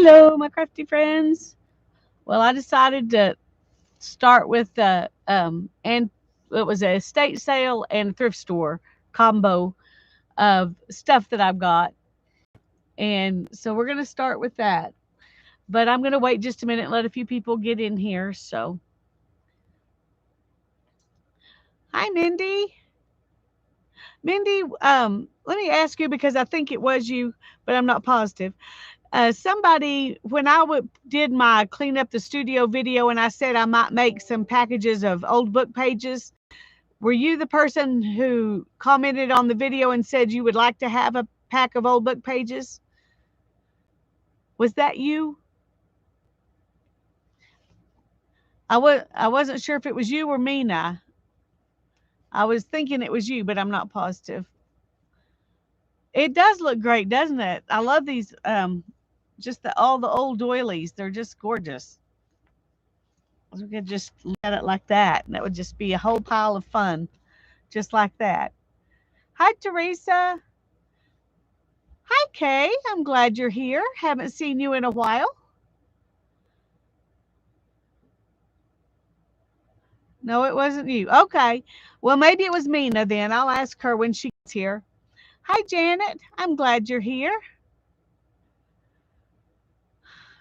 Hello, my crafty friends. Well, I decided to start with and it was a estate sale and a thrift store combo of stuff that I've got, and so we're gonna start with that. But I'm gonna wait just a minute and let a few people get in here. So, hi, Mindy. Mindy, let me ask you because I think it was you, but I'm not positive. Somebody, when did my clean up the studio video and I said I might make some packages of old book pages, were you the person who commented on the video and said you would like to have a pack of old book pages? Was that you? I wasn't sure if it was you or Mina. I was thinking it was you, but I'm not positive. It does look great, doesn't it? I love these just all the old doilies. They're just gorgeous. We could just look at it like that, and that would just be a whole pile of fun, just like that. Hi, Teresa. Hi, Kay. I'm glad you're here. Haven't seen you in a while. No, it wasn't you. Okay. Well, maybe it was Mina then. I'll ask her when she gets here. Hi, Janet. I'm glad you're here.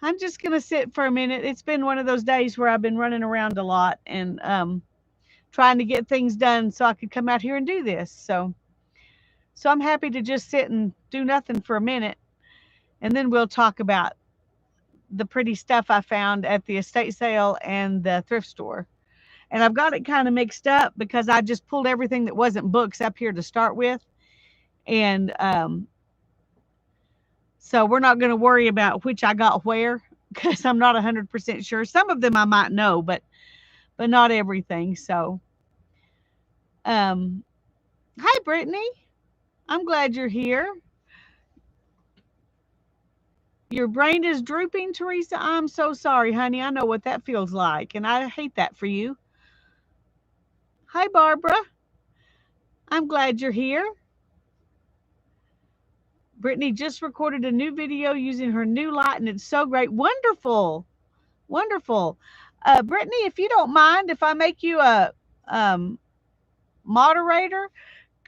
I'm just going to sit for a minute. It's been one of those days where I've been running around a lot and trying to get things done so I could come out here and do this. So I'm happy to just sit and do nothing for a minute, and then we'll talk about the pretty stuff I found at the estate sale and the thrift store. And I've got it kind of mixed up because I just pulled everything that wasn't books up here to start with. And so we're not going to worry about which I got where because I'm not 100% sure. Some of them I might know, but not everything. So, um, hi, Brittany. I'm glad you're here. Your brain is drooping, Teresa. I'm so sorry, honey. I know what that feels like, and I hate that for you. Hi, Barbara. I'm glad you're here. Brittany just recorded a new video using her new light, and it's so great. Wonderful. Wonderful. Brittany, if you don't mind, if I make you a um, moderator,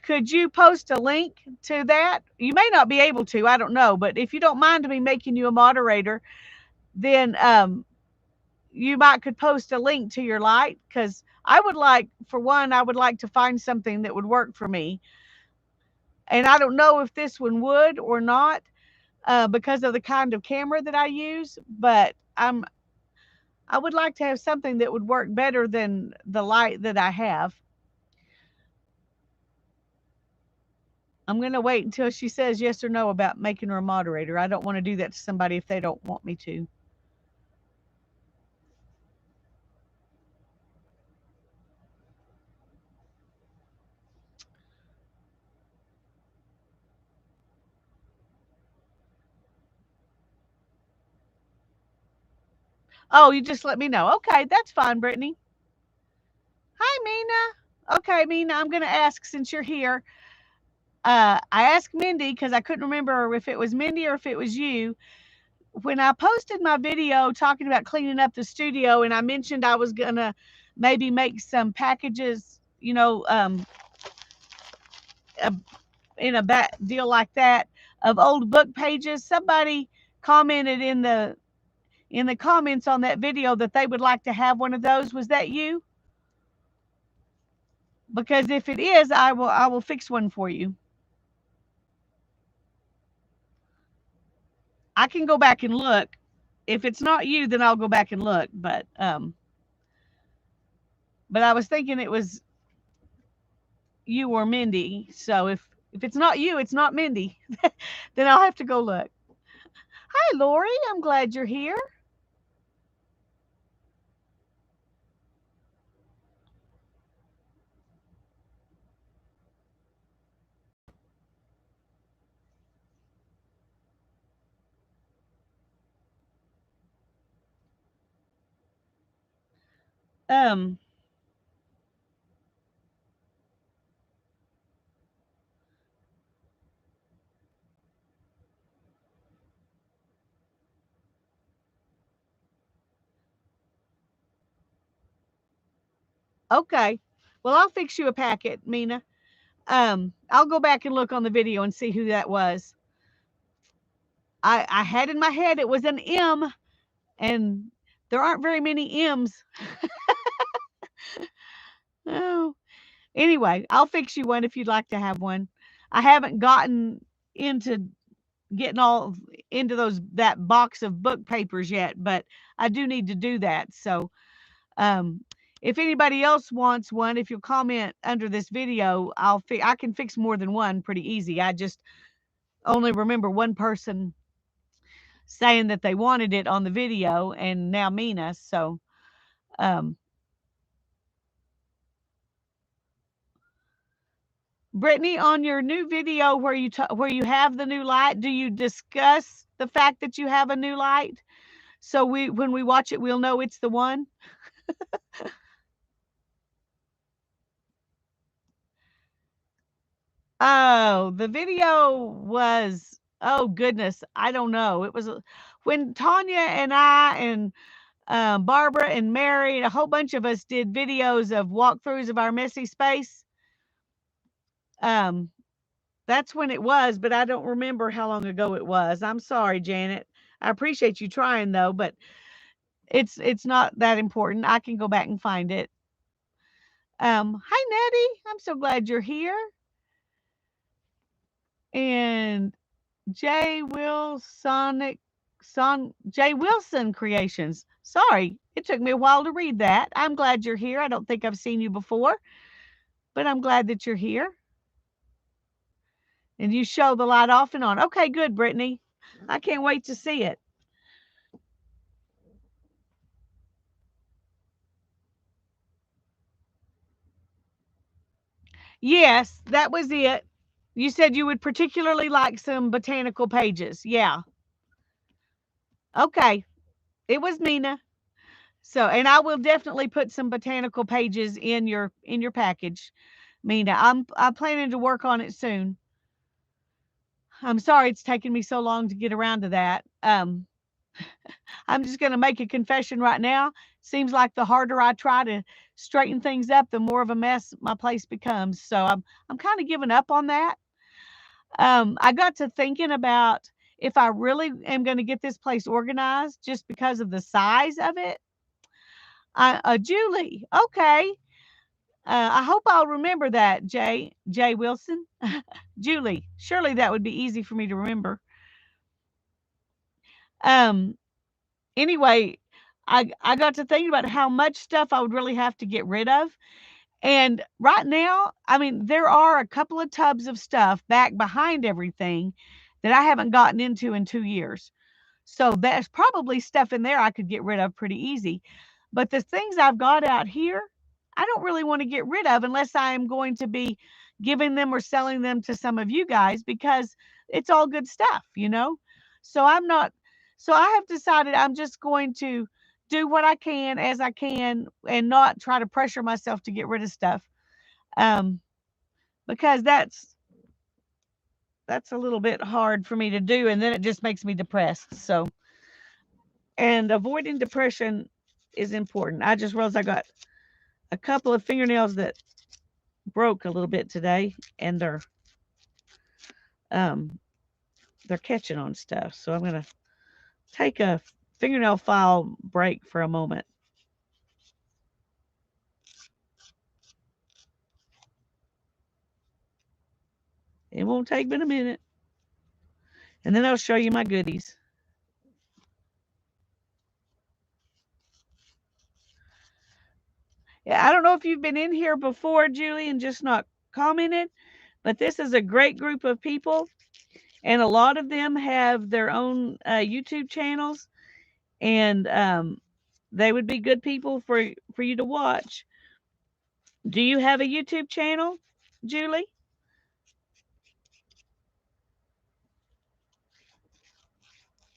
could you post a link to that? You may not be able to, I don't know, but if you don't mind me making you a moderator, then you might could post a link to your light because I would like, for one, I would like to find something that would work for me. And I don't know if this one would or not because of the kind of camera that I use, but I would like to have something that would work better than the light that I have. I'm going to wait until she says yes or no about making her a moderator. I don't want to do that to somebody if they don't want me to. Oh, you just let me know. Okay, that's fine, Brittany. Hi, Mina. Okay, Mina, I'm going to ask since you're here. I asked Mindy because I couldn't remember if it was Mindy or if it was you. When I posted my video talking about cleaning up the studio, and I mentioned I was going to maybe make some packages, uh, in a deal like that of old book pages, somebody commented in the comments on that video that they would like to have one of those. Was that you? Because if it is, I will fix one for you. I can go back and look. If it's not you, then I'll go back and look. But I was thinking it was you or Mindy. So if it's not you, it's not Mindy. Then I'll have to go look. Hi, Lori. I'm glad you're here. Um, Okay. Well, I'll fix you a packet, Mina. I'll go back and look on the video and see who that was. I had in my head it was an M, and there aren't very many M's. Oh, anyway, I'll fix you one if you'd like to have one. I haven't gotten into getting all into that box of book papers yet, but I do need to do that. So, um, if anybody else wants one, if you'll comment under this video, I can fix more than one pretty easy. I just only remember one person saying that they wanted it on the video, and now Mina. So, um, Brittany, on your new video where you have the new light, do you discuss the fact that you have a new light? So when we watch it, we'll know it's the one. Oh, the video was, oh goodness, I don't know. It was when Tanya and I and Barbara and Mary and a whole bunch of us did videos of walkthroughs of our messy space. Um, that's when it was, but I don't remember how long ago it was. I'm sorry, Janet. I appreciate you trying though, but it's not that important. I can go back and find it. Hi Nettie. I'm so glad you're here. And J Wilson Creations. Sorry, it took me a while to read that. I'm glad you're here. I don't think I've seen you before, but I'm glad that you're here. And you show the light off and on. Okay, good, Brittany. I can't wait to see it. Yes, that was it. You said you would particularly like some botanical pages. Yeah. Okay. It was Mina. So, and I will definitely put some botanical pages in your package, Mina. I'm planning to work on it soon. I'm sorry it's taken me so long to get around to that. I'm just going to make a confession right now. Seems like the harder I try to straighten things up, the more of a mess my place becomes. So I'm kind of giving up on that. I got to thinking about if I really am going to get this place organized just because of the size of it. Julie, okay. I hope I'll remember that, J Wilson. Julie, surely that would be easy for me to remember. Um, anyway, I got to thinking about how much stuff I would really have to get rid of. And right now, I mean, there are a couple of tubs of stuff back behind everything that I haven't gotten into in 2 years. So there's probably stuff in there I could get rid of pretty easy. But the things I've got out here, I don't really want to get rid of unless I am going to be giving them or selling them to some of you guys because it's all good stuff, you know? So I'm not, so I have decided I'm just going to do what I can as I can and not try to pressure myself to get rid of stuff. Um, because that's a little bit hard for me to do and then it just makes me depressed. So, and avoiding depression is important. I just realized I got a couple of fingernails that broke a little bit today and um they're catching on stuff. So I'm going to take a fingernail file break for a moment. It won't take but a minute. And then I'll show you my goodies. Yeah, I don't know if you've been in here before, Julie, and just not commented, but this is a great group of people. And a lot of them have their own YouTube channels. And they would be good people for you to watch. Do you have a YouTube channel, Julie?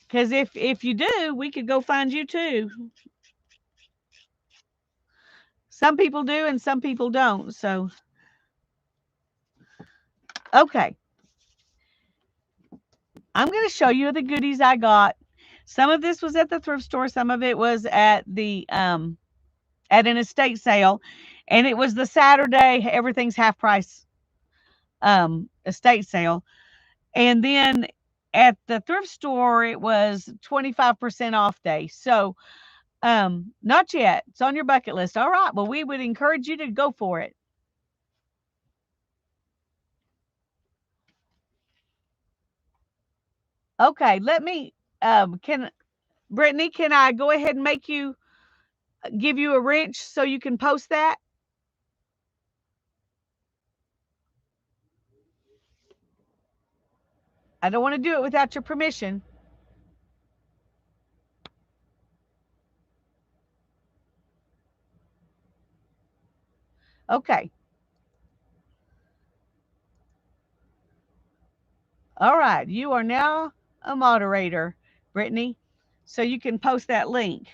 Because if you do, we could go find you too. Some people do and some people don't. So, okay. I'm going to show you the goodies I got. Some of this was at the thrift store. Some of it was at the at an estate sale, and it was the Saturday, everything's half price estate sale. And then at the thrift store, it was 25% off day. So, not yet. It's on your bucket list. All right. Well, we would encourage you to go for it. Okay. Let me, can, Brittany, can I go ahead and give you a wrench so you can post that? I don't want to do it without your permission. Okay. All right. You are now a moderator, Brittany, so you can post that link.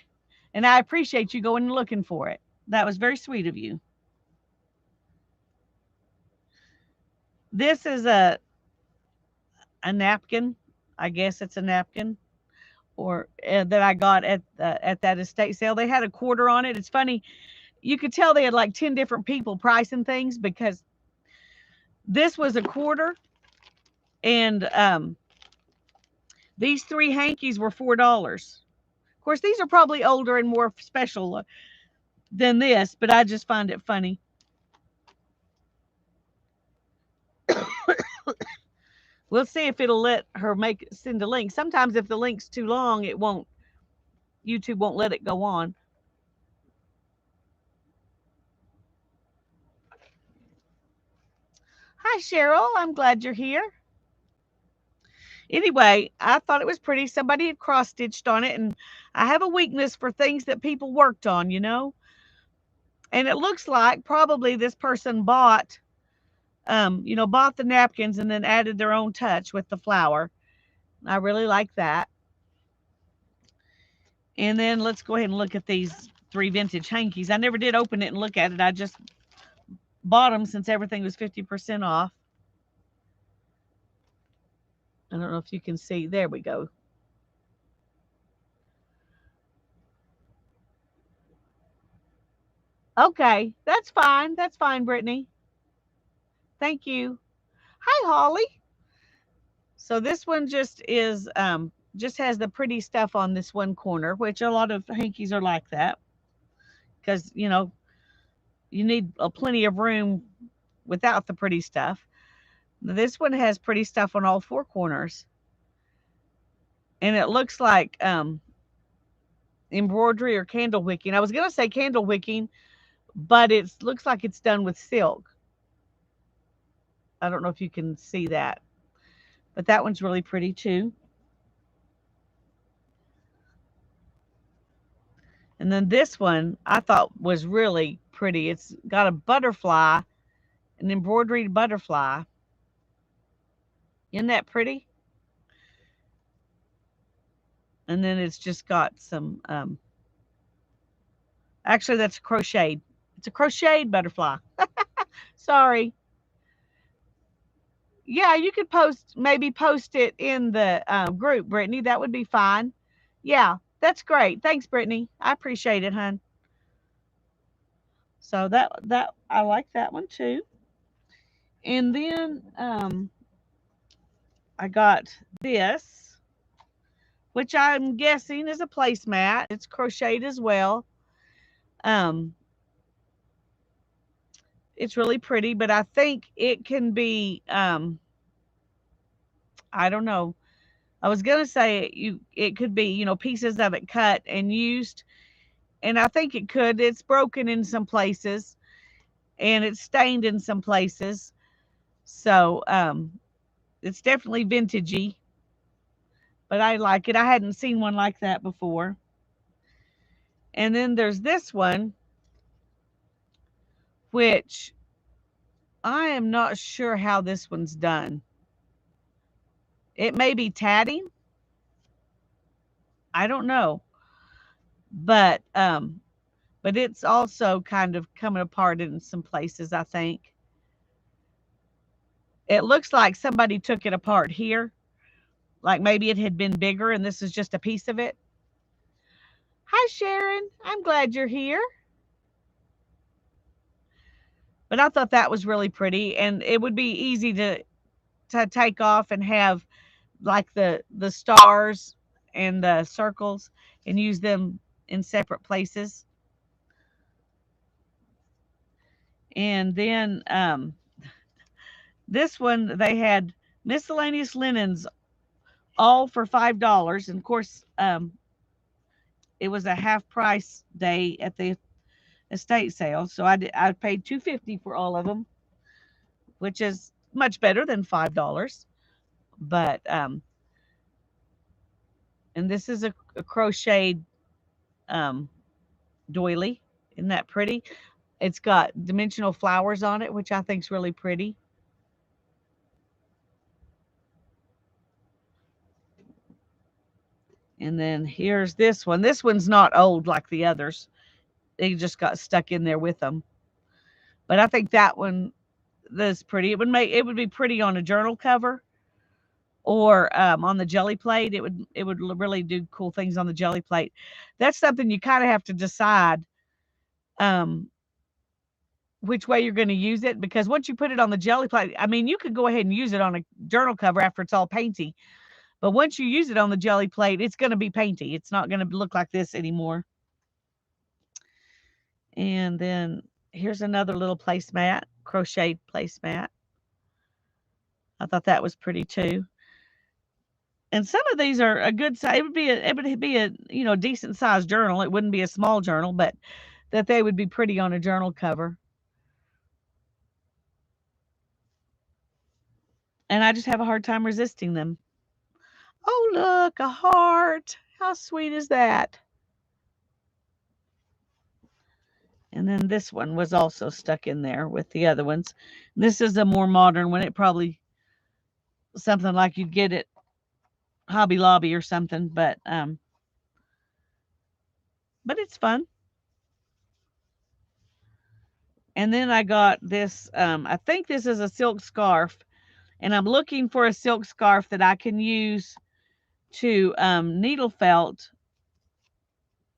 And I appreciate you going and looking for it. That was very sweet of you. This is a napkin. I guess it's a napkin, or that I got at that estate sale. They had a quarter on it. It's funny. You could tell they had like 10 different people pricing things because this was a quarter, and these three hankies were $4. Of course, these are probably older and more special than this, but I just find it funny. We'll see if it'll let her send a link. Sometimes if the link's too long, YouTube won't let it go on. Hi, Cheryl. I'm glad you're here. Anyway, I thought it was pretty. Somebody had cross stitched on it, and I have a weakness for things that people worked on, And it looks like probably this person bought the napkins and then added their own touch with the flower. I really like that. And then let's go ahead and look at these three vintage hankies. I never did open it and look at it. I just bought them since everything was 50% off. I don't know if you can see. There we go. Okay, that's fine. That's fine, Brittany. Thank you. Hi, Holly. So this one just has the pretty stuff on this one corner, which a lot of hankies are like that because you need plenty of room without the pretty stuff. This one has pretty stuff on all four corners, and it looks like embroidery or candle wicking. I was gonna say candle wicking, but it looks like it's done with silk. I don't know if you can see that, but that one's really pretty too. And then this one I thought was really pretty. It's got a butterfly, an embroidered butterfly. Isn't that pretty? And then it's just got some, actually that's crocheted. It's a crocheted butterfly. Sorry. Yeah, you could maybe post it in the group, Brittany. That would be fine. Yeah, that's great. Thanks, Brittany. I appreciate it, hon. So that I like that one too. And then I got this, which I'm guessing is a placemat. It's crocheted as well. Um, it's really pretty, but I think it can be I don't know. I was gonna say it could be, pieces of it cut and used, and I think it could. It's broken in some places and it's stained in some places. So it's definitely vintagey, but I like it. I hadn't seen one like that before. And then there's this one, which I am not sure how this one's done. It may be tatting. I don't know. But it's also kind of coming apart in some places, I think. It looks like somebody took it apart here. Like maybe it had been bigger and this is just a piece of it. Hi, Sharon. I'm glad you're here. But I thought that was really pretty, and it would be easy to take off and have like the stars and the circles and use them in separate places. And then this one, they had miscellaneous linens all for $5. And of course, it was a half price day at the estate sale, so I paid $2.50 for all of them, which is much better than $5. But and this is a crocheted um, doily. Isn't that pretty? It's got dimensional flowers on it, which I think is really pretty. And then here's this one. This one's not old like the others. They just got stuck in there with them. But I think that one is pretty. It would be pretty on a journal cover or on the jelly plate. It would really do cool things on the jelly plate. That's something you kind of have to decide um, which way you're going to use it, because once you put it on the jelly plate, I mean, you could go ahead and use it on a journal cover after it's all painty. But once you use it on the jelly plate, it's going to be painty. It's not going to look like this anymore. And then here's another little placemat, crochet placemat. I thought that was pretty too. And some of these are a good size. It would be a decent sized journal. It wouldn't be a small journal, but that they would be pretty on a journal cover. And I just have a hard time resisting them. Oh, look, a heart. How sweet is that? And then this one was also stuck in there with the other ones. This is a more modern one. It probably something like you'd get at Hobby Lobby or something, but it's fun. And then I got this. I think this is a silk scarf, and I'm looking for a silk scarf that I can use to needle felt.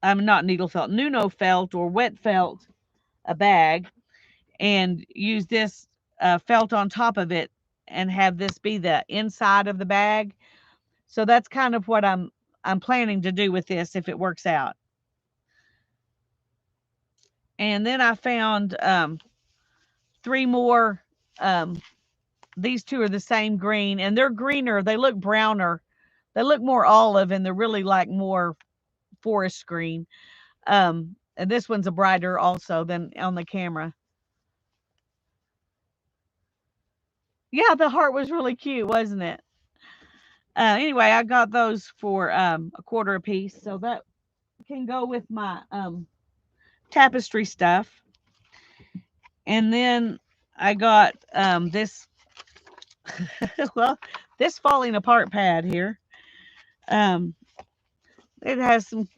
I'm not needle felt, Nuno felt or wet felt a bag, and use this felt on top of it, and have this be the inside of the bag. So that's kind of what I'm planning to do with this if it works out. And then I found 3 more. These two are the same green, and they're greener. They look browner. They look more olive, and they're really like more forest green. And this one's a brighter also than on the camera. Yeah, the heart was really cute, wasn't it? Anyway, I got those for a quarter a piece, so that can go with my tapestry stuff. And then I got this well, this falling apart pad here. Um, it has some,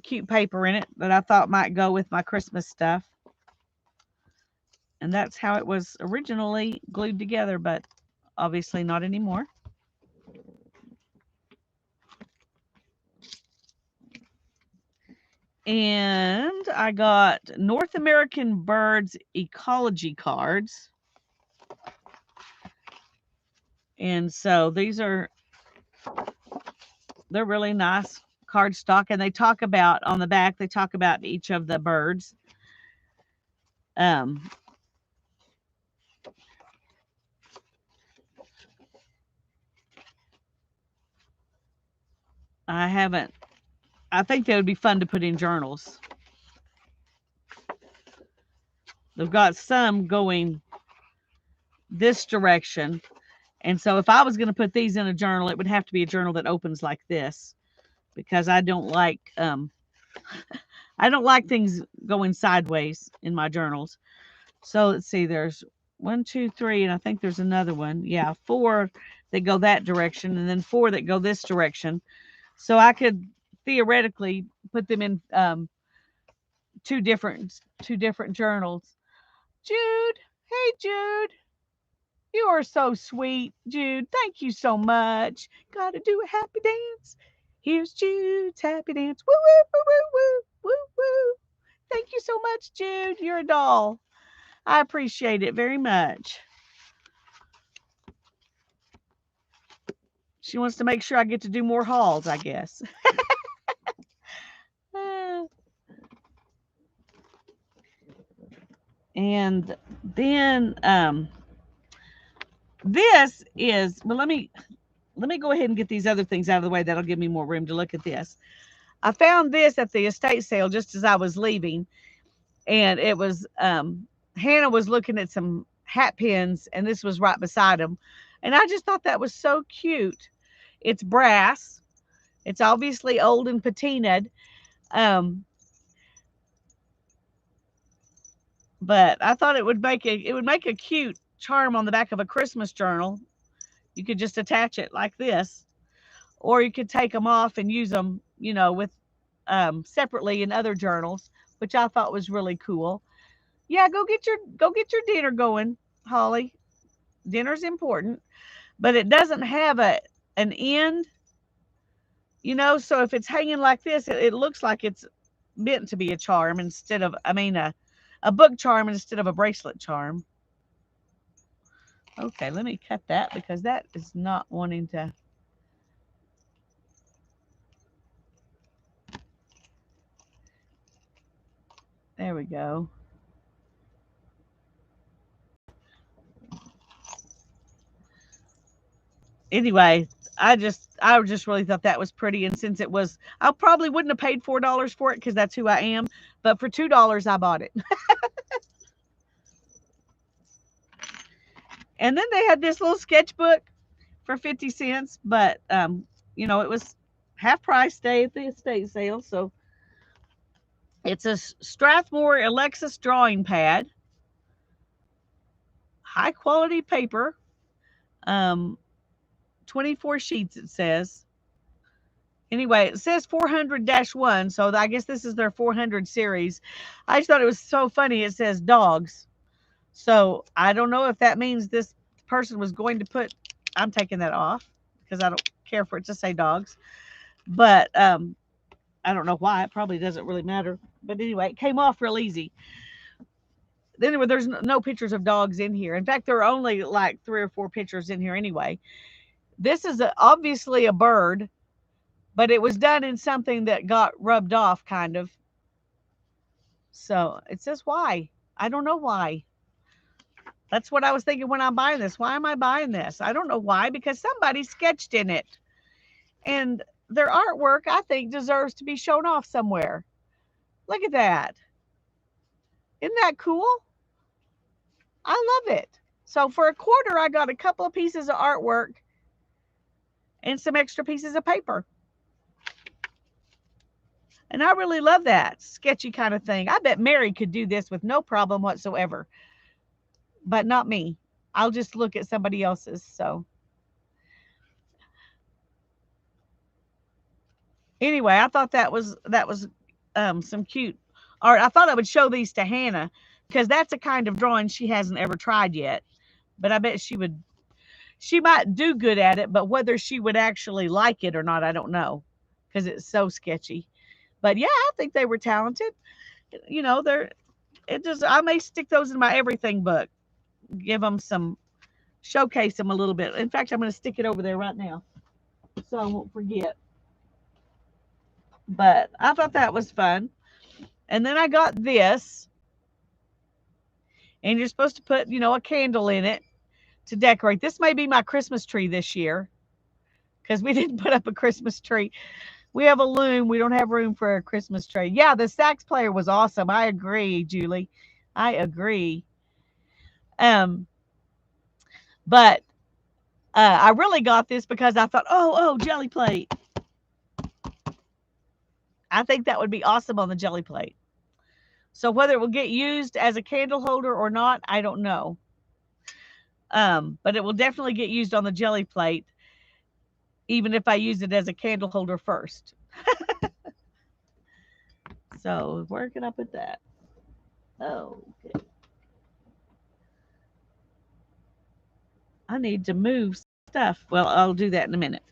cute paper in it that I thought might go with my Christmas stuff. And that's how it was originally glued together, but obviously not anymore. And I got North American Birds Ecology cards. And so they're really nice cardstock, and they talk about on the back, they talk about each of the birds. I think they would be fun to put in journals. They've got some going this direction. And so if I was going to put these in a journal, it would have to be a journal that opens like this, because I don't like things going sideways in my journals. So let's see, there's 1, 2, 3, and I think there's another one. Yeah, 4 that go that direction, and then 4 that go this direction. So I could theoretically put them in two different journals. Jude, hey Jude, you are so sweet, Jude. Thank you so much. Gotta do a happy dance. Here's Jude's happy dance. Woo woo woo woo woo woo woo. Thank you so much, Jude. You're a doll. I appreciate it very much. She wants to make sure I get to do more hauls, I guess. And then this is, well, let me go ahead and get these other things out of the way. That'll give me more room to look at this. I found this at the estate sale just as I was leaving, and it was Hannah was looking at some hat pins, and this was right beside them, and I just thought that was so cute. It's brass. It's obviously old and patinaed, but I thought it would make a cute charm on the back of a Christmas journal. You could just attach it like this, or you could take them off and use them, with separately in other journals, which I thought was really cool. Yeah, go get your dinner going, Holly. Dinner's important, but it doesn't have an end, so if it's hanging like this, it looks like it's meant to be a charm instead of, a book charm instead of a bracelet charm. Okay, let me cut that because that is not wanting to. There we go. Anyway, I just really thought that was pretty, and since it was, I probably wouldn't have paid $4 for it because that's who I am, but for $2 I bought it. And then they had this little sketchbook for 50 cents, but it was half price day at the estate sale, so it's a Strathmore Alexis drawing pad, high quality paper, 24 sheets it says. Anyway, it says 400-1, so I guess this is their 400 series. I just thought it was so funny. It says dogs. So I don't know if that means this person was going to put, I'm taking that off because I don't care for it to say dogs. But I don't know why. It probably doesn't really matter. But anyway, it came off real easy. Anyway, there's no pictures of dogs in here. In fact, there are only like 3 or 4 pictures in here anyway. This is obviously a bird, but it was done in something that got rubbed off kind of. So it says why. I don't know why. That's what I was thinking when I'm buying this. Why am I buying this? I don't know why, because somebody sketched in it. And their artwork, I think, deserves to be shown off somewhere. Look at that. Isn't that cool? I love it. So for $0.25, I got a couple of pieces of artwork and some extra pieces of paper. And I really love that sketchy kind of thing. I bet Mary could do this with no problem whatsoever. But not me. I'll just look at somebody else's. So anyway, I thought that was some cute art. I thought I would show these to Hannah because that's a kind of drawing she hasn't ever tried yet. But I bet she might do good at it, but whether she would actually like it or not, I don't know because it's so sketchy. But yeah, I think they were talented. I may stick those in my everything book. Give them showcase them a little bit. In fact, I'm going to stick it over there right now so I won't forget. But I thought that was fun. And then I got this. And you're supposed to put, a candle in it to decorate. This may be my Christmas tree this year because we didn't put up a Christmas tree. We have a loom. We don't have room for a Christmas tree. Yeah, the sax player was awesome. I agree, Julie. I agree. But I really got this because I thought, oh, jelly plate. I think that would be awesome on the jelly plate. So whether it will get used as a candle holder or not, I don't know. But it will definitely get used on the jelly plate, even if I use it as a candle holder first. So where can I put that? Oh, okay. I need to move stuff. Well, I'll do that in a minute.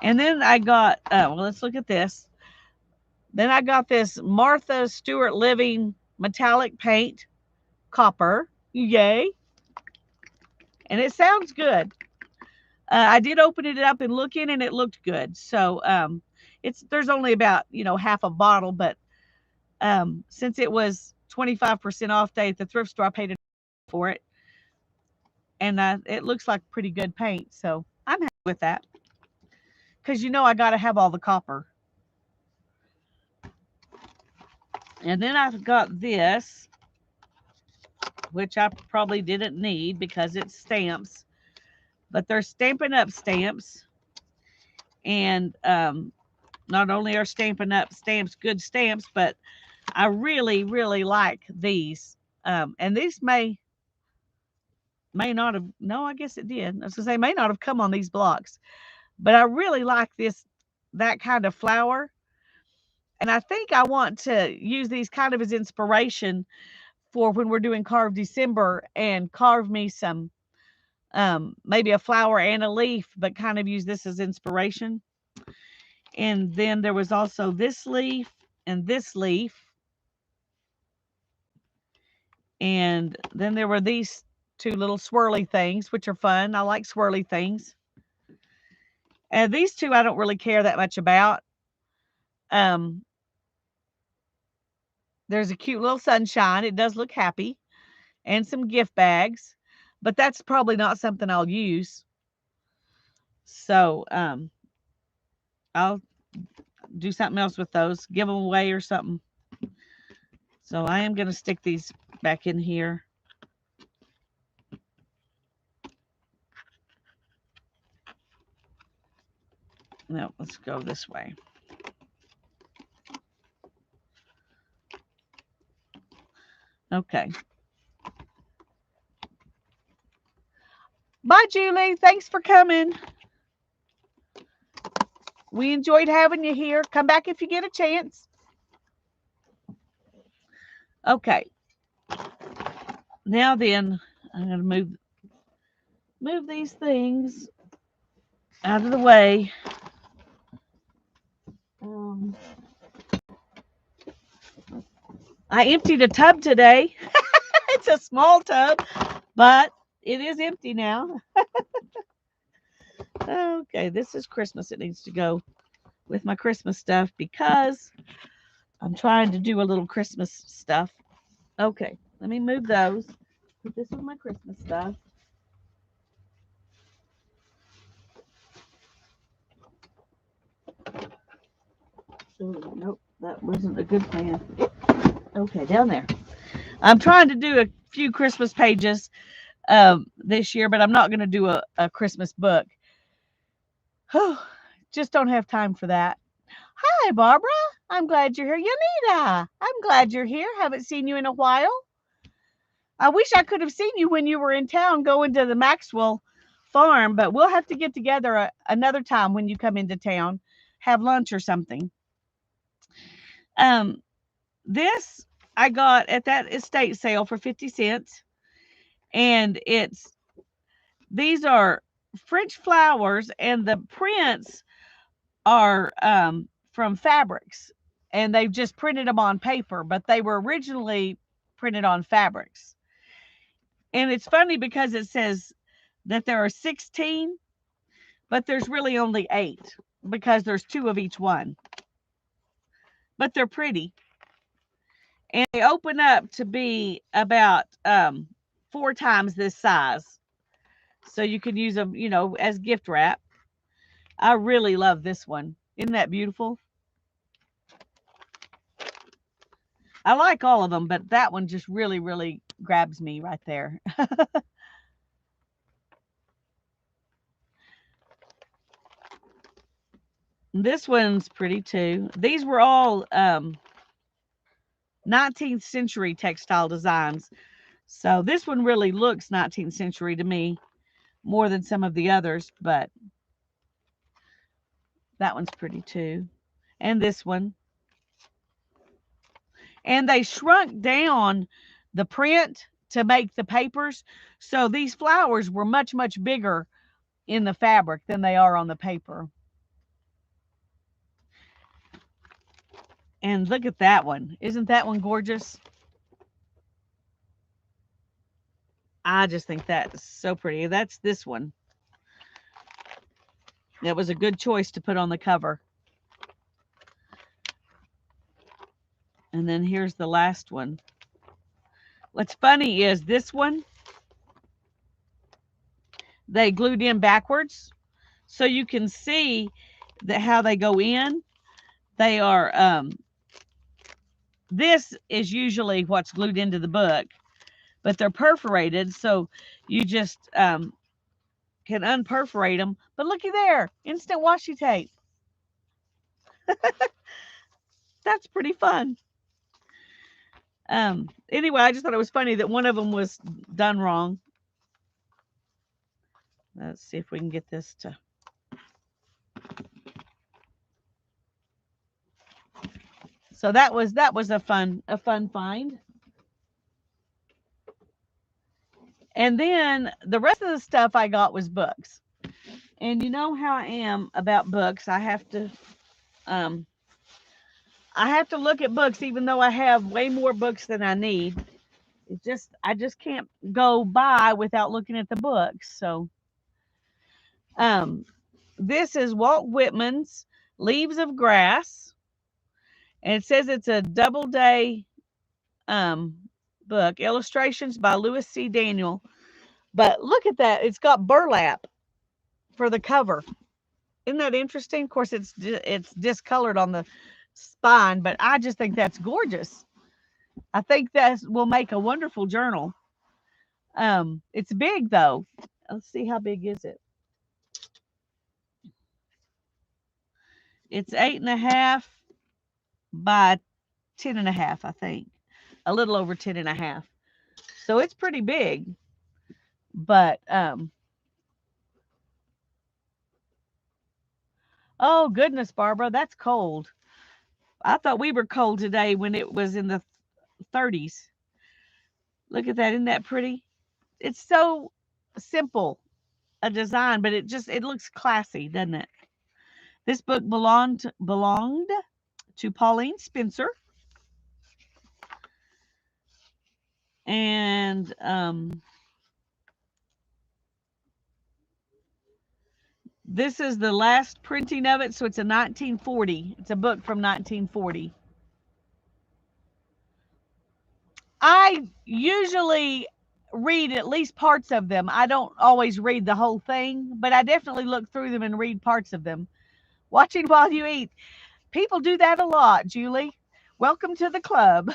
And then I got, let's look at this. Then I got this Martha Stewart Living metallic paint, copper. Yay. And it sounds good. I did open it up and look in, and it looked good. So there's only about half a bottle, but since it was 25% off day at the thrift store, I paid it for it, and it looks like pretty good paint. So I'm happy with that because I got to have all the copper. And then I've got this, which I probably didn't need because it's stamps, but they're Stampin' Up! Stamps. And not only are Stampin' Up! Stamps good stamps, but I really, really like these. And these may not have, no, I guess it did. I was going to say, may not have come on these blocks, but I really like that kind of flower. And I think I want to use these kind of as inspiration for when we're doing Carve December, and carve me some, maybe a flower and a leaf, but kind of use this as inspiration. And then there was also this leaf and this leaf. And then there were these two little swirly things, which are fun. I like swirly things. And these two I don't really care that much about. There's a cute little sunshine. It does look happy. And some gift bags. But that's probably not something I'll use. So I'll do something else with those. Give them away or something. So I am going to stick these back in here. No, let's go this way. Okay. Bye, Julie. Thanks for coming. We enjoyed having you here. Come back if you get a chance. Okay. Now then, I'm going to move these things out of the way. I emptied a tub today. It's a small tub, but it is empty now. Okay, this is Christmas. It needs to go with my Christmas stuff because I'm trying to do a little Christmas stuff. Okay, let me move those. Put this with my Christmas stuff. Oh, nope, that wasn't a good plan. Okay, down there. I'm trying to do a few Christmas pages this year, but I'm not going to do a Christmas book. Just don't have time for that. Hi, Barbara. I'm glad you're here. Yanita, I'm glad you're here. Haven't seen you in a while. I wish I could have seen you when you were in town going to the Maxwell farm, but we'll have to get together another time when you come into town, have lunch or something. This I got at that estate sale for 50 cents. And these are French flowers, and the prints are from fabrics, and they've just printed them on paper, but they were originally printed on fabrics. And it's funny because it says that there are 16, but there's really only 8 because there's 2 of each one. But they're pretty. And they open up to be about 4 times this size. So you can use them, as gift wrap. I really love this one. Isn't that beautiful? I like all of them, but that one just really, really grabs me right there. This one's pretty too. These were all 19th century textile designs. So this one really looks 19th century to me more than some of the others, but that one's pretty too. And this one. And they shrunk down the print to make the papers. So these flowers were much, much bigger in the fabric than they are on the paper. And look at that one. Isn't that one gorgeous? I just think that is so pretty. That's this one. That was a good choice to put on the cover. And then here's the last one. What's funny is this one, they glued in backwards. So you can see that how they go in. They are, this is usually what's glued into the book, but they're perforated. So you just can unperforate them. But looky there, instant washi tape. That's pretty fun. Anyway, I just thought it was funny that one of them was done wrong. Let's see if we can get this to. So that was a fun find. And then the rest of the stuff I got was books. And you know how I am about books. I have to look at books even though I have way more books than I need. I just can't go by without looking at the books. So this is Walt Whitman's Leaves of Grass. And it says it's a double day book. Illustrations by Lewis C. Daniel. But look at that. It's got burlap for the cover. Isn't that interesting? Of course, it's discolored on the spine, but I just think that's gorgeous. I think that will make a wonderful journal. It's big, though. Let's see, how big is it? It's 8.5 by 10.5, I think. A little over 10.5. So it's pretty big. But, oh, goodness, Barbara, that's cold. I thought we were cold today when it was in the 30s. Look at that. Isn't that pretty? It's so simple a design, but it looks classy, doesn't it? This book belonged to Pauline Spencer. And this is the last printing of it, so it's a 1940. It's a book from 1940. I usually read at least parts of them. I don't always read the whole thing, but I definitely look through them and read parts of them. Watching while you eat. People do that a lot, Julie. Welcome to the club.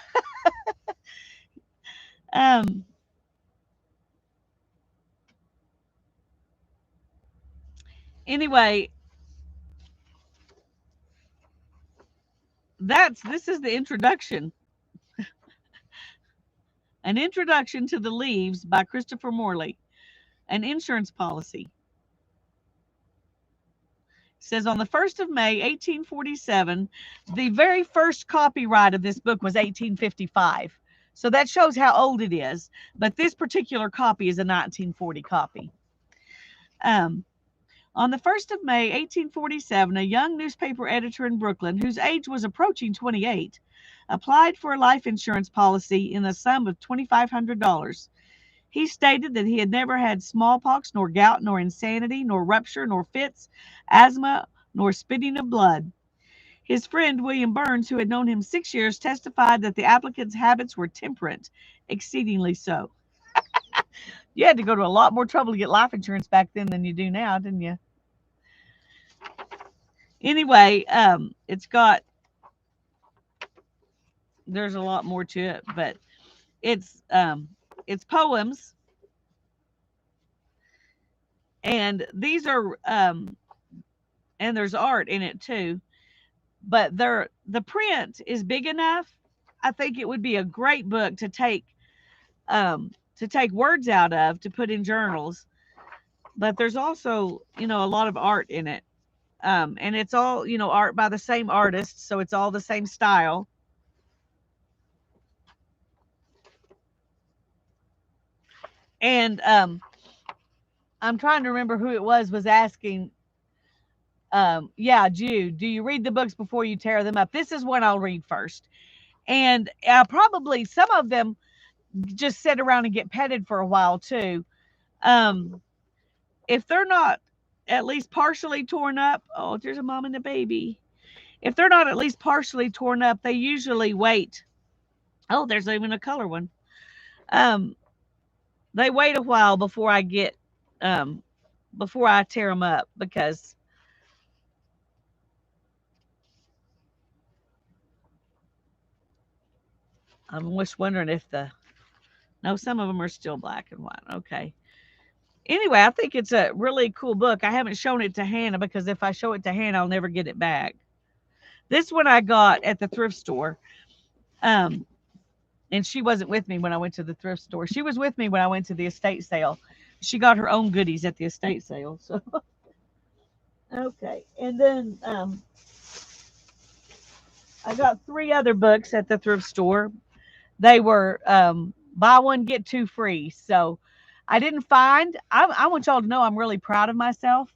Anyway, this is the introduction. An Introduction to the Leaves by Christopher Morley. An insurance policy. It says on the 1st of May, 1847, the very first copyright of this book was 1855. So that shows how old it is. But this particular copy is a 1940 copy. On the 1st of May, 1847, a young newspaper editor in Brooklyn, whose age was approaching 28, applied for a life insurance policy in the sum of $2,500. He stated that he had never had smallpox, nor gout, nor insanity, nor rupture, nor fits, asthma, nor spitting of blood. His friend, William Burns, who had known him 6 years, testified that the applicant's habits were temperate, exceedingly so. You had to go to a lot more trouble to get life insurance back then than you do now, didn't you? Anyway, there's a lot more to it, but it's poems, and these are and there's art in it too, but the print is big enough. I think it would be a great book to take words out of, to put in journals. But there's also, a lot of art in it. And it's all, art by the same artist, so it's all the same style. And I'm trying to remember who it was asking, yeah, Jude, do you read the books before you tear them up? This is one I'll read first. And probably some of them, just sit around and get petted for a while too. Um, if they're not at least partially torn up, oh, there's a mom and a baby. If they're not at least partially torn up, they usually wait. Oh, there's even a color one. Um, they wait a while um, before I tear them up because I'm just wondering if no, some of them are still black and white. Okay. Anyway, I think it's a really cool book. I haven't shown it to Hannah because if I show it to Hannah, I'll never get it back. This one I got at the thrift store. Um, and she wasn't with me when I went to the thrift store. She was with me when I went to the estate sale. She got her own goodies at the estate sale. So okay. And then I got 3 other books at the thrift store. They were buy one get 2 free. So I didn't find. I want y'all to know I'm really proud of myself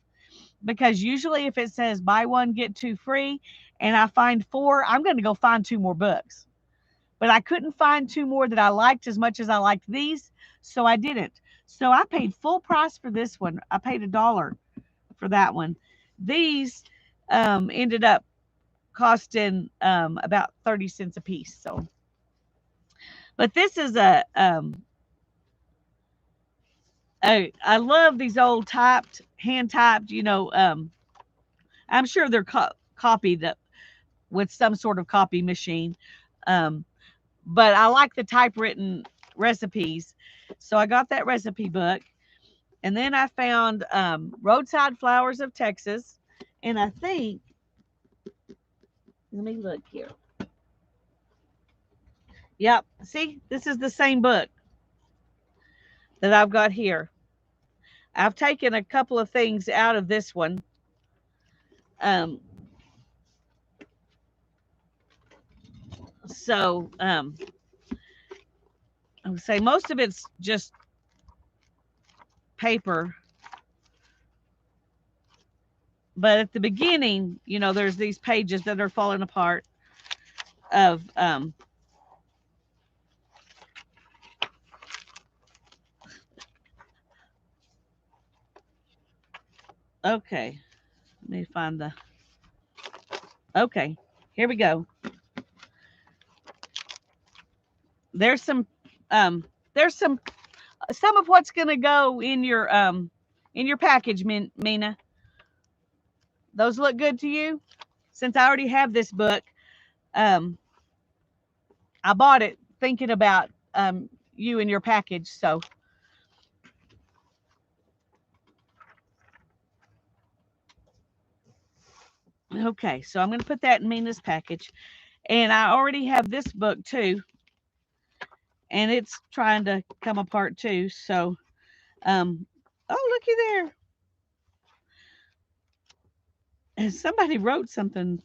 because usually if it says buy one get 2 free, and I find 4, I'm going to go find 2 more books. But I couldn't find 2 more that I liked as much as I liked these, so I didn't. So I paid full price for this one. I paid $1 for that one. These ended up costing about 30 cents a piece. So, but this is I love these old typed, hand typed. I'm sure they're copied with some sort of copy machine. Um, but I like the typewritten recipes. So I got that recipe book. And then I found Roadside Flowers of Texas. And I think, let me look here. Yep. See, this is the same book that I've got here. I've taken a couple of things out of this one. Um, so I would say most of it's just paper. But at the beginning, there's these pages that are falling apart of okay. Let me find okay. Here we go. There's some there's some of what's going to go in your package, Mina. Those look good to you? Since I already have this book, um, I bought it thinking about you and your package. So, okay, so I'm going to put that in Mina's package. And I already have this book too. And it's trying to come apart too. So, oh, looky there. And somebody wrote something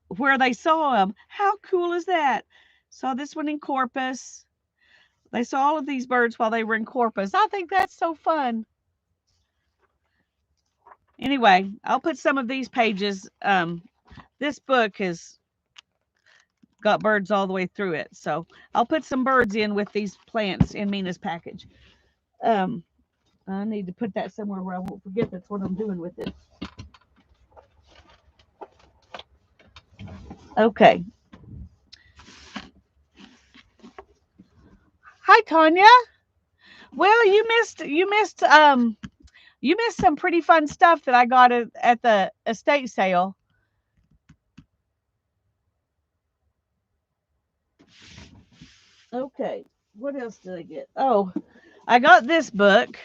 where they saw them. How cool is that? Saw this one in Corpus. They saw all of these birds while they were in Corpus. I think that's so fun. Anyway, I'll put some of these pages. This book has got birds all the way through it. So I'll put some birds in with these plants in Mina's package. I need to put that somewhere where I won't forget that's what I'm doing with it. Okay. Hi, Tanya. Well, you missed some pretty fun stuff that I got at the estate sale. Okay. What else did I get? Oh, I got this book.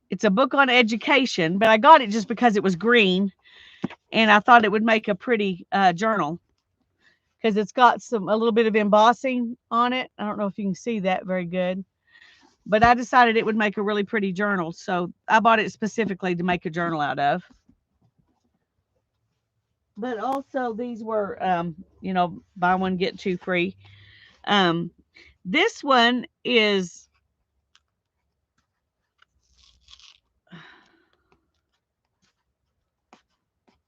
It's a book on education, but I got it just because it was green and I thought it would make a pretty journal because it's got a little bit of embossing on it. I don't know if you can see that very good, but I decided it would make a really pretty journal. So I bought it specifically to make a journal out of. But also these were, buy one, get 2 free. This one is,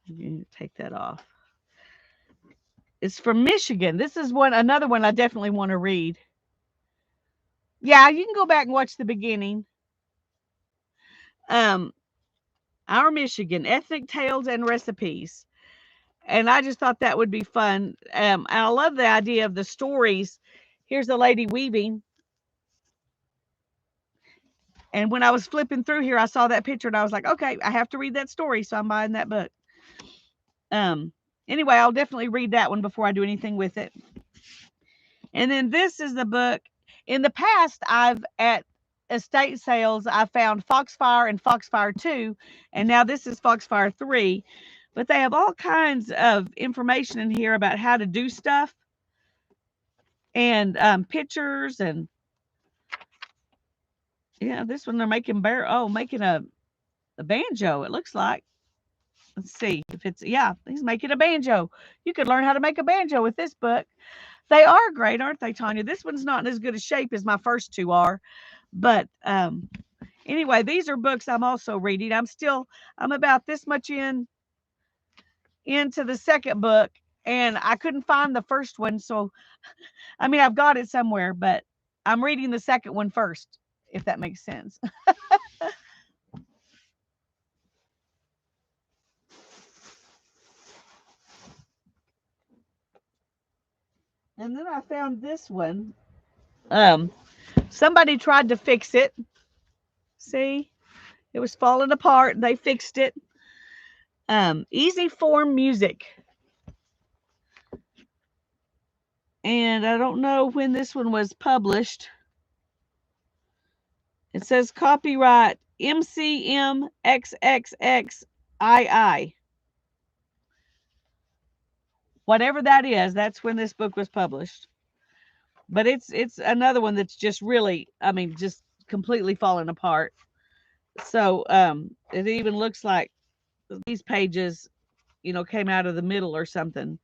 you take that off. It's from Michigan. This is another one I definitely want to read. Yeah, you can go back and watch the beginning. Our Michigan, Ethnic Tales and Recipes. And I just thought that would be fun. And I love the idea of the stories. Here's a lady weaving. And when I was flipping through here, I saw that picture and I was like, okay, I have to read that story. So I'm buying that book. Anyway, I'll definitely read that one before I do anything with it. And then this is the book. In the past, I've at estate sales, I found Foxfire and Foxfire 2, and now this is Foxfire 3. But they have all kinds of information in here about how to do stuff and pictures and yeah, this one they're making making a banjo. It looks like. Let's see if it's he's making a banjo. You could learn how to make a banjo with this book. They are great, aren't they, Tanya? This one's not in as good a shape as my first two are, but anyway, these are books I'm also reading. I'm about this much into the second book, and I couldn't find the first one, so I mean I've got it somewhere, but I'm reading the second one first, if that makes sense. And then I found this one. Somebody tried to fix it. See, it was falling apart. They fixed it. Easy form music. And I don't know when this one was published. It says copyright MCMXXXII. Whatever that is, that's when this book was published. But it's another one that's just really, I mean, just completely falling apart. So it even looks like these pages, came out of the middle or something.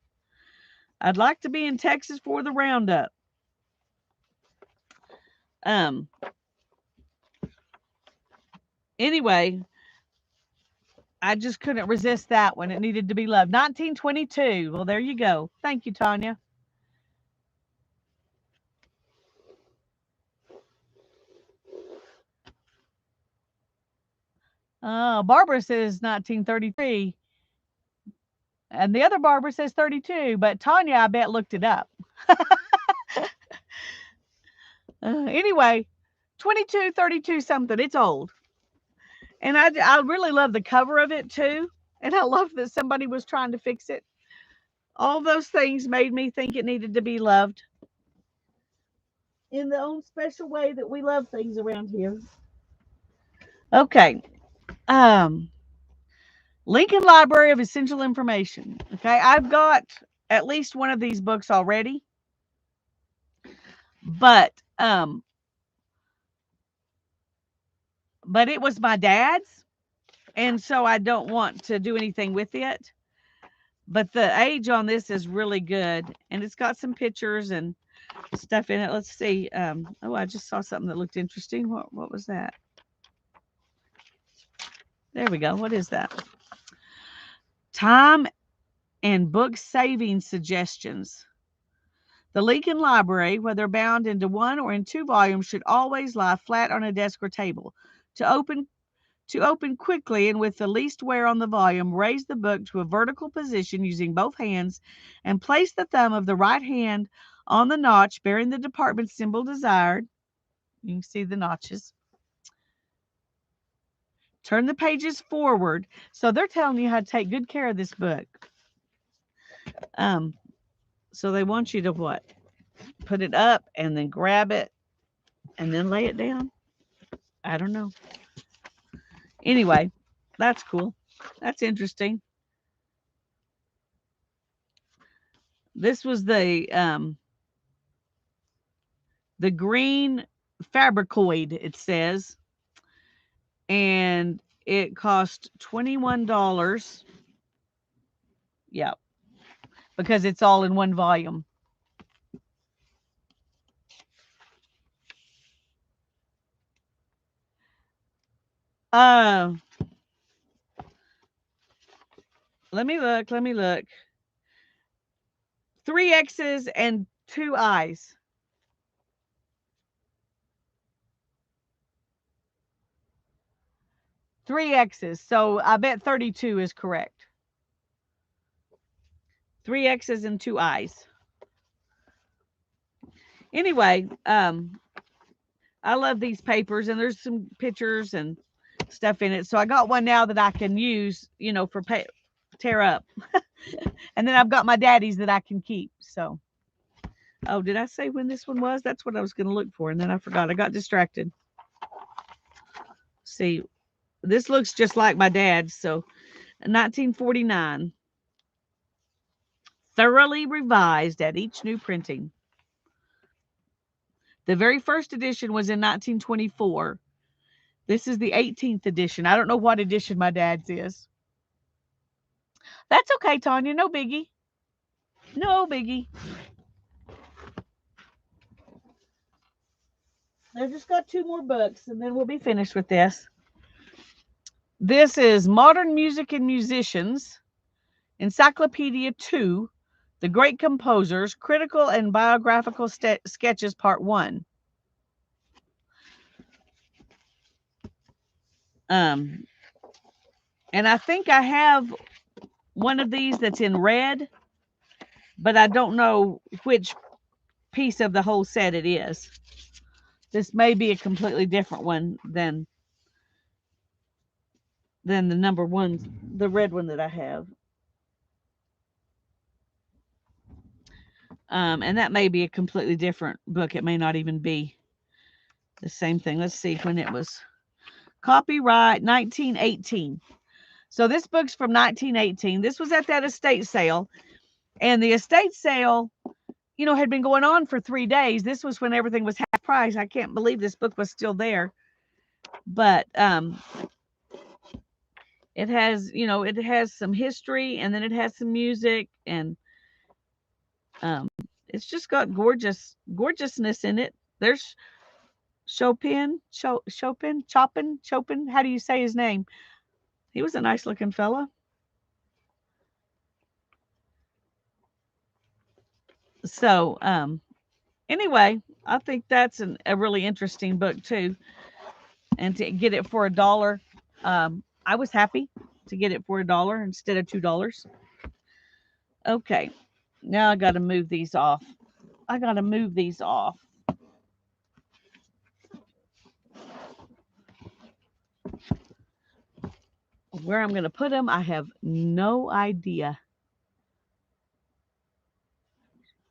I'd like to be in Texas for the roundup. Anyway, I just couldn't resist that one. It needed to be loved. 1922. Well, there you go. Thank you, Tanya. Barbara says 1933. And the other Barbara says 32. But Tanya, I bet, looked it up. Anyway, 22, 32 something. It's old. And I really love the cover of it, too. And I love that somebody was trying to fix it. All those things made me think it needed to be loved in the own special way that we love things around here. Okay. Lincoln Library of Essential Information. Okay, I've got at least one of these books already, but it was my dad's, and so I don't want to do anything with it. But the age on this is really good, and it's got some pictures and stuff in it. Let's see. I just saw something that looked interesting. What was that? There we go. What is that? Time and book saving suggestions. The Lincoln Library, whether bound into one or in two volumes, should always lie flat on a desk or table. To open quickly and with the least wear on the volume, raise the book to a vertical position using both hands and place the thumb of the right hand on the notch bearing the department symbol desired. You can see the notches. Turn the pages forward. So they're telling you how to take good care of this book. So they want you to what? Put it up and then grab it and then lay it down. I don't know. Anyway, that's cool. That's interesting. This was the green fabricoid, it says, and it cost $21. Yeah, because it's all in one volume. Let me look. 3 X's and 2 I's. Three X's. So I bet 32 is correct. 3 X's and 2 I's. Anyway, I love these papers, and there's some pictures and stuff in it. So I got one now that I can use, you know, for tear up. And then I've got my daddy's that I can keep. So, oh, did I say when this one was? That's what I was going to look for, and then I forgot. I got distracted. See, this looks just like my dad's. So, 1949. Thoroughly revised at each new printing. The very first edition was in 1924. This is the 18th edition. I don't know what edition my dad's is. That's okay, Tanya. No biggie. No biggie. I've just got 2 more books, and then we'll be finished with this. This is Modern Music and Musicians, Encyclopedia 2, The Great Composers, Critical and Biographical Sketches, Part 1. And I think I have one of these that's in red, but I don't know which piece of the whole set it is. This may be a completely different one than the number one, the red one that I have. And that may be a completely different book. It may not even be the same thing. Let's see when it was. Copyright 1918. So this book's from 1918. This was at that estate sale. And the estate sale, you know, had been going on for 3 days. This was when everything was half price. I can't believe this book was still there. But it has, you know, it has some history, and then it has some music, and it's just got gorgeousness in it. There's Chopin. How do you say his name? He was a nice looking fella. So, anyway, I think that's a really interesting book too. And to get it for $1, I was happy to get it for $1 instead of $2. Okay, now I got to move these off. Where I'm going to put them, I have no idea.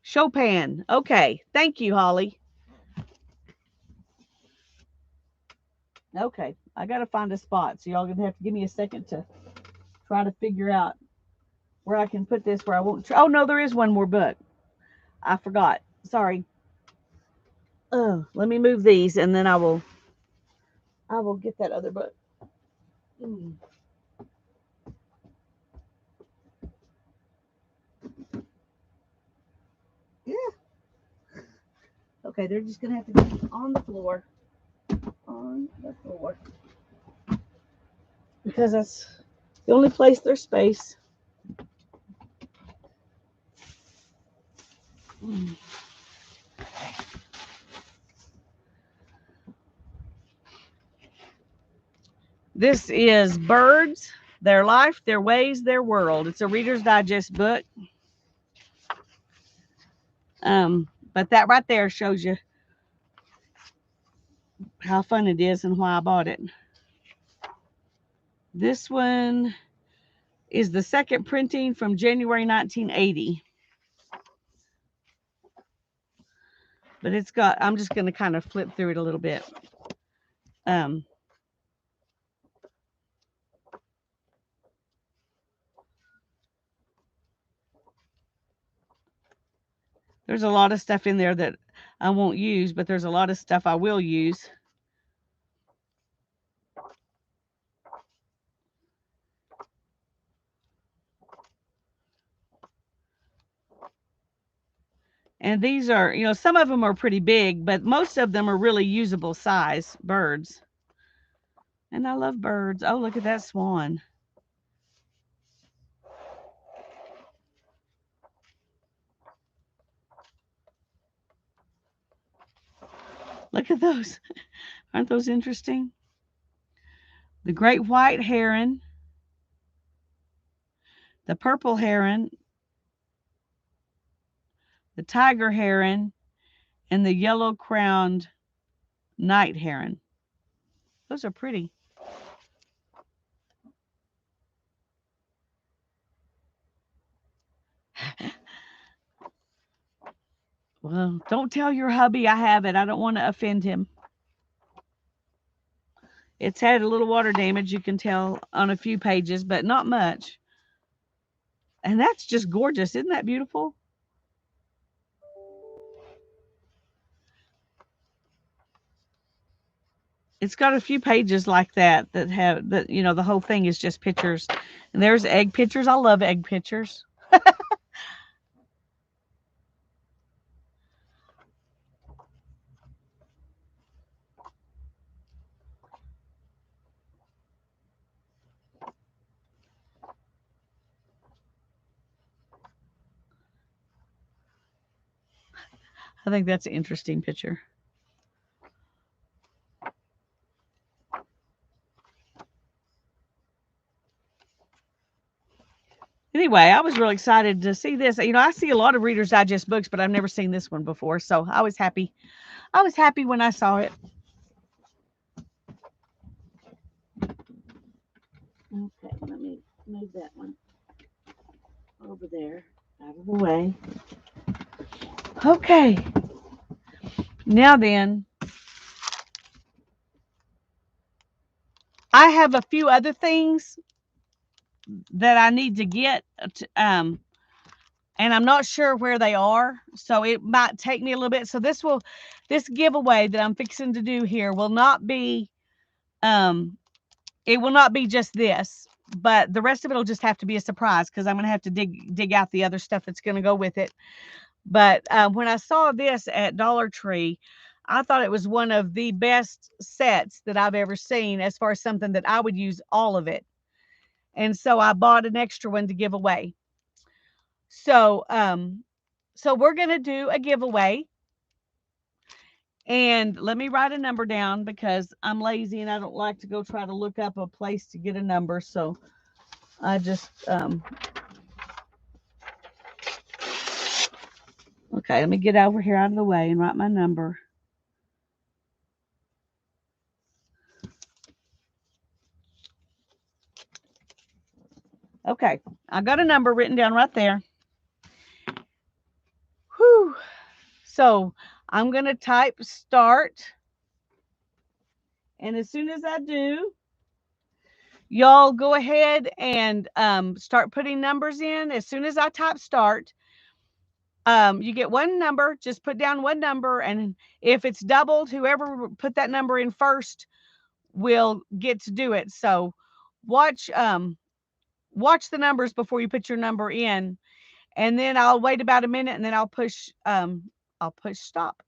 Chopin. Okay, thank you, Holly. Okay, I got to find a spot, so y'all going to have to give me a second to try to figure out where I can put this where I won't. Oh, no, there is one more book. I forgot. Sorry. Oh, let me move these, and then I will get that other book. Yeah. Okay, they're just going to have to be on the floor. On the floor. Because that's the only place there's space. This is Birds, Their Life, Their Ways, Their World. It's a Reader's Digest book. But that right there shows you how fun it is and why I bought it. This one is the second printing from January 1980. But it's got, I'm just going to kind of flip through it a little bit. There's a lot of stuff in there that I won't use, but there's a lot of stuff I will use. And these are, you know, some of them are pretty big, but most of them are really usable size birds. And I love birds. Oh, look at that swan. Look at those. Aren't those interesting? The great white heron, the purple heron, the tiger heron, and the yellow crowned night heron. Those are pretty. Well, don't tell your hubby I have it. I don't want to offend him. It's had a little water damage, you can tell on a few pages, but not much. And that's just gorgeous. Isn't that beautiful? It's got a few pages like that that have that the whole thing is just pictures. And there's egg pictures. I love egg pictures. I think that's an interesting picture. Anyway, I was really excited to see this. I see a lot of Reader's Digest books, but I've never seen this one before. So I was happy. I was happy when I saw it. Okay, let me move that one over there out of the way. Okay. Now then, I have a few other things that I need to get, and I'm not sure where they are, so it might take me a little bit. So this giveaway that I'm fixing to do here will not be, it will not be just this, but the rest of it will just have to be a surprise because I'm going to have to dig out the other stuff that's going to go with it. But when I saw this at Dollar Tree, I thought it was one of the best sets that I've ever seen as far as something that I would use all of it. And so I bought an extra one to give away. So, so we're going to do a giveaway. And let me write a number down because I'm lazy and I don't like to go try to look up a place to get a number. So I just, okay, let me get over here out of the way and write my number. Okay, I got a number written down right there. Whew. So I'm going to type start. And as soon as I do, y'all go ahead and start putting numbers in. As soon as I type start, you get one number, just put down one number. And if it's doubled, whoever put that number in first will get to do it. So watch the numbers before you put your number in. And then I'll wait about a minute and then I'll push stop.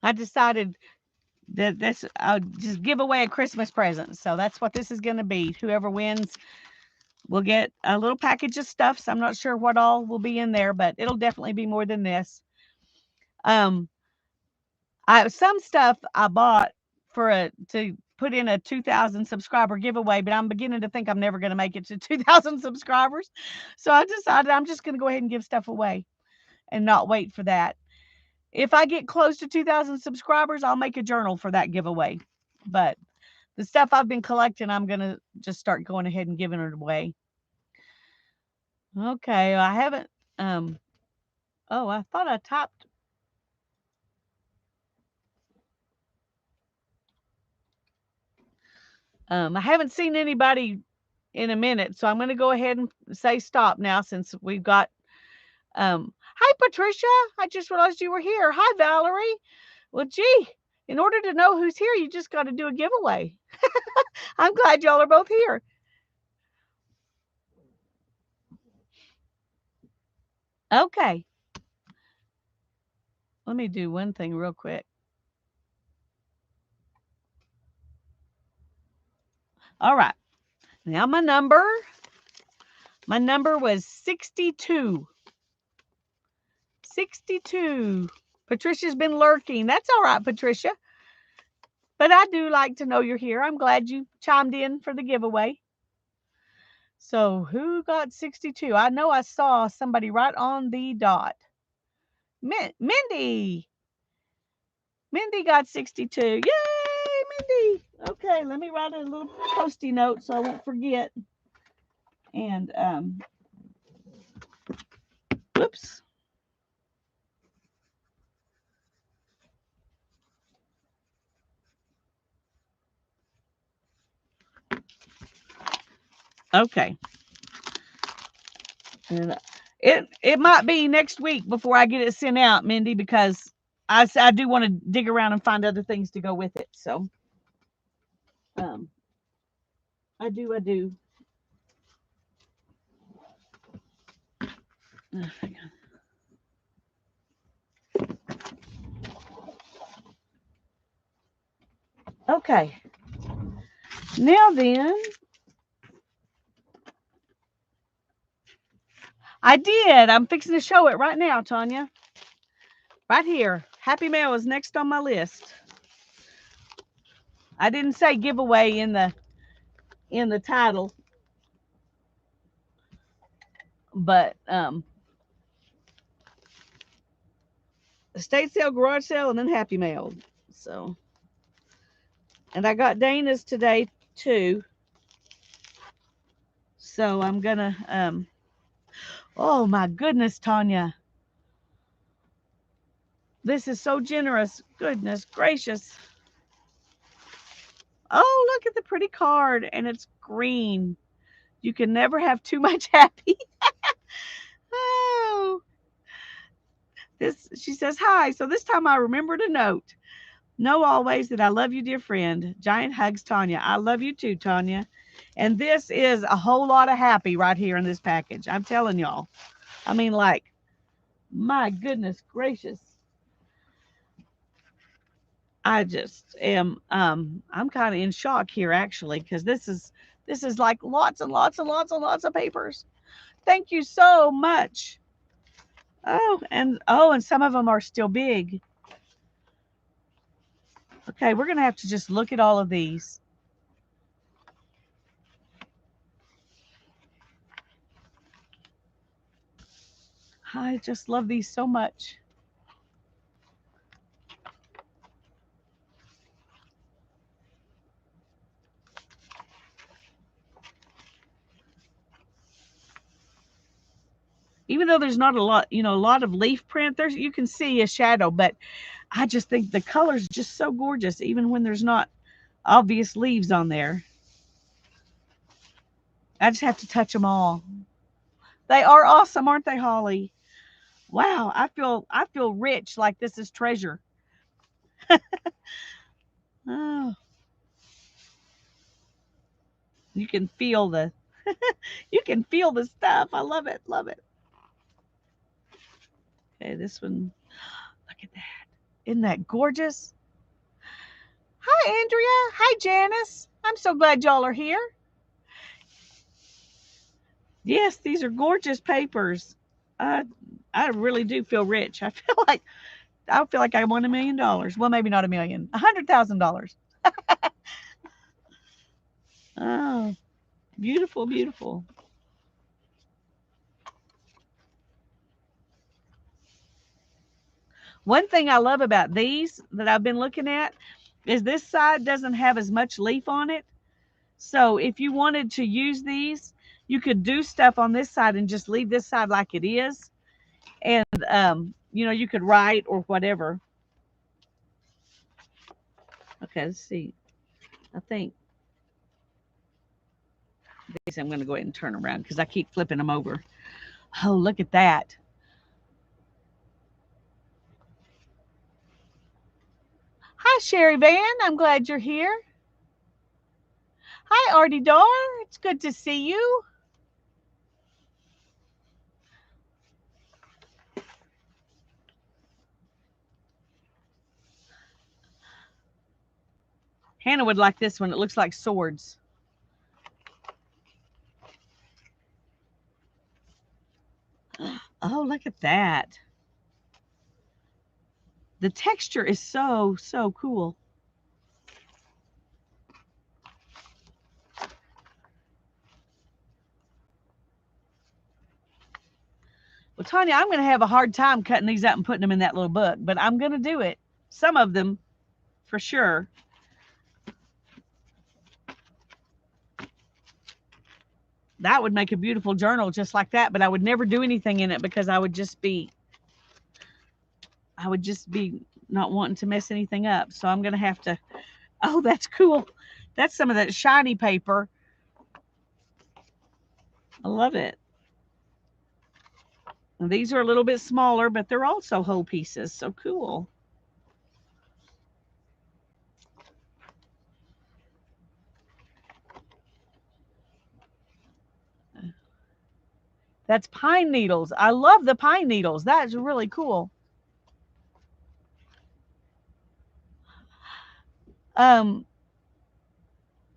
I decided that I'll just give away a Christmas present. So that's what this is going to be. Whoever wins will get a little package of stuff. So I'm not sure what all will be in there, but it'll definitely be more than this. Some stuff I bought to put in a 2,000 subscriber giveaway, but I'm beginning to think I'm never going to make it to 2,000 subscribers. So I decided I'm just going to go ahead and give stuff away and not wait for that. If I get close to 2,000 subscribers, I'll make a journal for that giveaway. But the stuff I've been collecting, I'm going to just start going ahead and giving it away. Okay, I haven't, oh, I thought I typed. I haven't seen anybody in a minute, so I'm going to go ahead and say stop now since we've got Hi, Patricia. I just realized you were here. Hi, Valerie. Well, gee, in order to know who's here, you just got to do a giveaway. I'm glad y'all are both here. Okay. Let me do one thing real quick. All right. Now my number was 62. 62. Patricia's been lurking. That's all right, Patricia. But I do like to know you're here. I'm glad you chimed in for the giveaway. So who got 62? I know I saw somebody right on the dot. Mindy. Mindy got 62. Yay, Mindy. Okay, let me write a little post-it note so I won't forget. And whoops. Okay. And it might be next week before I get it sent out, Mindy, because I do want to dig around and find other things to go with it. So I do. Oh, hang on. Okay. Now then, I did. I'm fixing to show it right now, Tanya. Right here. Happy Mail is next on my list. I didn't say giveaway in the title, but estate sale, garage sale, and then Happy Mail. So, and I got Dana's today too. So I'm gonna oh my goodness, Tanya. This is so generous. Goodness gracious. Oh, look at the pretty card, and it's green. You can never have too much happy. Oh, she says, hi. So this time I remembered a note. Know always that I love you, dear friend. Giant hugs, Tanya. I love you too, Tanya. And this is a whole lot of happy right here in this package. I'm telling y'all. I mean, like, my goodness gracious. I just am I'm kind of in shock here actually, because this is like lots and lots and lots and lots of papers. Thank you so much. Oh, and some of them are still big. Okay, we're gonna have to just look at all of these. I just love these so much. Even though there's not a lot, a lot of leaf print, you can see a shadow, but I just think the color's just so gorgeous, even when there's not obvious leaves on there. I just have to touch them all. They are awesome, aren't they, Holly? Wow, I feel rich, like this is treasure. Oh, you can feel the you can feel the stuff. I love it, love it. Okay, this one, look at that. Isn't that gorgeous? Hi, Andrea. Hi, Janice. I'm so glad y'all are here. Yes, these are gorgeous papers. I really do feel rich. I feel like I won $1 million. Well, maybe not a million. $100,000. Oh, beautiful, beautiful. One thing I love about these that I've been looking at is this side doesn't have as much leaf on it. So if you wanted to use these, you could do stuff on this side and just leave this side like it is. And, you could write or whatever. Okay, let's see. I think these I'm going to go ahead and turn around because I keep flipping them over. Oh, look at that. Hi, Sherry Van. I'm glad you're here. Hi, Artie Dar. It's good to see you. Hannah would like this one. It looks like swords. Oh, look at that. The texture is so, so cool. Well, Tanya, I'm going to have a hard time cutting these up and putting them in that little book, but I'm going to do it. Some of them, for sure. That would make a beautiful journal just like that, but I would never do anything in it because I would just be not wanting to mess anything up. So I'm going to have to, oh, that's cool. That's some of that shiny paper. I love it. And these are a little bit smaller, but they're also whole pieces. So cool. That's pine needles. I love the pine needles. That's really cool.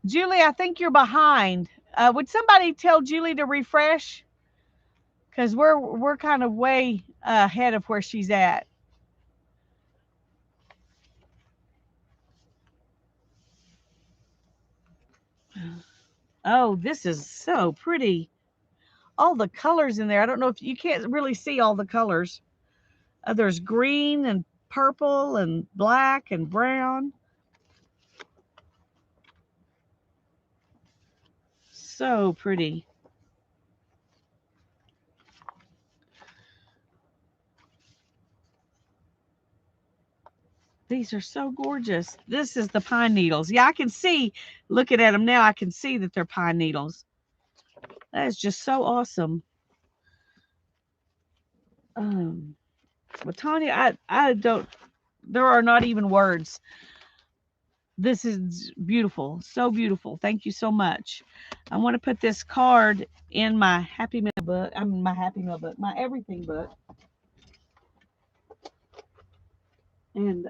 Julie, I think you're behind. Would somebody tell Julie to refresh? Because we're kind of way ahead of where she's at. Oh, this is so pretty. All the colors in there. I don't know if you can't really see all the colors. There's green and purple and black and brown. So pretty. These are so gorgeous. This is the pine needles. Yeah, I can see, looking at them now, I can see that they're pine needles. That is just so awesome. But Tanya, I don't, there are not even words. This is beautiful. So beautiful. Thank you so much. I want to put this card in my Happy Meal book. I mean, my Happy Meal book, my everything book. And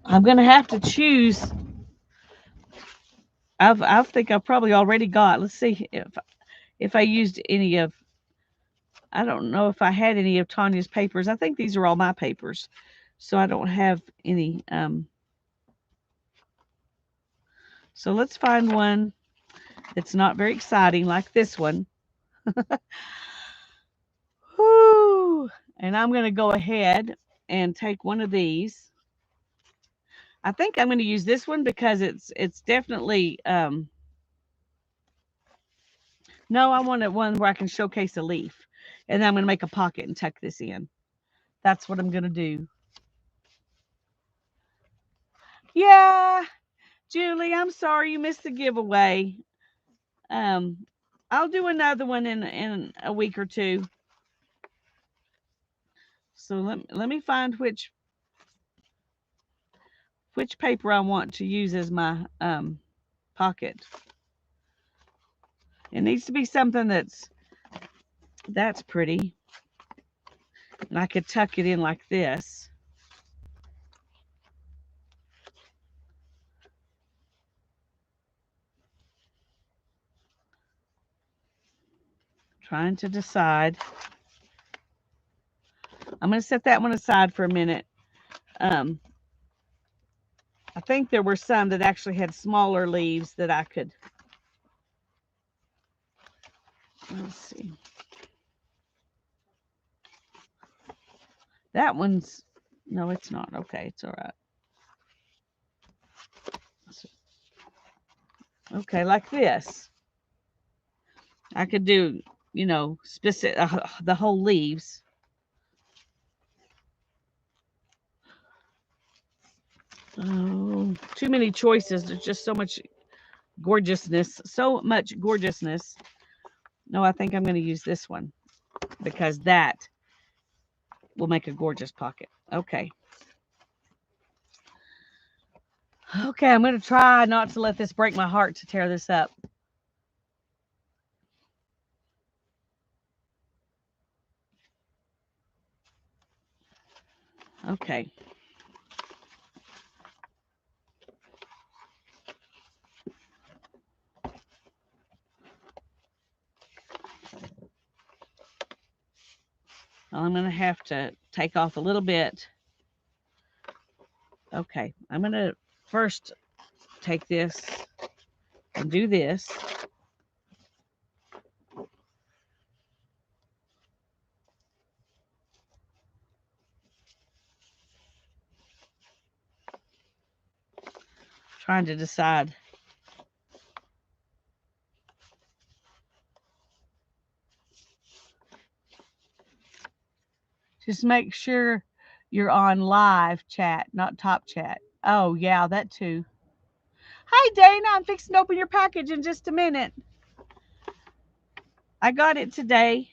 I'm going to have to choose. I think I've probably already got, let's see if I used any of, I don't know if I had any of Tanya's papers. I think these are all my papers. So I don't have any. So let's find one that's not very exciting like this one. Whoo! And I'm going to go ahead and take one of these. I think I'm going to use this one because it's definitely, no, I wanted one where I can showcase a leaf. And then I'm going to make a pocket and tuck this in. That's what I'm going to do. Yeah, Julie, I'm sorry you missed the giveaway. I'll do another one in a week or two. So let me find which paper I want to use as my pocket. It needs to be something that's pretty. And I could tuck it in like this. Trying to decide. I'm going to set that one aside for a minute. I think there were some that actually had smaller leaves that I could. Let's see. That one's, no, it's not. Okay, it's all right. Okay, like this. I could do, specific the whole leaves. Oh, too many choices. There's just so much gorgeousness. So much gorgeousness. No, I think I'm going to use this one because that will make a gorgeous pocket. Okay. Okay, I'm going to try not to let this break my heart to tear this up. Okay. Well, I'm going to have to take off a little bit. Okay, I'm going to first take this and do this. Trying to decide. Just make sure you're on live chat, not top chat. Oh, yeah, that too. Hi, Dana. I'm fixing to open your package in just a minute. I got it today.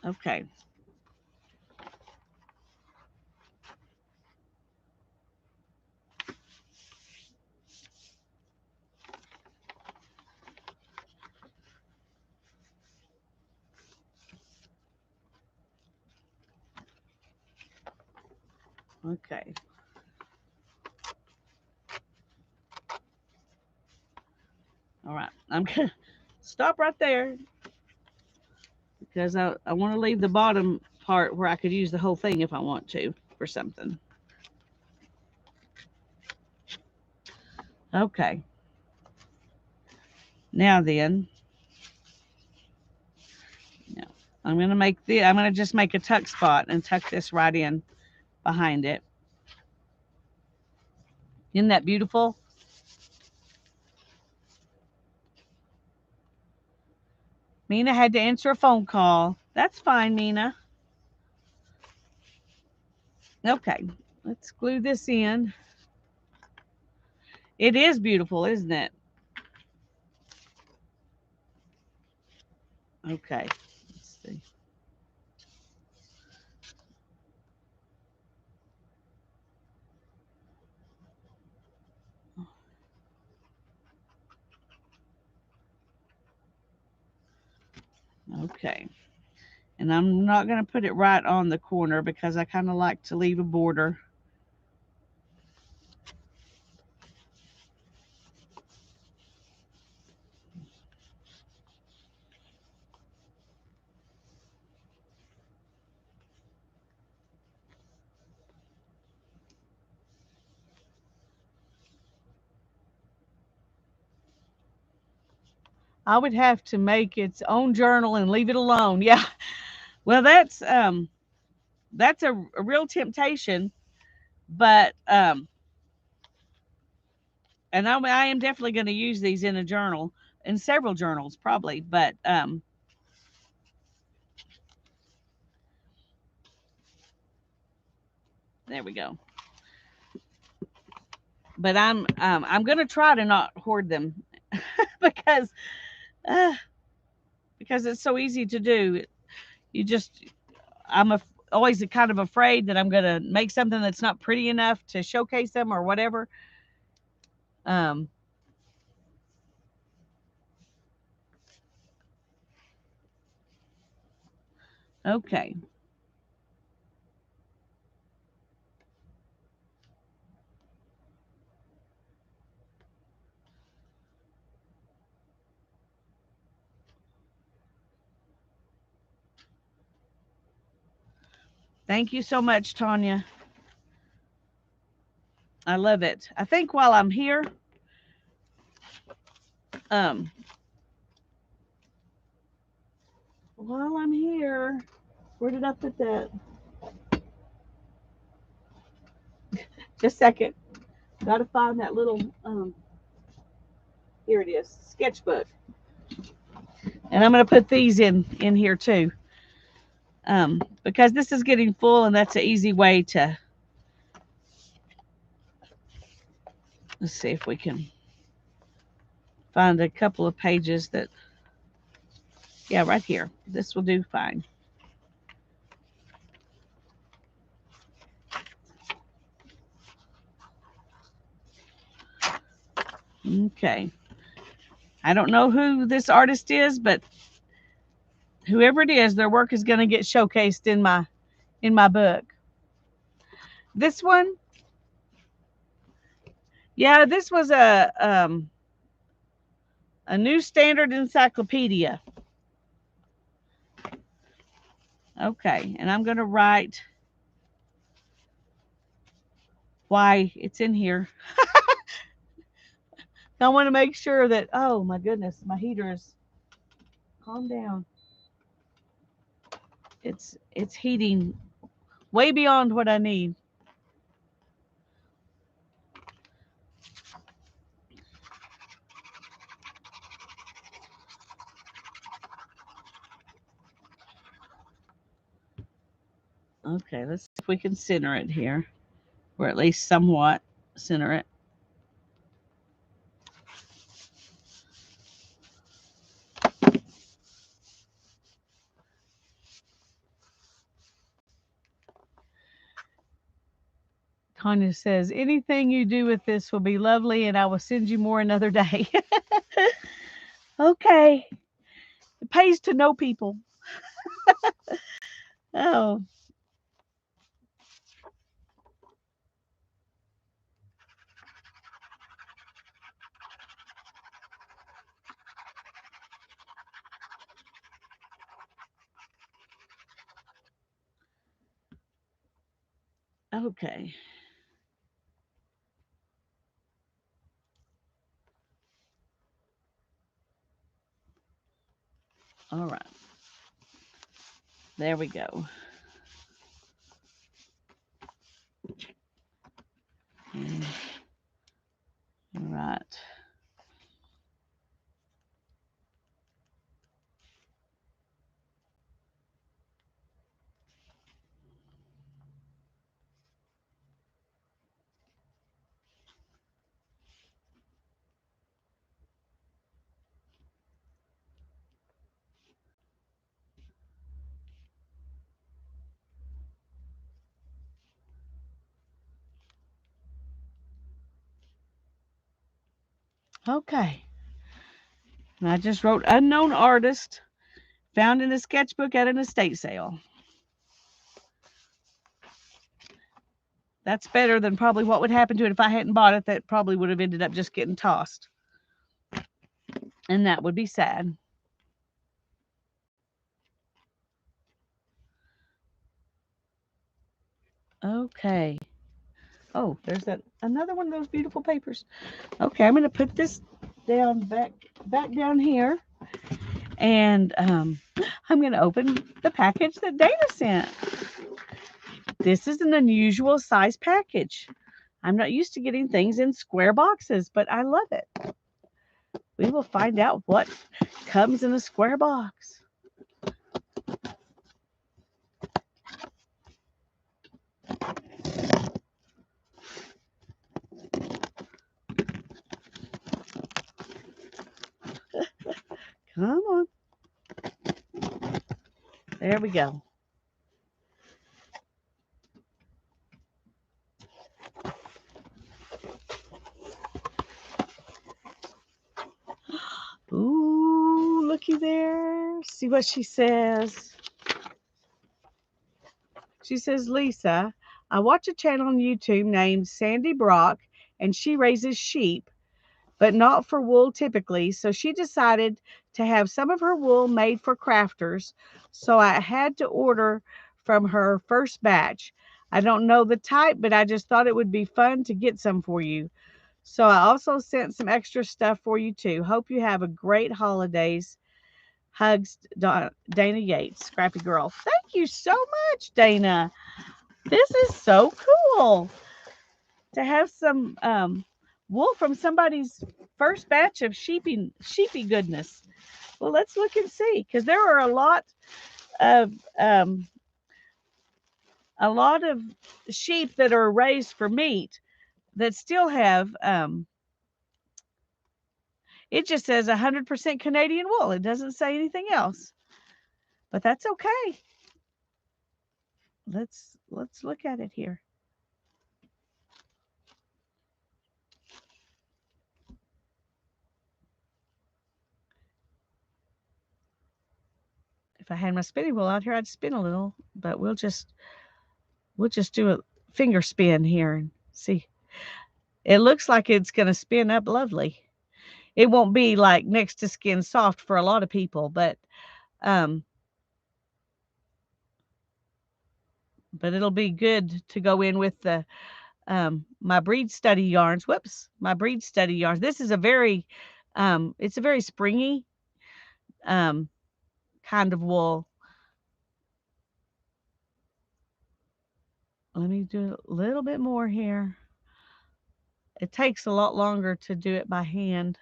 Okay. Okay. All right. I'm going to stop right there because I want to leave the bottom part where I could use the whole thing if I want to for something. Okay. Now then, I'm going to just make a tuck spot and tuck this right in behind it. Isn't that beautiful? Mina had to answer a phone call. That's fine, Mina. Okay, let's glue this in. It is beautiful, isn't it? Okay, let's see. Okay, and I'm not going to put it right on the corner because I kind of like to leave a border. I would have to make its own journal and leave it alone. Yeah. Well, that's a real temptation, but and I am definitely going to use these in a journal, in several journals probably, but there we go. But I'm going to try to not hoard them because uh, because it's so easy to do. You just always kind of afraid that I'm going to make something that's not pretty enough to showcase them or whatever. Um, okay. Thank you so much, Tanya. I love it. I think um, while I'm here, where did I put that? Just a second. Got to find that little, here it is, sketchbook. And I'm going to put these in here too. Because this is getting full and that's an easy way to, let's see if we can find a couple of pages that Yeah, right here. This will do fine. Okay. I don't know who this artist is, but whoever it is, their work is going to get showcased in my book. This one, yeah, this was a new standard encyclopedia. Okay, and I'm going to write why it's in here. I want to make sure that, oh my goodness, my heater is, calm down. It's heating way beyond what I need. Okay, let's see if we can center it here, or at least somewhat center it. Tanya says, anything you do with this will be lovely, and I will send you more another day. Okay. It pays to know people. Oh, okay. All right. There we go. And, all right. Okay. And I just wrote unknown artist found in a sketchbook at an estate sale. That's better than probably what would happen to it if I hadn't bought it. That probably would have ended up just getting tossed. And that would be sad. Okay. Oh, there's that another one of those beautiful papers. Okay, I'm going to put this down back down here, and I'm going to open the package that Dana sent. This is an unusual size package. I'm not used to getting things in square boxes, but I love it. We will find out what comes in a square box. Come on. There we go. Ooh, looky there. See what she says. She says, Lisa, I watch a channel on YouTube named Sandy Brock, and she raises sheep, but not for wool typically. So she decided to have some of her wool made for crafters. So I had to order from her first batch. I don't know the type, but I just thought it would be fun to get some for you. So I also sent some extra stuff for you too. Hope you have a great holidays. Hugs, Dana Yates, Scrappy Girl. Thank you so much, Dana. This is so cool to have some wool from somebody's first batch of sheepy goodness. Well, let's look and see, because there are of um, a lot of sheep that are raised for meat that still have It just says 100% Canadian wool. It doesn't say anything else. But that's okay. Let's look at it here. If I had my spinning wheel out here, I'd spin a little, but we'll just do a finger spin here and see. It looks like it's going to spin up lovely. It won't be like next to skin soft for a lot of people, but it'll be good to go in with the my breed study yarns. Whoops, my breed study yarns. This is a very it's a very springy kind of wool. Let me do a little bit more here. It takes a lot longer to do it by hand.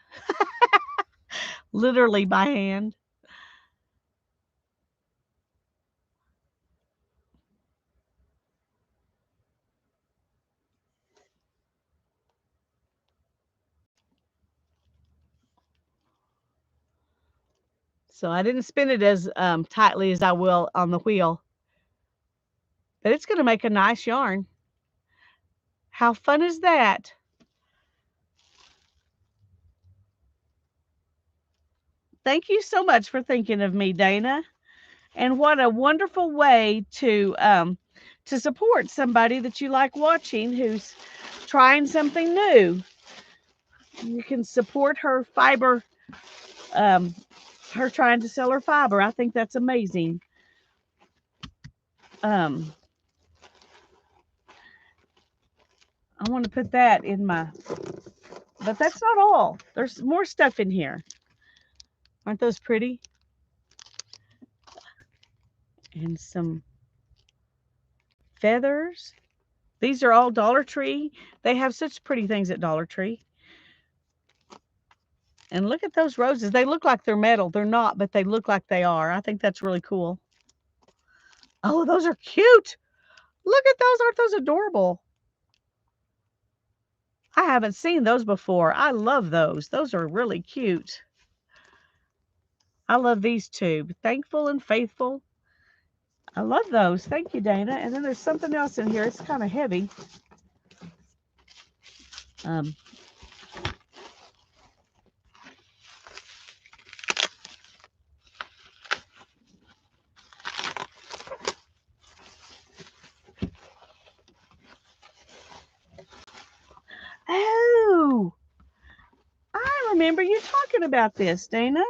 Literally by hand. So I didn't spin it as tightly as I will on the wheel. But it's going to make a nice yarn. How fun is that? Thank you so much for thinking of me, Dana. And what a wonderful way to support somebody that you like watching who's trying something new. You can support her fiber, her trying to sell her fiber. I think that's amazing. I want to put that in my, but that's not all. There's more stuff in here. Aren't those pretty? And some feathers. These are all Dollar Tree. They have such pretty things at Dollar Tree. And look at those roses. They look like they're metal. They're not, but they look like they are. I think that's really cool. Oh, those are cute. Look at those. Aren't those adorable? I haven't seen those before. I love those. Those are really cute. I love these two. Thankful and Faithful. I love those. Thank you, Dana. And then there's something else in here. It's kind of heavy. Oh, I remember you talking about this, Dana.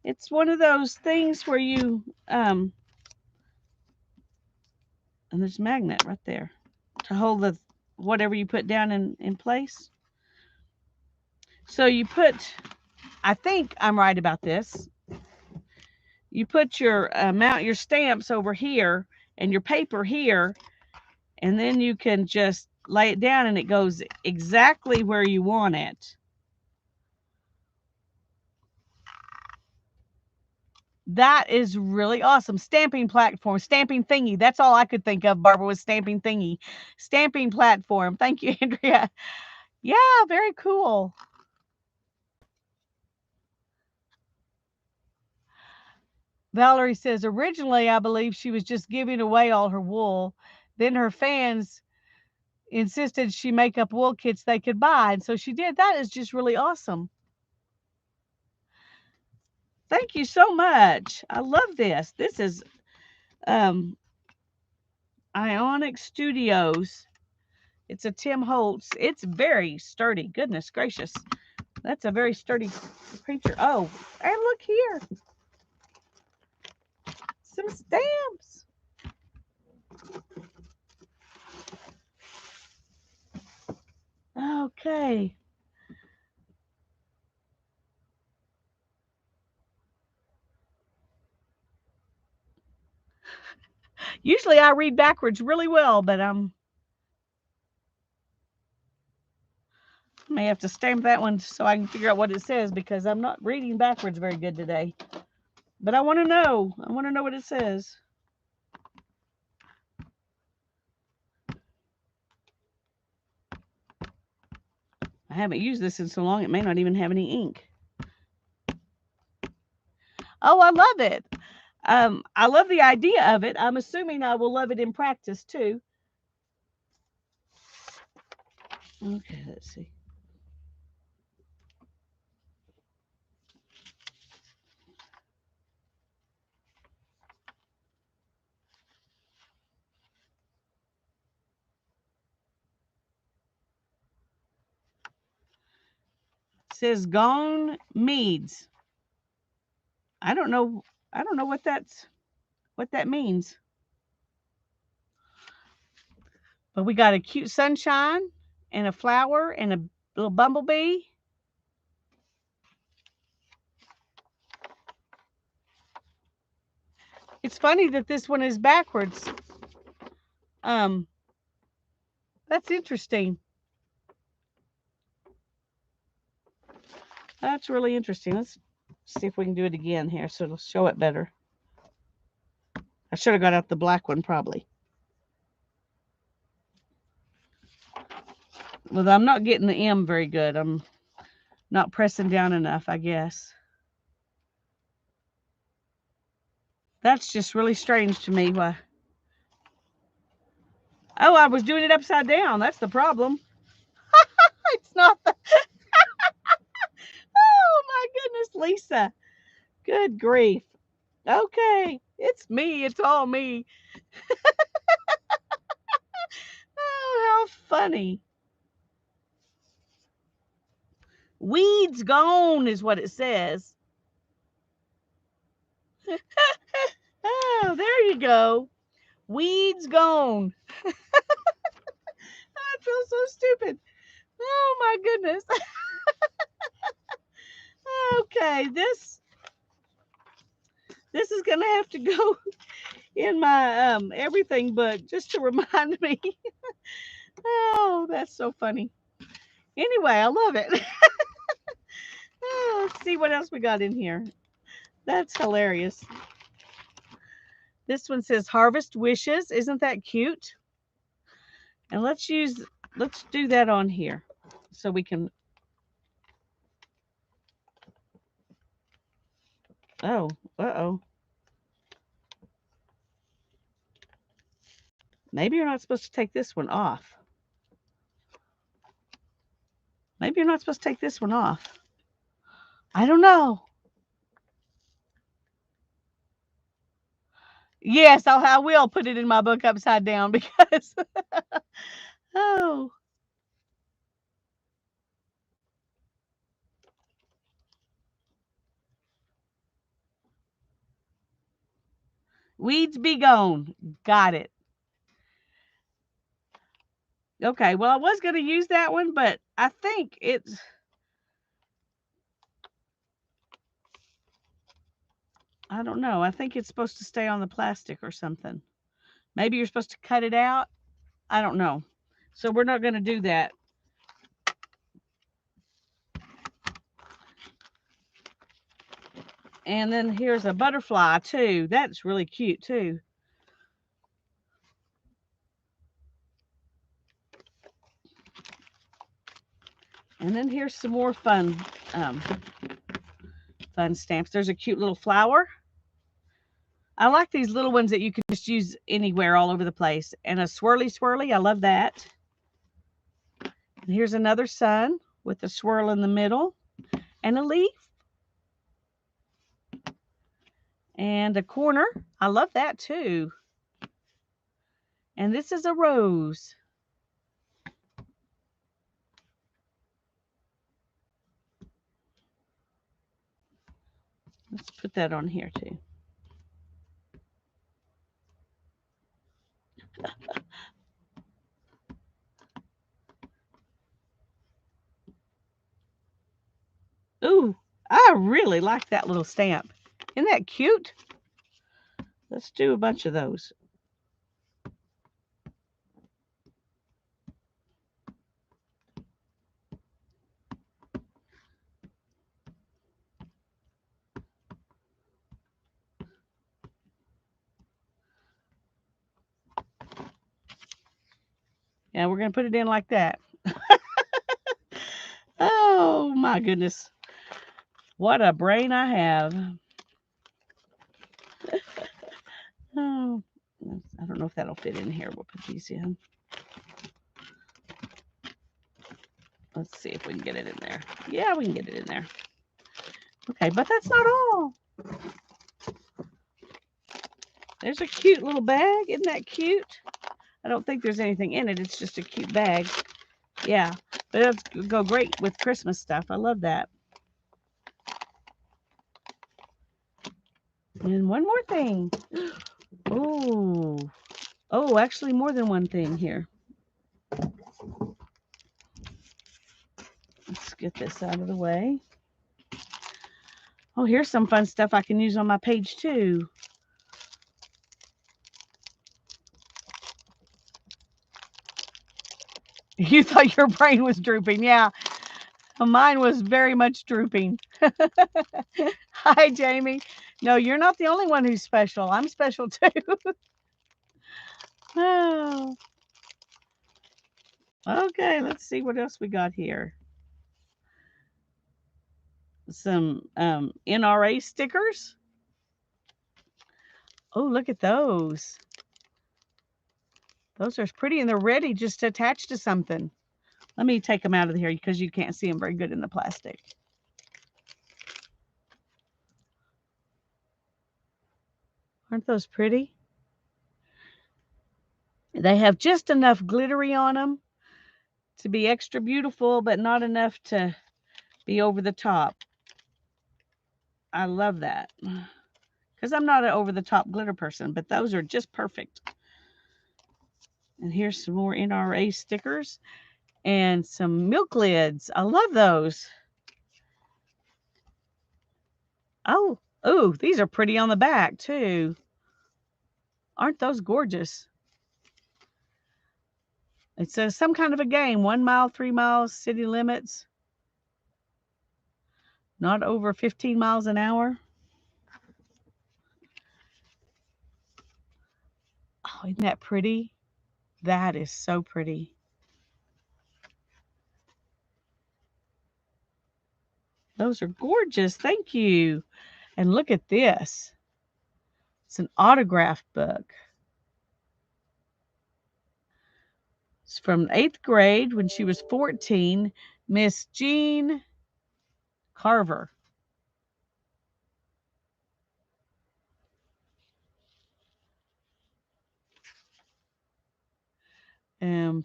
It's one of those things where you, and there's a magnet right there to hold the whatever you put down in place. So you put, I think I'm right about this. You put your mount your stamps over here and your paper here, and then you can just lay it down and it goes exactly where you want it. That is really awesome. Stamping platform, stamping thingy. That's all I could think of, Barbara, was stamping thingy. Stamping platform. Thank you, Andrea. Yeah, very cool. Valerie says, originally, I believe she was just giving away all her wool. Then her fans insisted she make up wool kits they could buy. And so she did. That is just really awesome. Thank you so much. I love this. This is Ionic Studios. It's a Tim Holtz. It's very sturdy. Goodness gracious. That's a very sturdy creature. Oh, and look here. Some stamps. Okay. Usually I read backwards really well, but I may have to stamp that one so I can figure out what it says because I'm not reading backwards very good today. But I want to know. I want to know what it says. I haven't used this in so long, it may not even have any ink. Oh, I love it. I love the idea of it. I'm assuming I will love it in practice too. Okay, let's see. It says Gone Meads. I don't know. I don't know what that means. But we got a cute sunshine and a flower and a little bumblebee. It's funny that this one is backwards. That's interesting. That's really interesting. Let's see if we can do it again here so it'll show it better. I should have got out the black one probably. Well, I'm not getting the M very good. I'm not pressing down enough, I guess. That's just really strange to me. Why? Oh, I was doing it upside down. That's the problem. It's not the... Oh, my goodness, Lisa. Good grief. Okay, it's me. It's all me. Oh, how funny. Weeds gone is what it says. Oh, there you go. Weeds gone. I feel so stupid. Oh my goodness. Okay, this is gonna have to go in my everything book just to remind me. Oh, that's so funny. Anyway, I love it. Oh, let's see what else we got in here. That's hilarious. This one says Harvest Wishes. Isn't that cute? And let's do that on here so we can. Oh, uh-oh. Maybe you're not supposed to take this one off. Maybe you're not supposed to take this one off. I don't know. Yes, I will put it in my book upside down because, oh, weeds be gone. Got it. Okay, well, I was going to use that one, but I think I don't know. I think it's supposed to stay on the plastic or something. Maybe you're supposed to cut it out. I don't know. So we're not going to do that. And then here's a butterfly too. That's really cute too. And then here's some more fun stamps. There's a cute little flower. I like these little ones that you can just use anywhere all over the place. And a swirly swirly. I love that. And here's another sun with a swirl in the middle and a leaf. And a corner. I love that too. And this is a rose. Let's put that on here too. Ooh, I really like that little stamp. Isn't that cute? Let's do a bunch of those. Yeah, we're going to put it in like that. Oh, my goodness. What a brain I have. I don't know if that'll fit in here. We'll put these in. Let's see if we can get it in there. Yeah, we can get it in there. Okay, but that's not all. There's a cute little bag. Isn't that cute? I don't think there's anything in it. It's just a cute bag. Yeah, but it'll go great with Christmas stuff. I love that. And one more thing. Oh, actually more than one thing here. Let's get this out of the way. Oh, here's some fun stuff I can use on my page too. You thought your brain was drooping. Yeah, mine was very much drooping. Hi, Jamie. No, you're not the only one who's special. I'm special too. Oh. Okay, let's see what else we got here. Some Nra stickers. Oh, look at those. Those are pretty, and they're ready just to attach to something. Let me take them out of here because you can't see them very good in the plastic. Aren't those pretty? They have just enough glittery on them to be extra beautiful, but not enough to be over the top. I love that because I'm not an over the top glitter person, but those are just perfect. And here's some more Nra stickers and some milk lids. I love those. Oh, these are pretty on the back too. Aren't those gorgeous? It says some kind of a game, 1 mile, 3 miles, city limits, not over 15 miles an hour. Oh, isn't that pretty? That is so pretty. Those are gorgeous. Thank you. And look at this. It's an autograph book. It's from 8th grade when she was 14, Miss Jean Carver.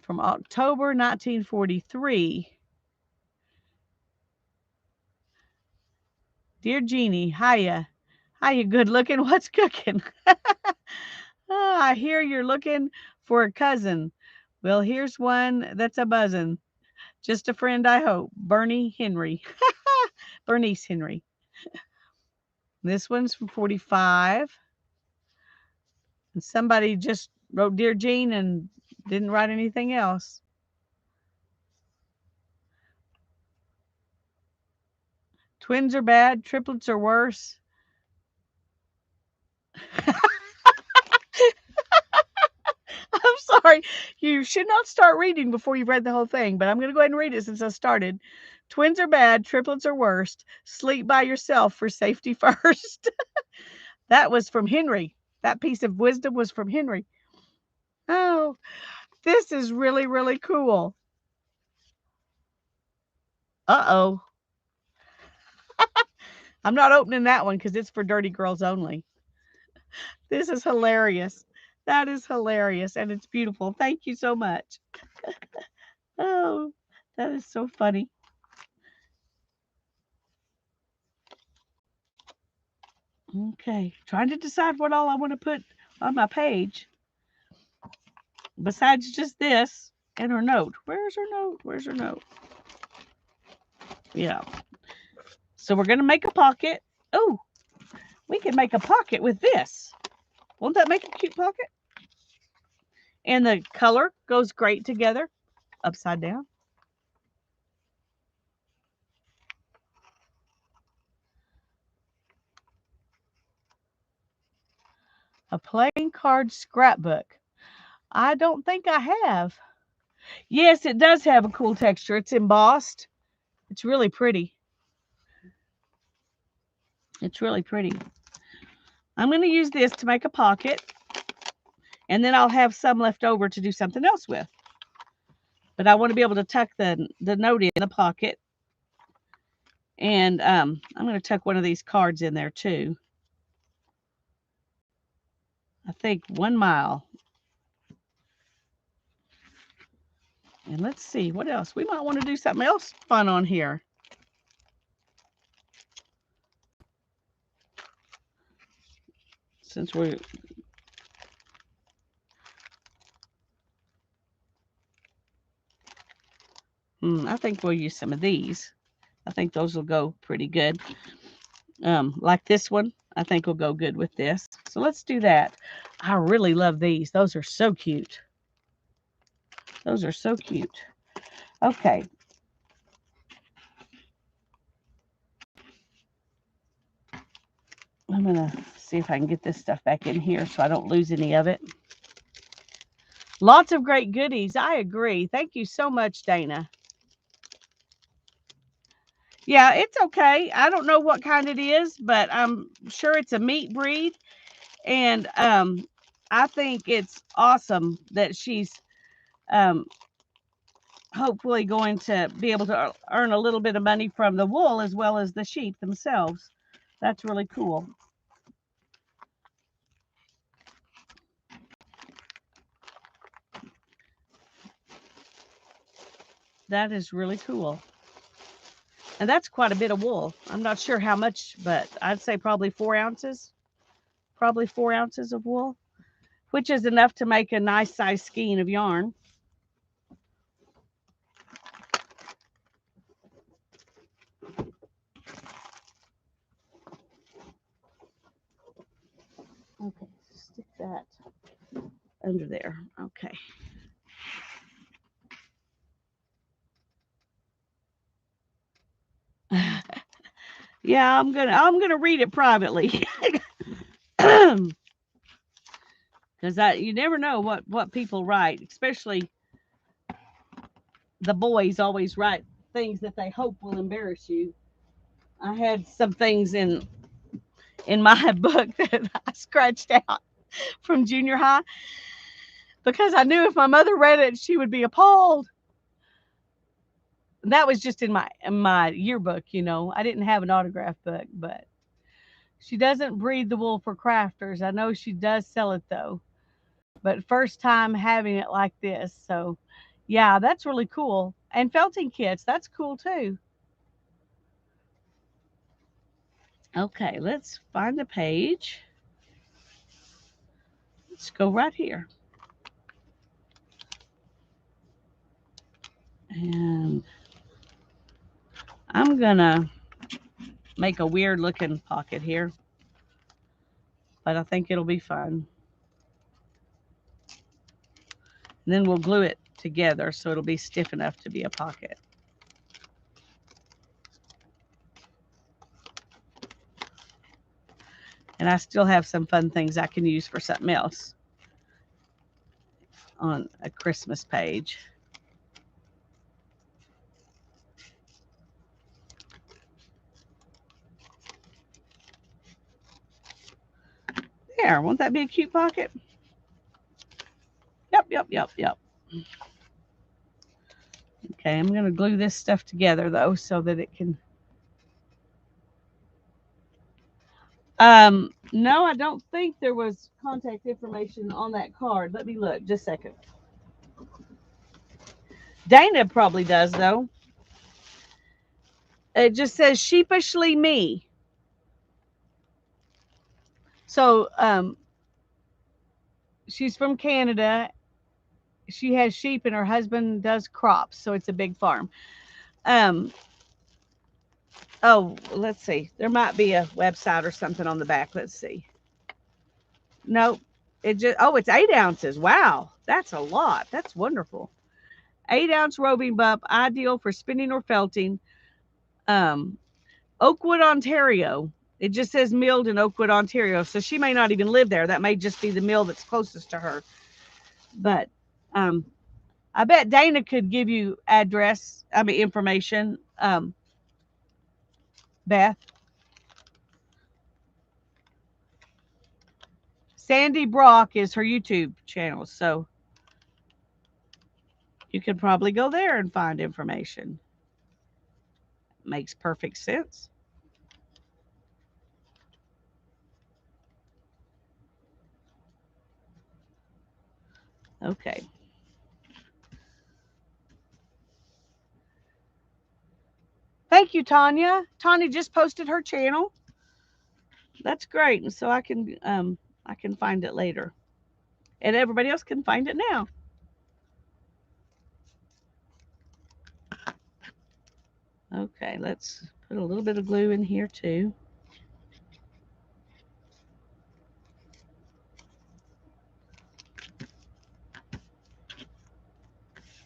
From October 1943. Dear Jeannie, hiya. Hiya, good looking. What's cooking? Oh, I hear you're looking for a cousin. Well, here's one that's a buzzin'. Just a friend, I hope. Bernice Henry. This one's from 45. And somebody just wrote Dear Jean and didn't write anything else. Twins are bad, triplets are worse. I'm sorry. You should not start reading before you've read the whole thing, but I'm going to go ahead and read it since I started. Twins are bad, triplets are worst. Sleep by yourself for safety first. That was from Henry. That piece of wisdom was from Henry. Oh, this is really, really cool. Uh-oh. I'm not opening that one because it's for dirty girls only. This is hilarious. That is hilarious, and it's beautiful. Thank you so much. Oh, that is so funny. Okay, trying to decide what all I want to put on my page. Besides just this and her note. Where's her note? Where's her note? Yeah. So we're going to make a pocket. Oh, we can make a pocket with this. Won't that make a cute pocket? And the color goes great together, upside down. A playing card scrapbook. I don't think I have. Yes, it does have a cool texture. It's embossed. It's really pretty. It's really pretty. I'm going to use this to make a pocket. And then I'll have some left over to do something else with. But I want to be able to tuck the note in the pocket. And I'm going to tuck one of these cards in there too. I think 1 mile. And let's see what else. We might want to do something else fun on here. Since we're I think we'll use some of these. I think those will go pretty good. Like this one, I think will go good with this. So let's do that. I really love these. Those are so cute. Those are so cute. Okay. I'm going to see if I can get this stuff back in here so I don't lose any of it. Lots of great goodies. I agree. Thank you so much, Dana. Yeah, it's okay. I don't know what kind it is, but I'm sure it's a meat breed. And I think it's awesome that she's hopefully going to be able to earn a little bit of money from the wool as well as the sheep themselves. That's really cool. That is really cool. And that's quite a bit of wool. I'm not sure how much, but I'd say probably 4 ounces. Probably 4 ounces of wool, which is enough to make a nice size skein of yarn. Okay, stick that under there. Okay. Yeah, I'm gonna read it privately. Because you never know what people write, especially the boys always write things that they hope will embarrass you. I had some things in my book that I scratched out from junior high because I knew if my mother read it, she would be appalled. That was just in my yearbook, you know. I didn't have an autograph book, but she doesn't breed the wool for crafters. I know she does sell it though, but first time having it like this. So, yeah, that's really cool. And felting kits, that's cool too. Okay, let's find the page. Let's go right here. And I'm gonna make a weird looking pocket here, but I think it'll be fun. And then we'll glue it together so it'll be stiff enough to be a pocket. And I still have some fun things I can use for something else on a Christmas page. There, won't that be a cute pocket? Yep. Okay, I'm going to glue this stuff together though so that it can. No, I don't think there was contact information on that card. Let me look, just a second. Dana probably does though. It just says sheepishly me. So, she's from Canada. She has sheep and her husband does crops, so it's a big farm. Oh, let's see. There might be a website or something on the back. Let's see. Nope. It just, oh, it's 8 ounces. Wow. That's a lot. That's wonderful. 8-ounce roving bump, ideal for spinning or felting. Oakwood, Ontario. It just says milled in Oakwood, Ontario. So she may not even live there. That may just be the mill that's closest to her. But I bet Dana could give you information. Beth. Sandy Brock is her YouTube channel, so you could probably go there and find information. Makes perfect sense. Okay. Thank you, Tanya. Tanya just posted her channel. That's great, and so I can find it later, and everybody else can find it now. Okay, let's put a little bit of glue in here too.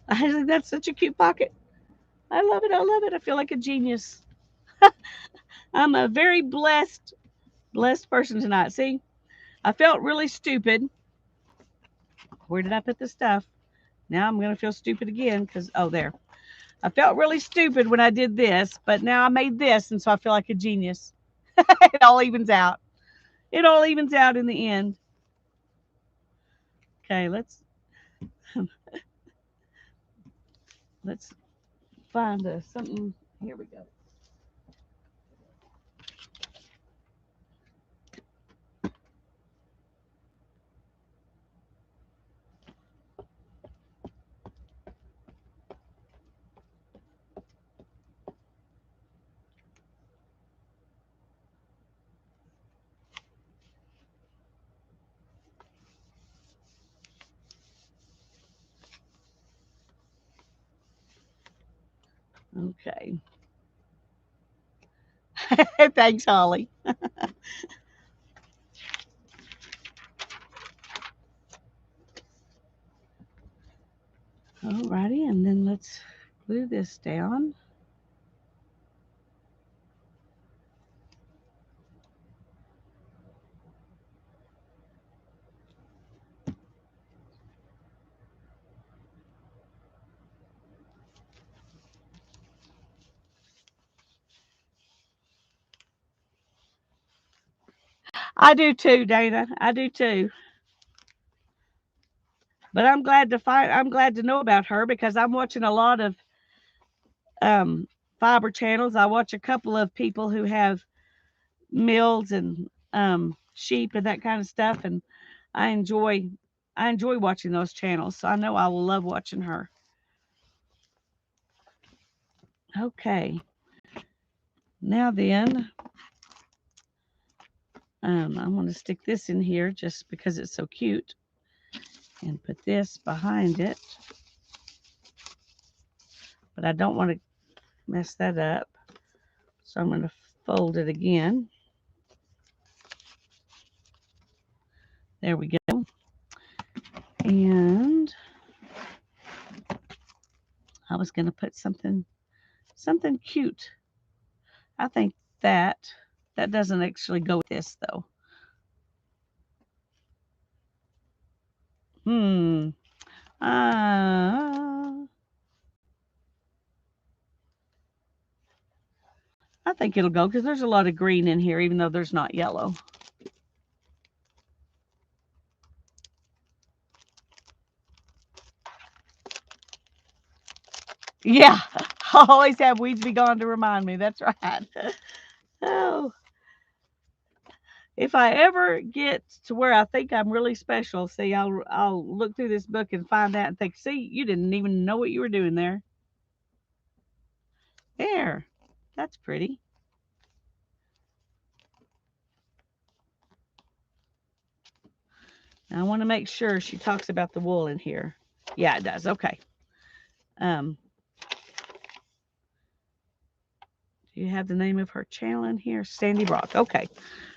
I think that's such a cute pocket. I love it. I love it. I feel like a genius. I'm a very blessed person tonight. See, I felt really stupid. Where did I put the stuff? Now I'm going to feel stupid again because, oh, there. I felt really stupid when I did this, but now I made this, and so I feel like a genius. It all evens out. It all evens out in the end. Okay, let's find something. Here we go. Okay. Thanks, Holly. Alrighty, and then let's glue this down. I do too, Dana. I do too. But I'm glad to know about her because I'm watching a lot of um, fiber channels. I watch a couple of people who have mills and sheep and that kind of stuff, and I enjoy watching those channels. So I know I will love watching her. Okay. Now then, I'm going to stick this in here just because it's so cute, and put this behind it. But I don't want to mess that up, so I'm going to fold it again. There we go. And I was going to put something cute. I think that doesn't actually go with this though. I think it'll go because there's a lot of green in here, even though there's not yellow. Yeah, I always have weeds be gone to remind me. That's right. Oh, if I ever get to where I think I'm really special, see, I'll look through this book and find that and think, see, you didn't even know what you were doing there. There, that's pretty. Now I want to make sure she talks about the wool in here. Yeah, it does. Okay. Do you have the name of her channel in here? Sandy Brock. Okay.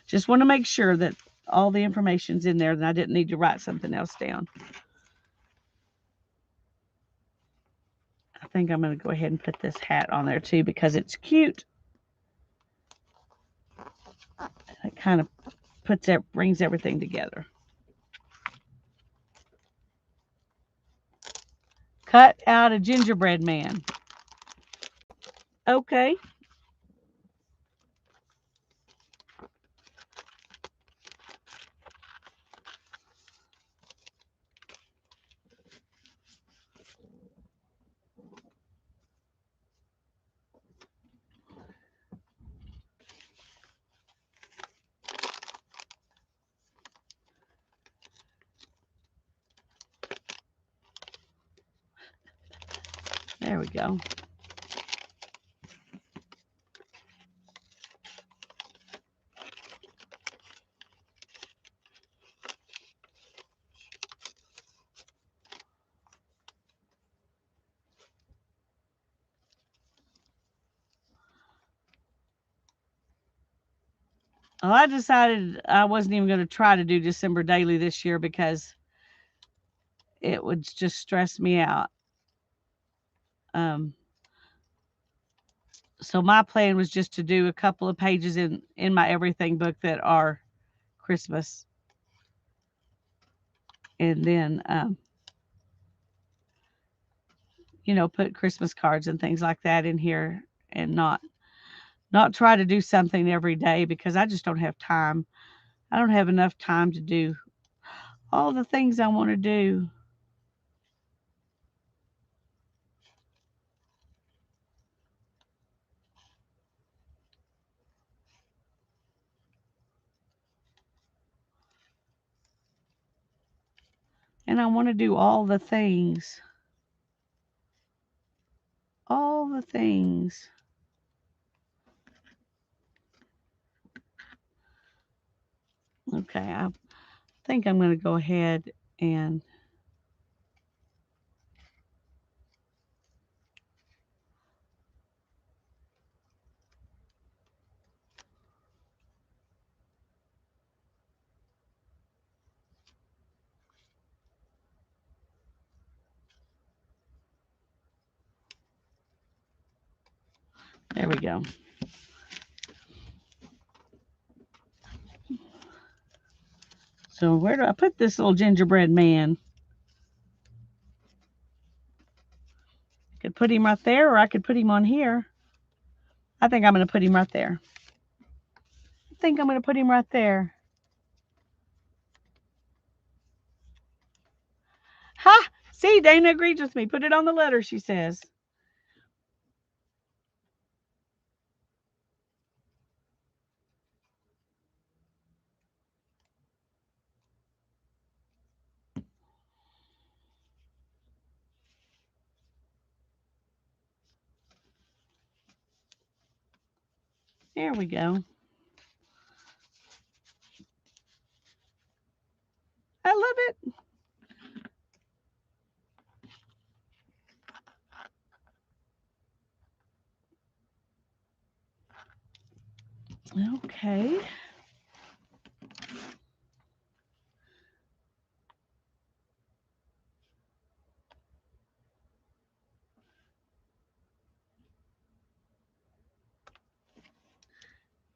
Just want to make sure that all the information's in there and I didn't need to write something else down. I think I'm going to go ahead and put this hat on there too because it's cute. It kind of brings everything together. Cut out a gingerbread man. Okay. go. Well, I decided I wasn't even going to try to do December daily this year because it would just stress me out. So my plan was just to do a couple of pages in my everything book that are Christmas, and then put Christmas cards and things like that in here, and not try to do something every day because I just don't have time. I don't have enough time to do all the things I want to do. And I want to do all the things. All the things. Okay, I think I'm going to go ahead and there we go. So where do I put this little gingerbread man? I could put him right there, or I could put him on here. I think I'm going to put him right there. I think I'm going to put him right there. Ha! See, Dana agrees with me. Put it on the letter, she says. There we go. I love it. Okay.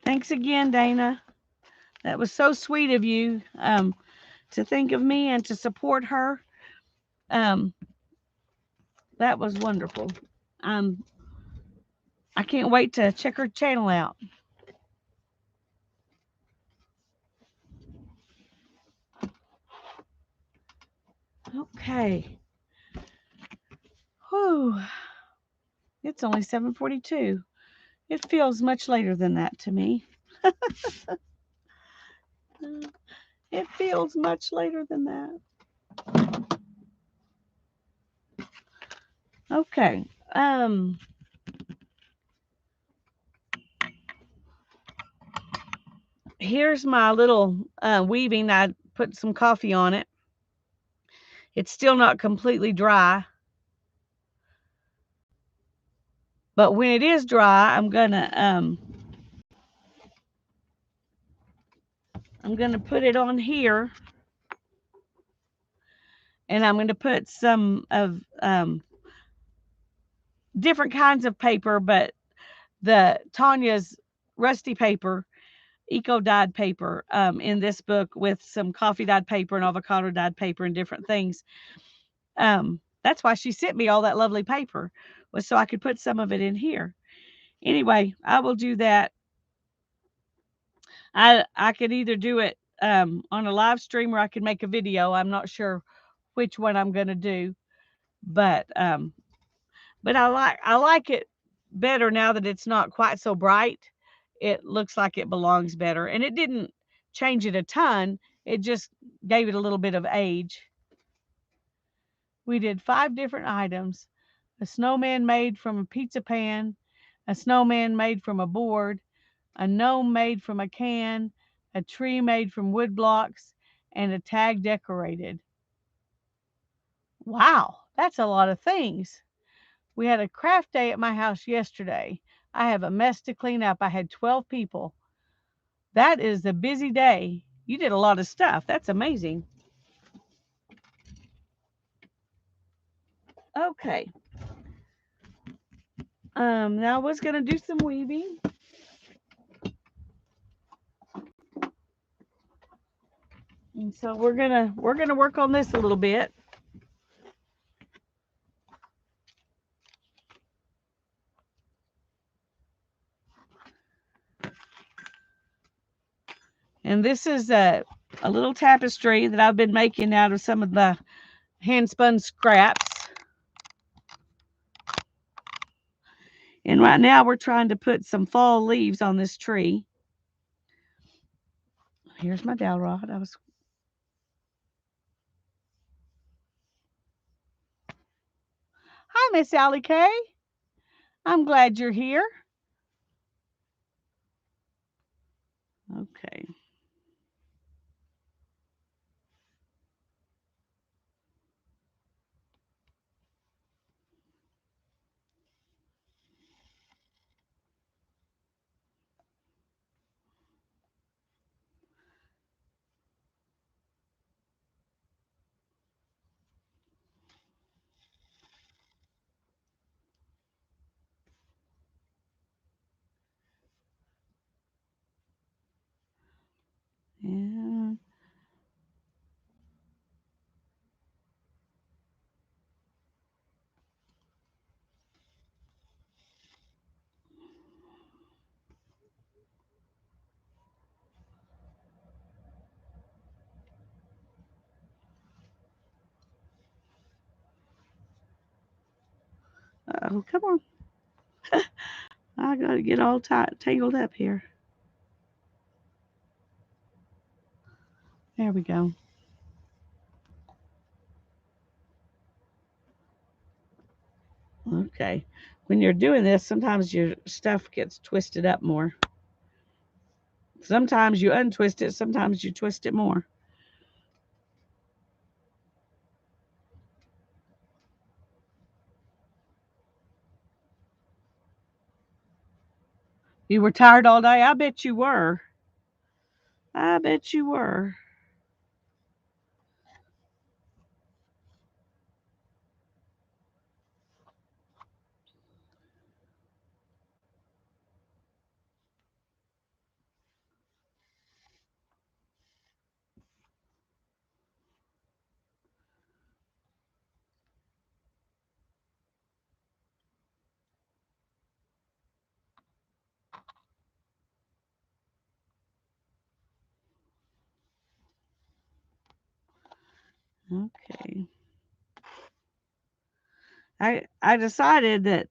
Thanks again, Dana. That was so sweet of you to think of me and to support her. That was wonderful. I can't wait to check her channel out. Okay. Whew. It's only 7:42. It feels much later than that to me. It feels much later than that. Okay. Here's my little weaving. I put some coffee on it. It's still not completely dry. But when it is dry, I'm gonna put it on here, and I'm gonna put some of different kinds of paper, but the Tanya's rusty paper, eco dyed paper, in this book with some coffee dyed paper and avocado dyed paper and different things. That's why she sent me all that lovely paper, was so I could put some of it in here. Anyway, I will do that. I could either do it on a live stream, or I could make a video. I'm not sure which one I'm going to do, but I like it better now that it's not quite so bright. It looks like it belongs better, and it didn't change it a ton. It just gave it a little bit of age. We did 5 different items. a snowman made from a pizza pan, a snowman made from a board, a gnome made from a can, a tree made from wood blocks, and a tag decorated. Wow, that's a lot of things. We had a craft day at my house yesterday. I have a mess to clean up. I had 12 people. That is a busy day. You did a lot of stuff. That's amazing. Okay. Now I was gonna do some weaving. And so we're gonna work on this a little bit. And this is a little tapestry that I've been making out of some of the hand spun scraps. And right now we're trying to put some fall leaves on this tree. Here's my dowel rod. Hi, Miss Allie Kay. I'm glad you're here. Okay. Yeah. Oh, come on. I gotta get all tangled up here. There we go. Okay. When you're doing this, sometimes your stuff gets twisted up more. Sometimes you untwist it, sometimes you twist it more. You were tired all day? I bet you were. I bet you were. Okay. I decided that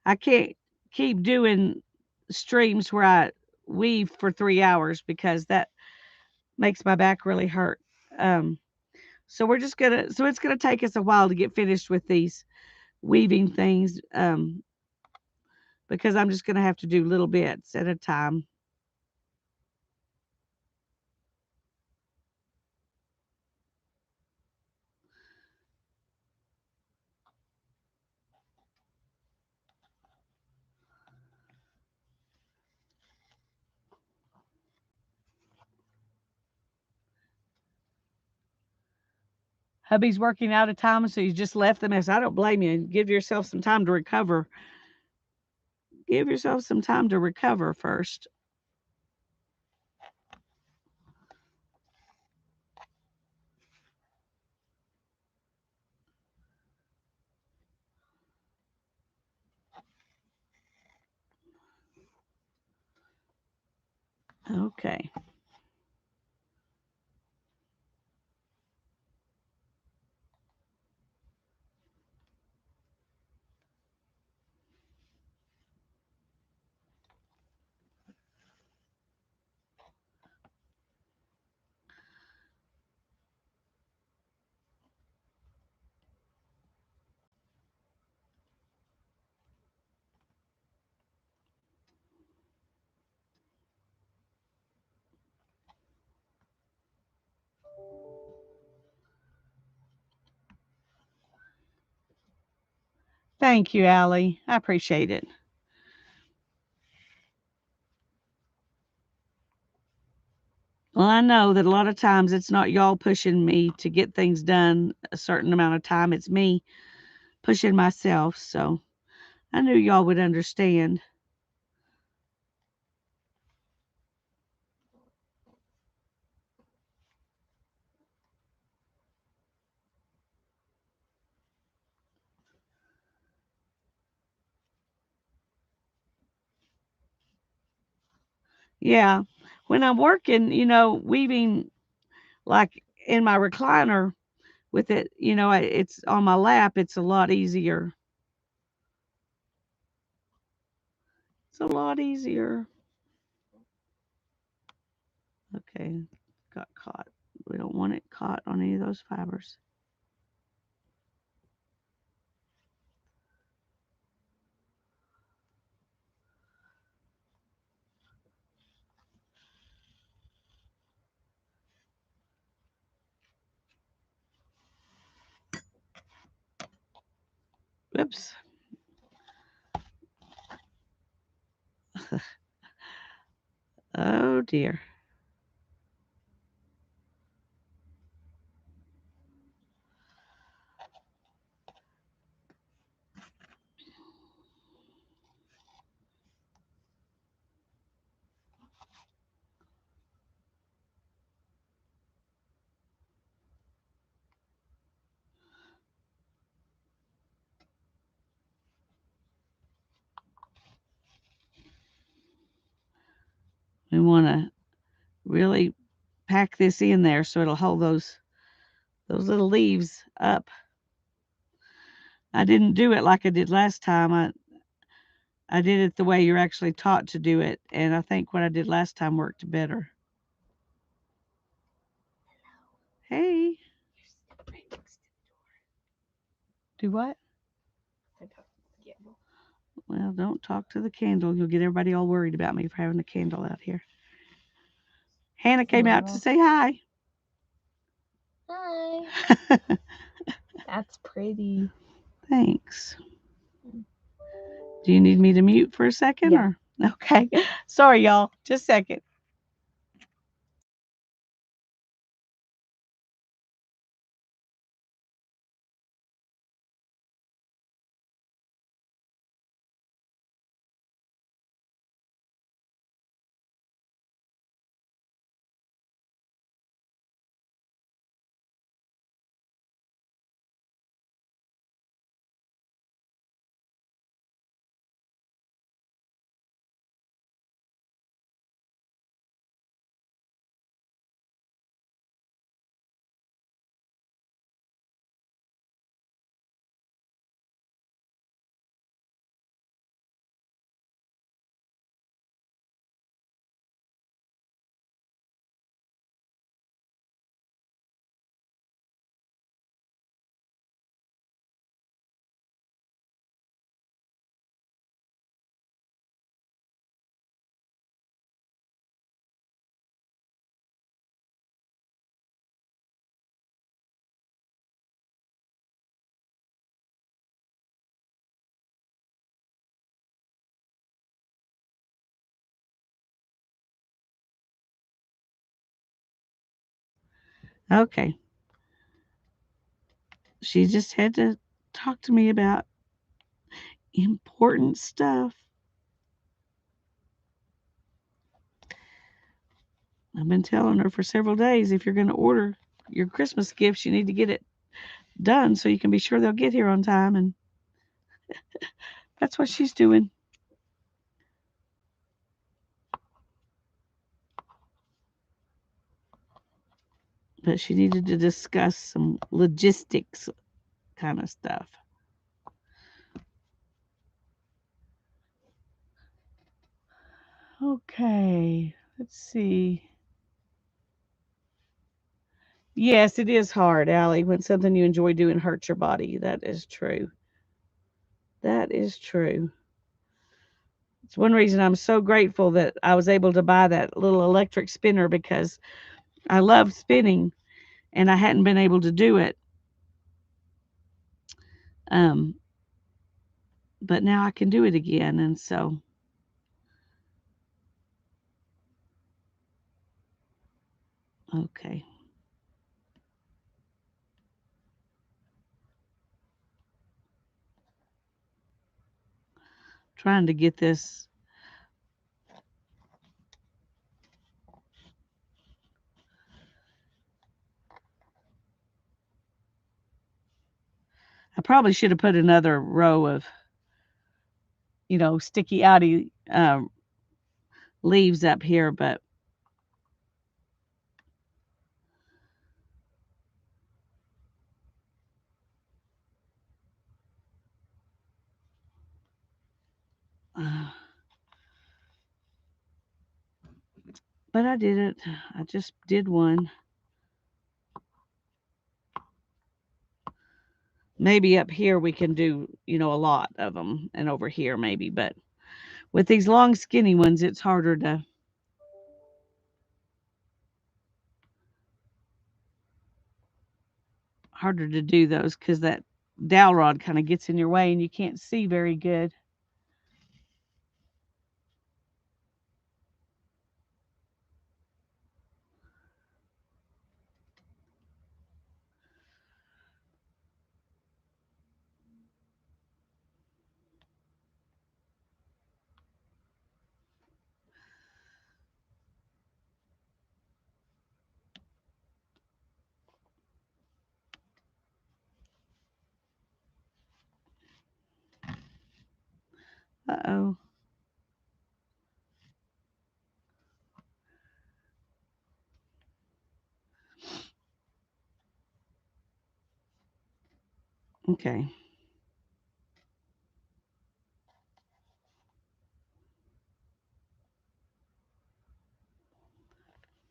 I can't keep doing streams where I weave for 3 hours because that makes my back really hurt. Um, so it's gonna take us a while to get finished with these weaving things because I'm just gonna have to do little bits at a time. Hubby's working out of time, so you just left the mess. I don't blame you. Give yourself some time to recover. Give yourself some time to recover first. Okay. Thank you, Allie. I appreciate it. Well, I know that a lot of times it's not y'all pushing me to get things done a certain amount of time. It's me pushing myself. So I knew y'all would understand. Yeah. When I'm working, weaving like in my recliner with it, it's on my lap, it's a lot easier. It's a lot easier. Okay. Got caught. We don't want it caught on any of those fibers. Whoops. Oh dear. We want to really pack this in there so it'll hold those little leaves up. I didn't do it like I did last time. I did it the way you're actually taught to do it, and I think what I did last time worked better. Hey. Do what? Well, don't talk to the candle. You'll get everybody all worried about me for having a candle out here. Hannah came out to say hi. Hi. That's pretty. Thanks. Do you need me to mute for a second? Yeah. Or okay. Sorry, y'all. Just a second. Okay. She just had to talk to me about important stuff. I've been telling her for several days if you're going to order your Christmas gifts, you need to get it done so you can be sure they'll get here on time. And that's what she's doing. But she needed to discuss some logistics kind of stuff. Okay, let's see. Yes, it is hard, Allie, when something you enjoy doing hurts your body. That is true. That is true. It's one reason I'm so grateful that I was able to buy that little electric spinner because I love spinning and I hadn't been able to do it. Um, but now I can do it again. And so okay. Trying to get this. I probably should have put another row of, sticky outy leaves up here, but but I did it. I just did one. Maybe up here we can do, a lot of them, and over here maybe, but with these long skinny ones, it's harder to do those because that dowel rod kind of gets in your way and you can't see very good. Uh-oh. Okay.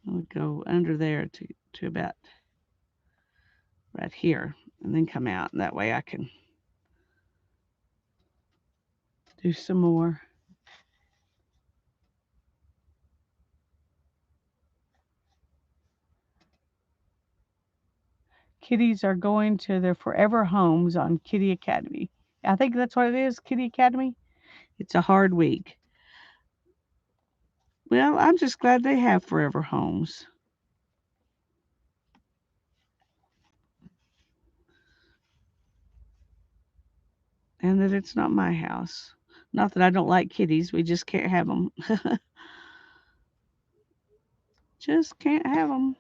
I'll go under there to about right here and then come out. And that way I can do some more. Kitties are going to their forever homes on Kitty Academy. I think that's what it is, Kitty Academy. It's a hard week. Well, I'm just glad they have forever homes. And that it's not my house. Not that I don't like kitties, we just can't have them. Just can't have them.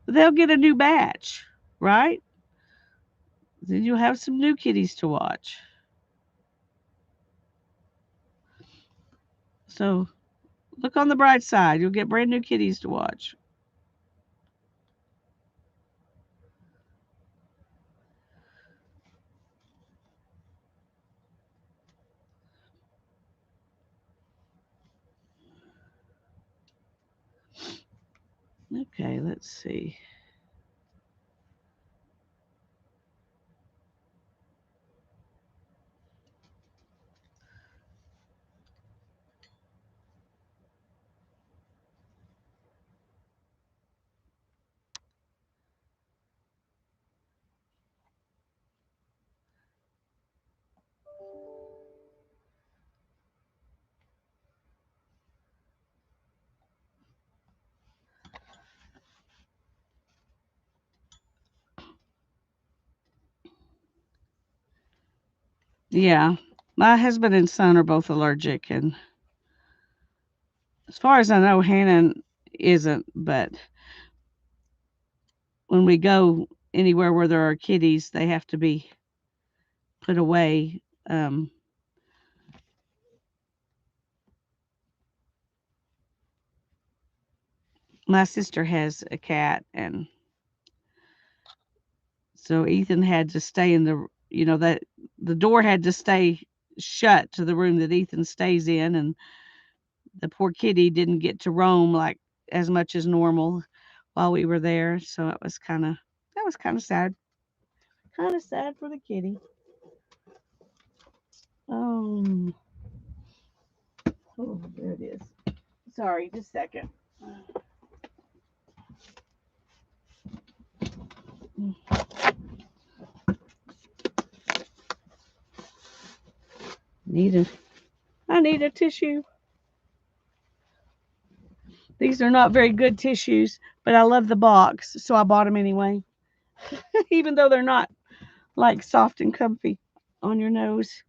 They'll get a new batch, right? Then you'll have some new kitties to watch. So look on the bright side. You'll get brand new kitties to watch. Okay, let's see. Yeah, my husband and son are both allergic, and as far as I know, Hannah isn't. But when we go anywhere where there are kitties, they have to be put away. My sister has a cat, and so Ethan had to stay in that the door had to stay shut to the room that Ethan stays in, and the poor kitty didn't get to roam like as much as normal while we were there. So that was kind of sad. Kind of sad for the kitty. Um, Oh, there it is. Sorry, just a second. I need a tissue. These are not very good tissues, but I love the box, so I bought them anyway. Even though they're not like soft and comfy on your nose.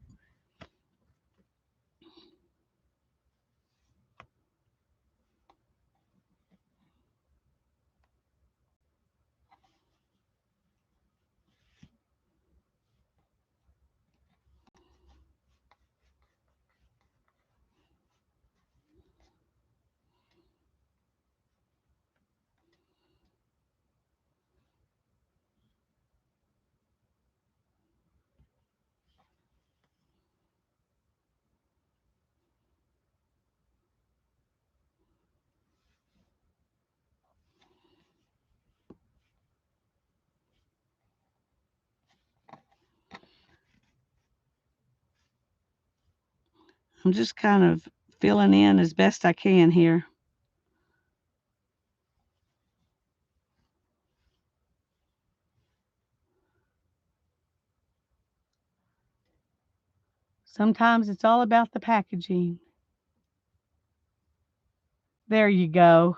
I'm just kind of filling in as best I can here. Sometimes it's all about the packaging. There you go.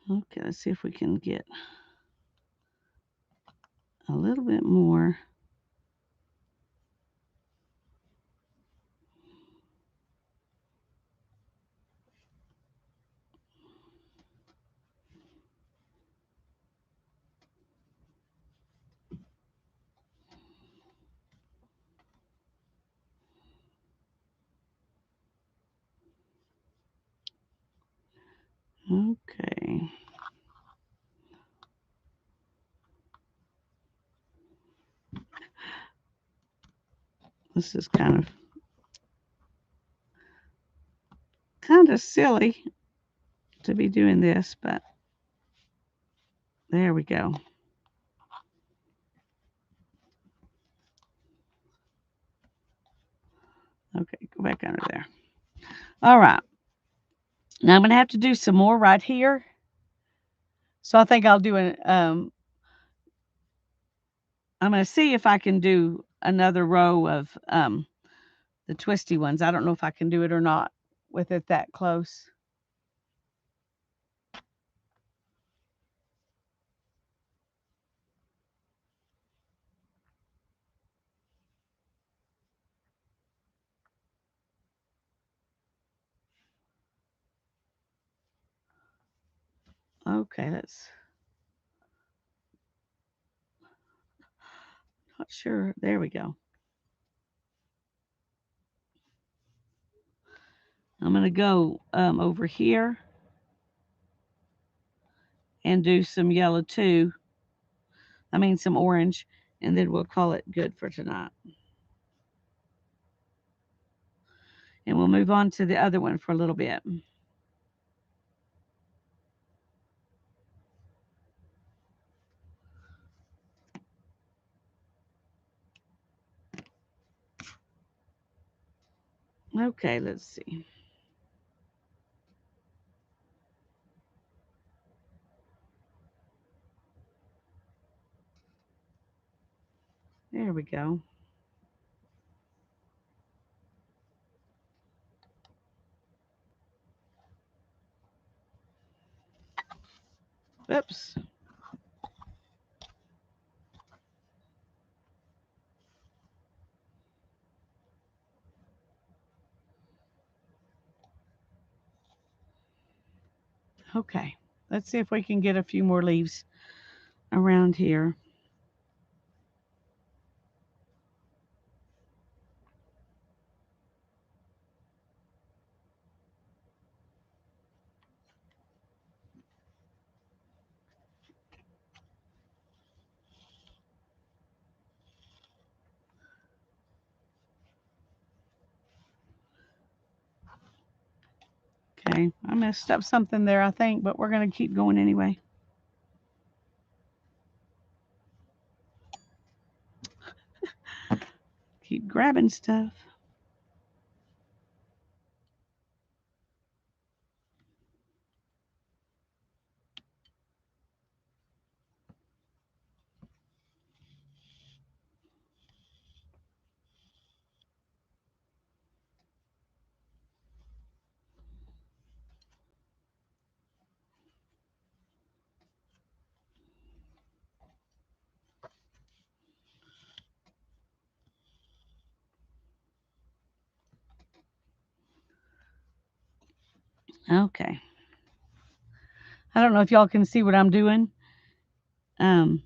Okay, let's see if we can get a little bit more. Okay. This is kind of silly to be doing this, but there we go. Okay, go back under there. All right. Now I'm going to have to do some more right here. So I think I'll do I'm going to see if I can do another row of the twisty ones. I don't know if I can do it or not with it that close. Okay, let's. Not sure. There we go. I'm going to go over here and do some yellow too. I mean some orange, and then we'll call it good for tonight. And we'll move on to the other one for a little bit. Okay, let's see. There we go. Oops. Okay, let's see if we can get a few more leaves around here. Okay, I messed up something there, I think, but we're going to keep going anyway. Keep grabbing stuff. Okay. I don't know if y'all can see what I'm doing. Um,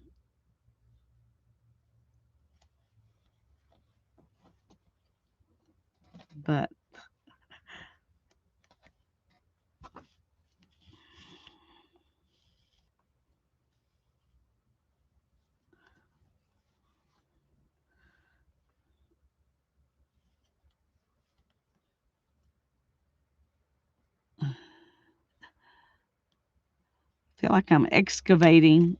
but I feel like I'm excavating.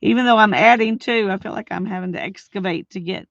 Even though I'm adding two, I feel like I'm having to excavate to get.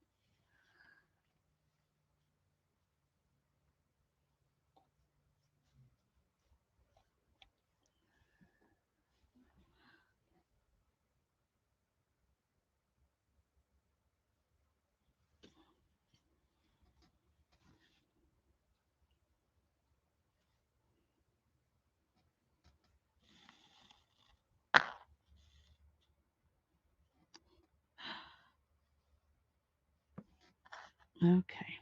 Okay.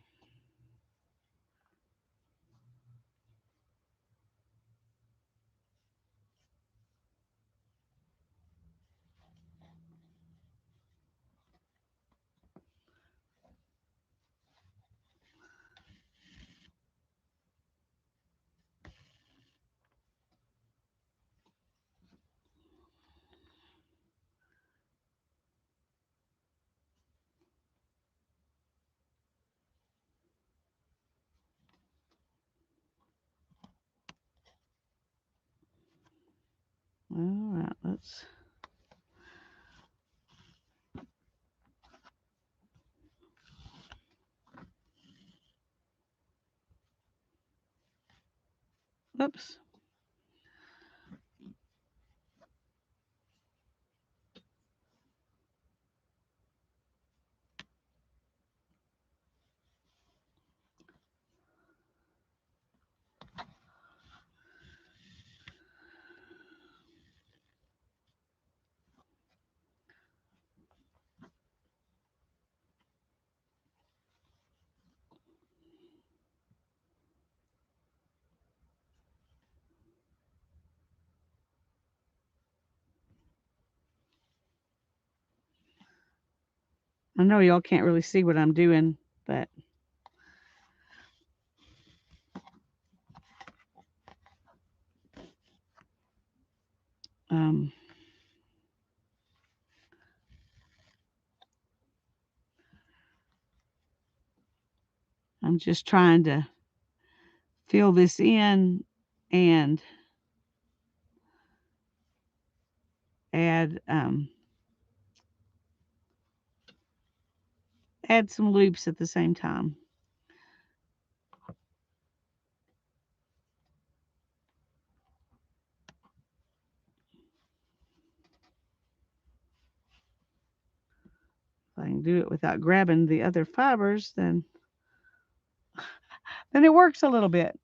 All right, let's. Oops. I know y'all can't really see what I'm doing, but um, I'm just trying to fill this in and add add some loops at the same time. If I can do it without grabbing the other fibers, then it works a little bit.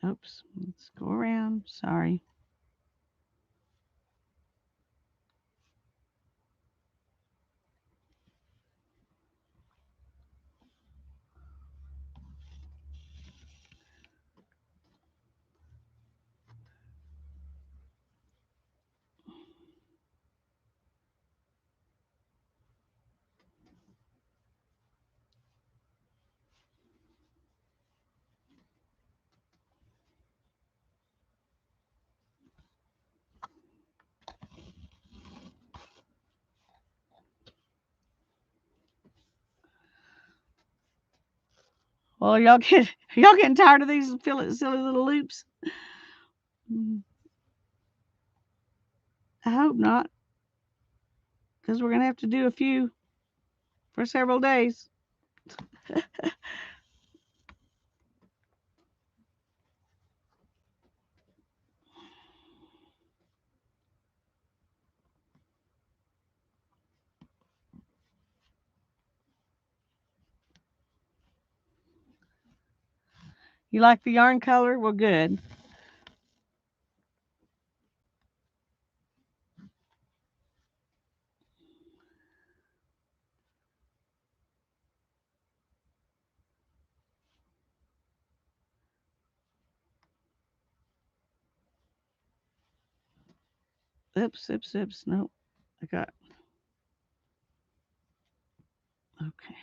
Oops, let's go around. Sorry. Well, y'all getting tired of these silly little loops? I hope not, because we're gonna have to do a few for several days. You like the yarn color? Well, good. Oops, oops, oops. Nope. I got. Okay.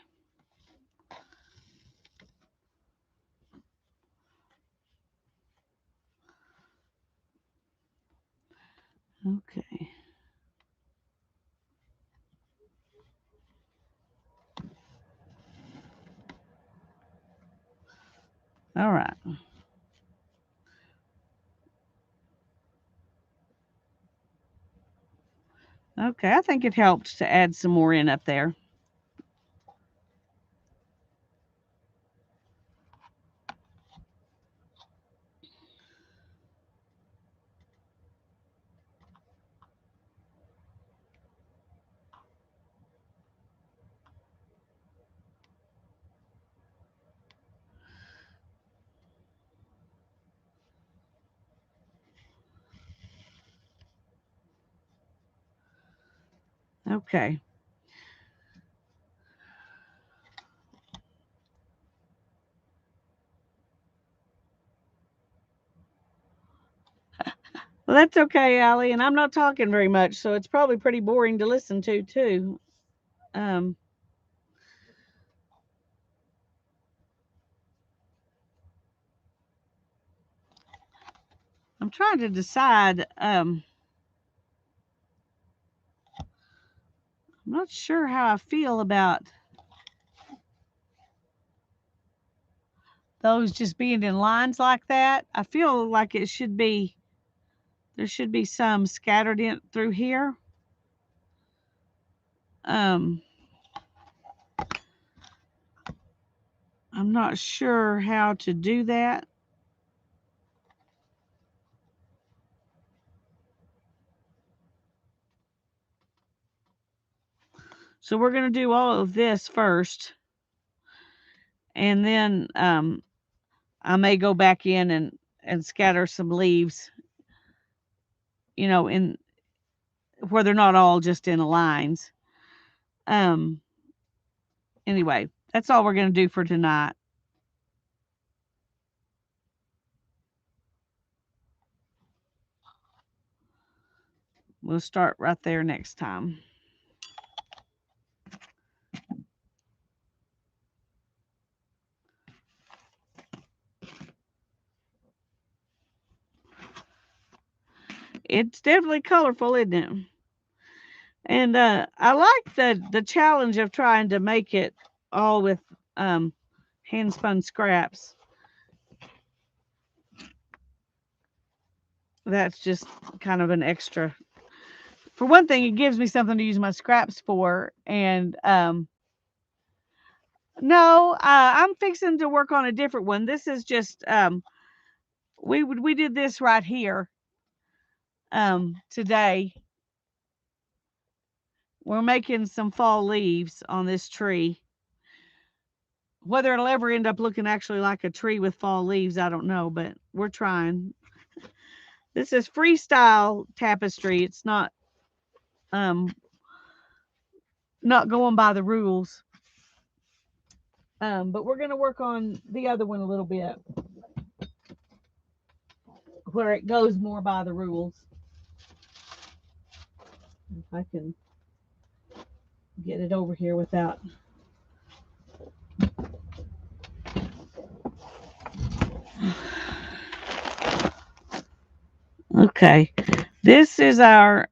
Okay. All right. Okay, I think it helped to add some more in up there. Okay. Well, that's okay, Allie, and I'm not talking very much, so it's probably pretty boring to listen to too. Um, I'm trying to decide. I'm not sure how I feel about those just being in lines like that. I feel like it should be, there should be some scattered in through here. Um, I'm not sure how to do that. So we're going to do all of this first, and then I may go back in and scatter some leaves, in where they're not all just in lines. Um, anyway, that's all we're going to do for tonight. We'll start right there next time. It's definitely colorful, isn't it? And I like the challenge of trying to make it all with hand spun scraps. That's just kind of an extra. For one thing, it gives me something to use my scraps for. And no, I'm fixing to work on a different one. This is just we did this right here today. We're making some fall leaves on this tree. Whether it'll ever end up looking actually like a tree with fall leaves, I don't know, but we're trying. This is freestyle tapestry. It's not going by the rules. But we're going to work on the other one a little bit, where it goes more by the rules. If I can get it over here without. Okay, this is our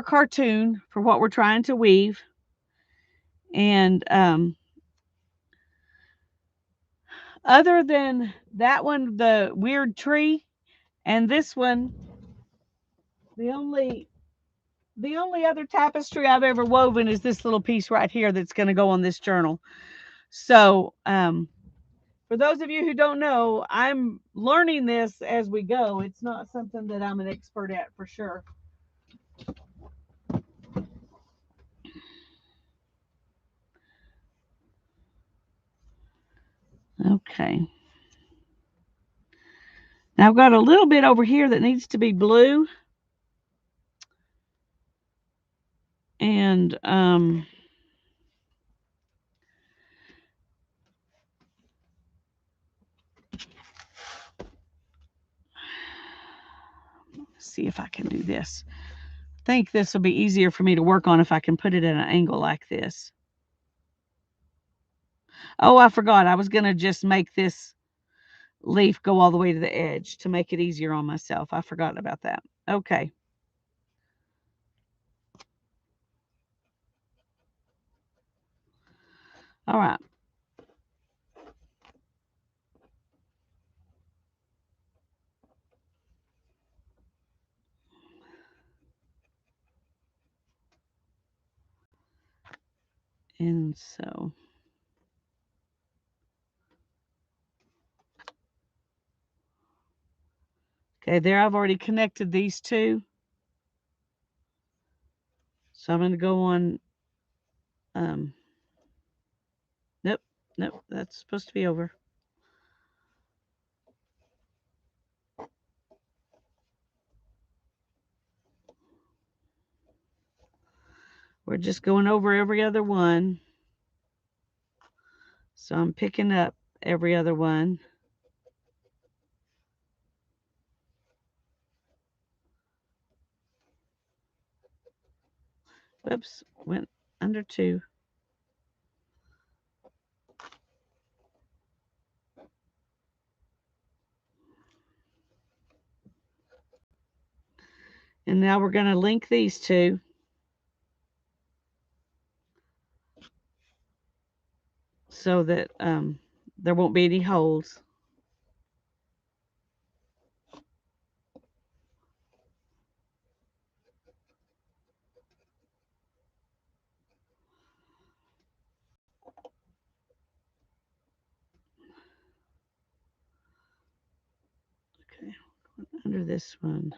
cartoon for what we're trying to weave, and other than that one, the weird tree, and this one, the only other tapestry I've ever woven is this little piece right here that's going to go on this journal. So, for those of you who don't know, I'm learning this as we go. It's not something that I'm an expert at for sure. Okay. Now I've got a little bit over here that needs to be blue. And let's see if I can do this. I think this will be easier for me to work on if I can put it at an angle like this. Oh, I forgot. I was going to just make this leaf go all the way to the edge to make it easier on myself. I forgot about that. Okay. All right. And so, okay, there I've already connected these two. So I'm going to go on, nope, that's supposed to be over. We're just going over every other one. So I'm picking up every other one. Whoops, went under two. And now we're going to link these two. So that there won't be any holes. Okay, under this one.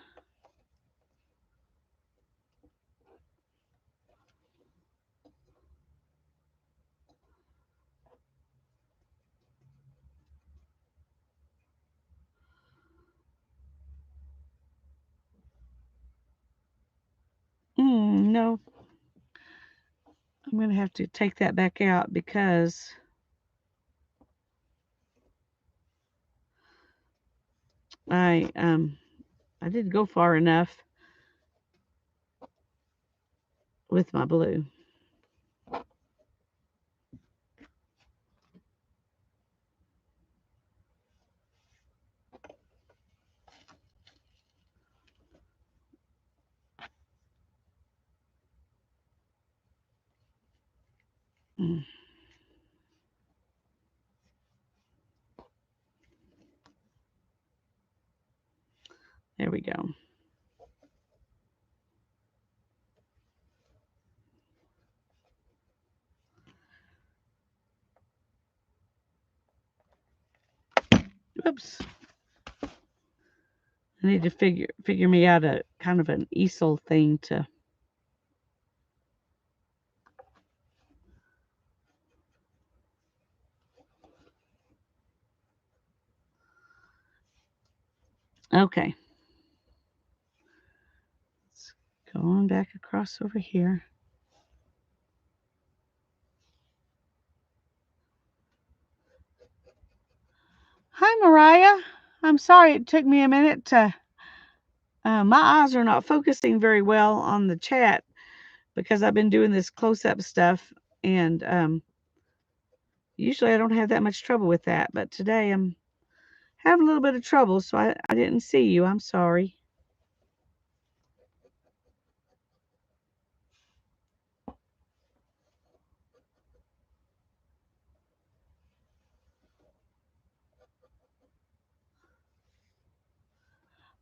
No. I'm going to have to take that back out because I didn't go far enough with my blue. There we go. Oops. I need to figure me out a kind of an easel thing to. Okay. Let's go on back across over here. Hi, Mariah. I'm sorry it took me a minute to. My eyes are not focusing very well on the chat because I've been doing this close-up stuff, and usually I don't have that much trouble with that, but today I'm having a little bit of trouble, so I didn't see you. I'm sorry.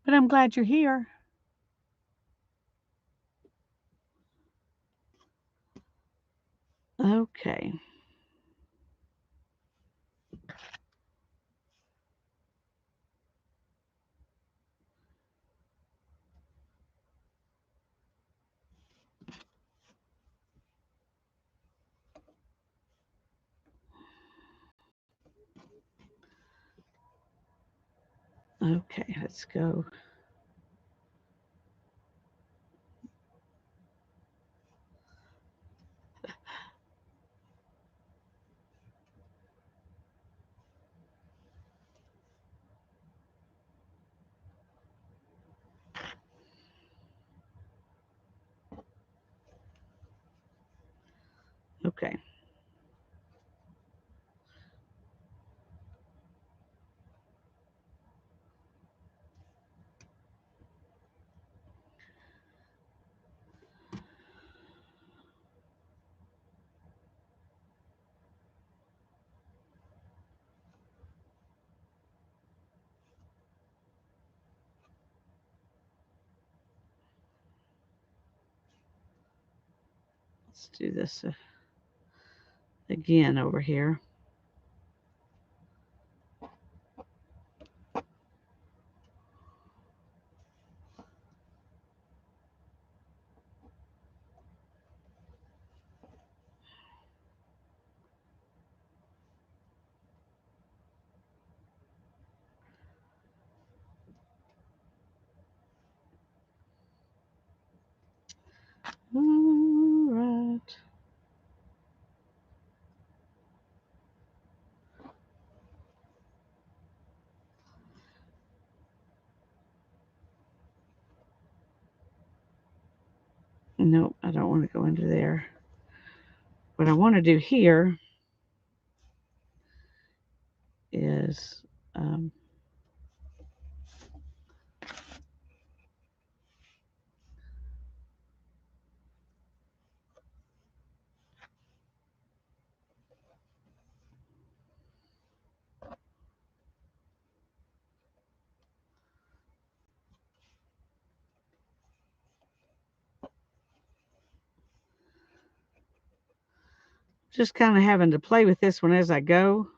But I'm glad you're here. Okay. Okay, let's go. Okay. Let's do this again over here. All right. Nope, I don't want to go into there. What I want to do here is just kind of having to play with this one as I go.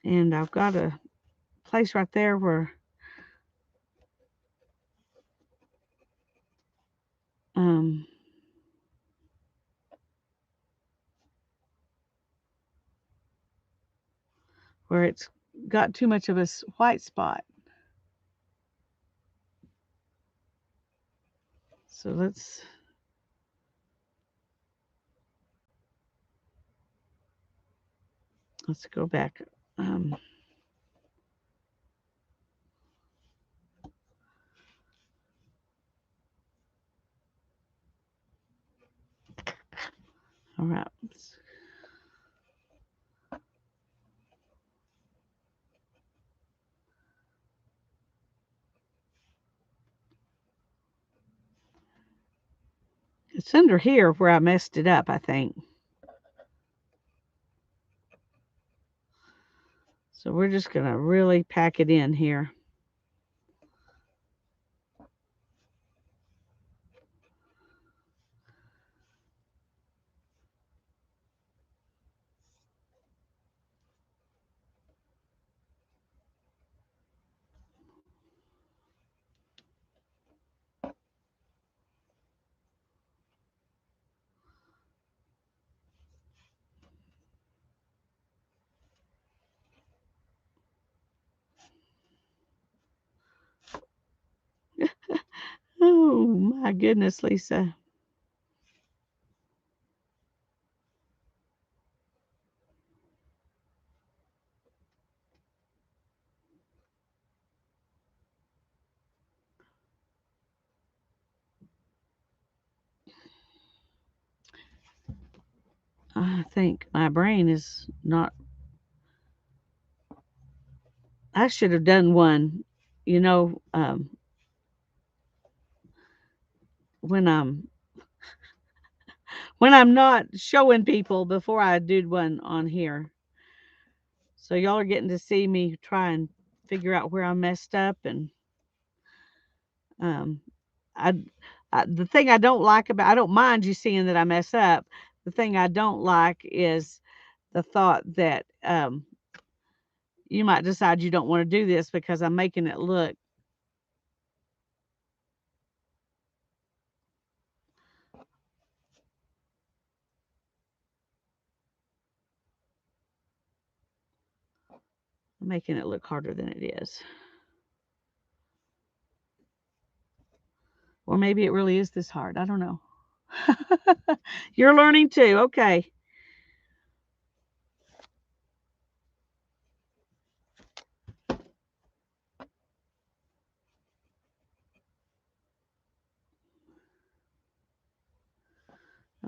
And I've got a place right there where where it's got too much of a white spot. So let's go back. All right. It's under here where I messed it up, I think. So we're just going to really pack it in here. Oh my goodness, Lisa. I think my brain is not. I should have done one, you know, when I'm not showing people before I did one on here. So y'all are getting to see me try and figure out where I messed up, and um, I, the thing I don't like about, I don't mind you seeing that I mess up. The thing I don't like is the thought that you might decide you don't want to do this because I'm making it look. Making it look harder than it is. Or maybe it really is this hard. I don't know. You're learning too. Okay.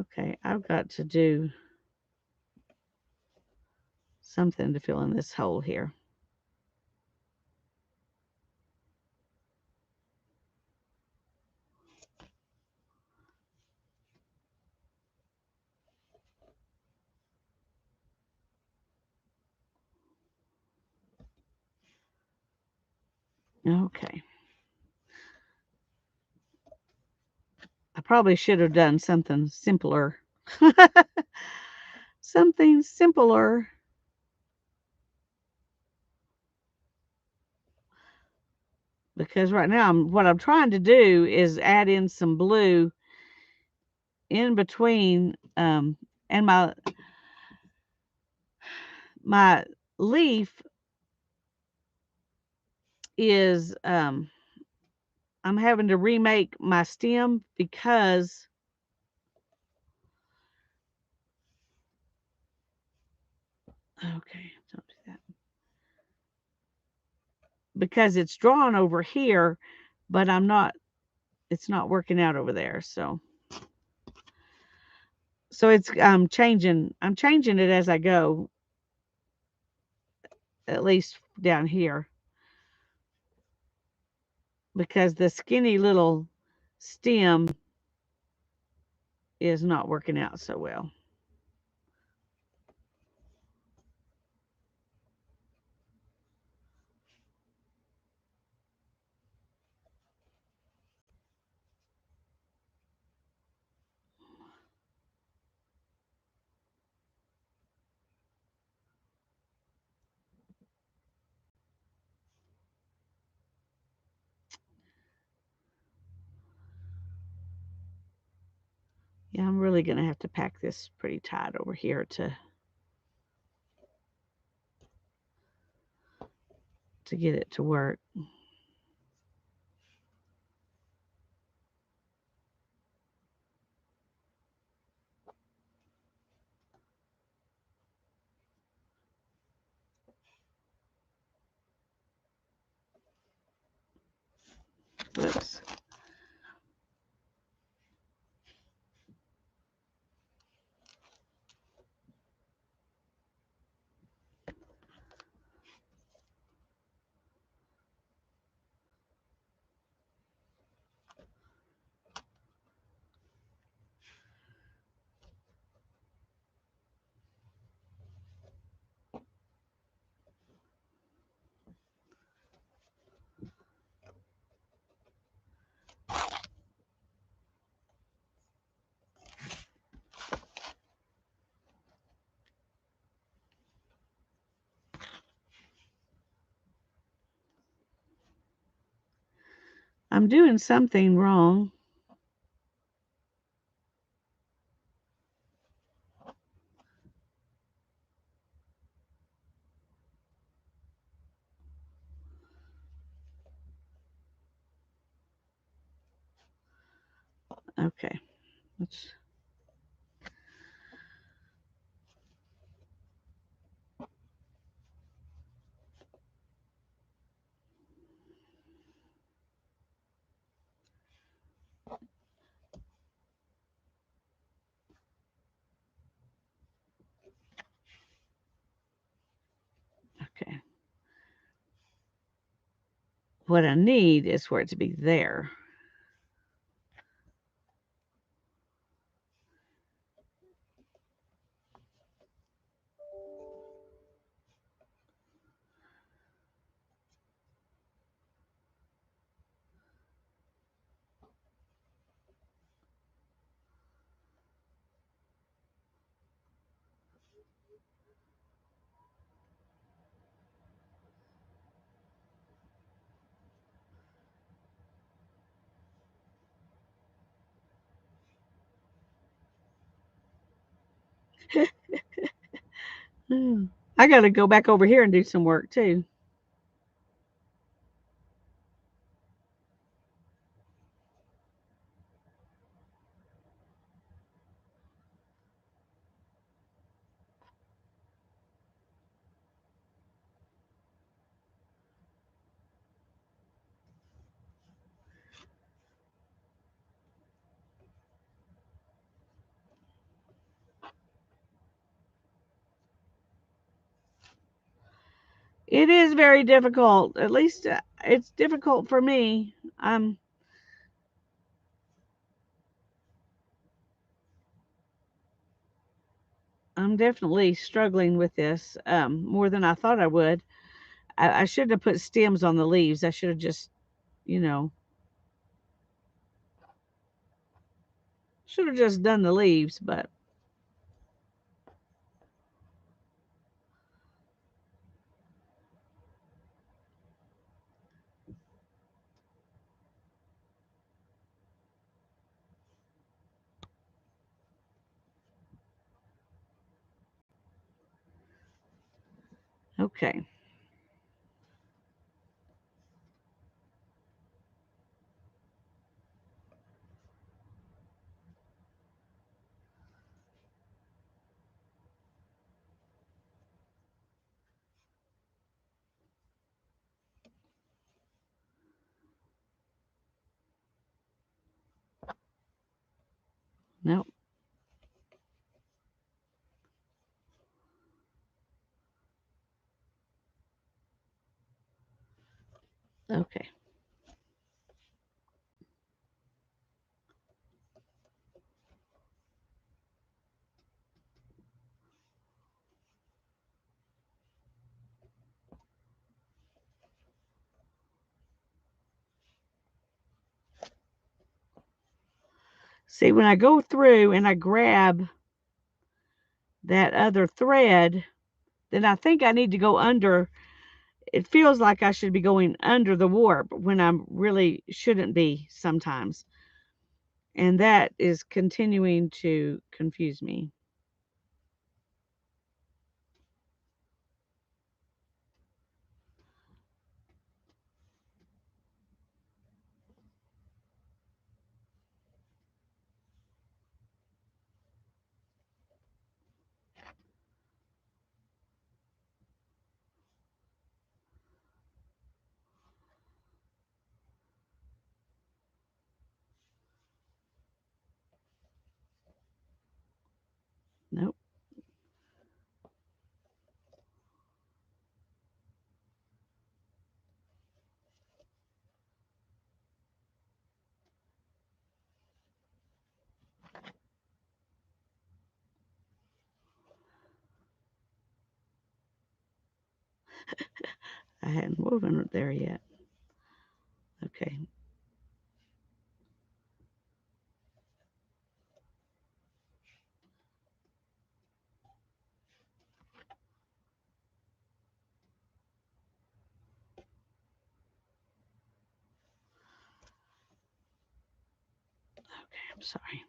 Okay, I've got to do something to fill in this hole here. Okay. I probably should have done something simpler. Something simpler. Because right now what I'm trying to do is add in some blue in between and my leaf is I'm having to remake my stem because okay, don't do that. Because it's drawn over here, but it's not working out over there. So it's I'm changing it as I go, at least down here, because the skinny little stem is not working out so well. Yeah, I'm really going to have to pack this pretty tight over here to get it to work. Whoops. I'm doing something wrong. Okay. Let's. Okay. What I need is for it to be there. I got to go back over here and do some work too. It is very difficult. At least it's difficult for me. I'm definitely struggling with this more than I thought I would. I should have put stems on the leaves. I should have just, you know, should have just done the leaves, but okay. Nope. Okay. See, when I go through and I grab that other thread, then I think I need to go under. It feels like I should be going under the warp when I really shouldn't be sometimes. And that is continuing to confuse me. Nope. I hadn't woven it there yet. Okay. Okay, I'm sorry.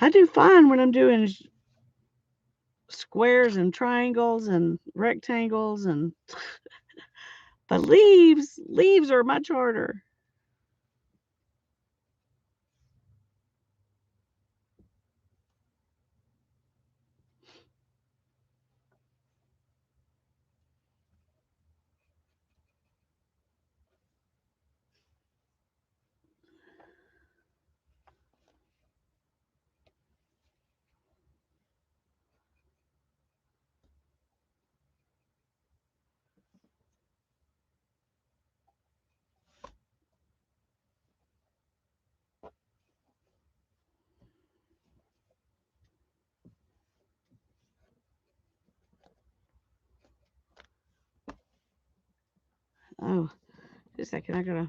I do fine when I'm doing squares and triangles and rectangles, but leaves are much harder. Oh, just a second. I gotta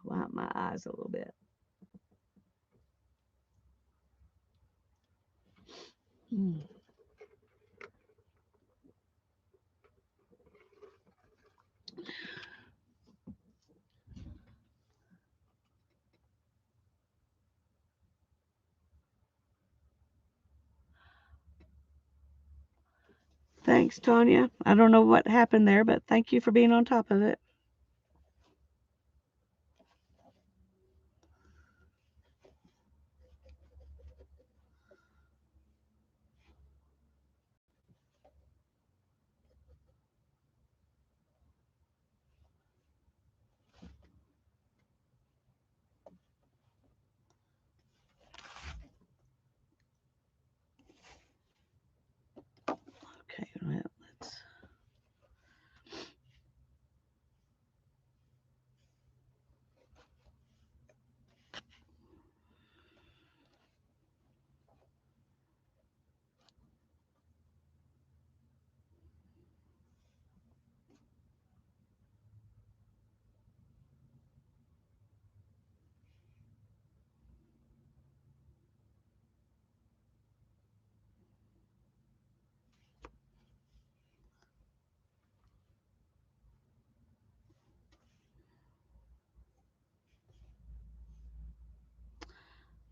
wipe my eyes a little bit. Hmm. Thanks, Tanya. I don't know what happened there, but thank you for being on top of it. Okay, well, let's.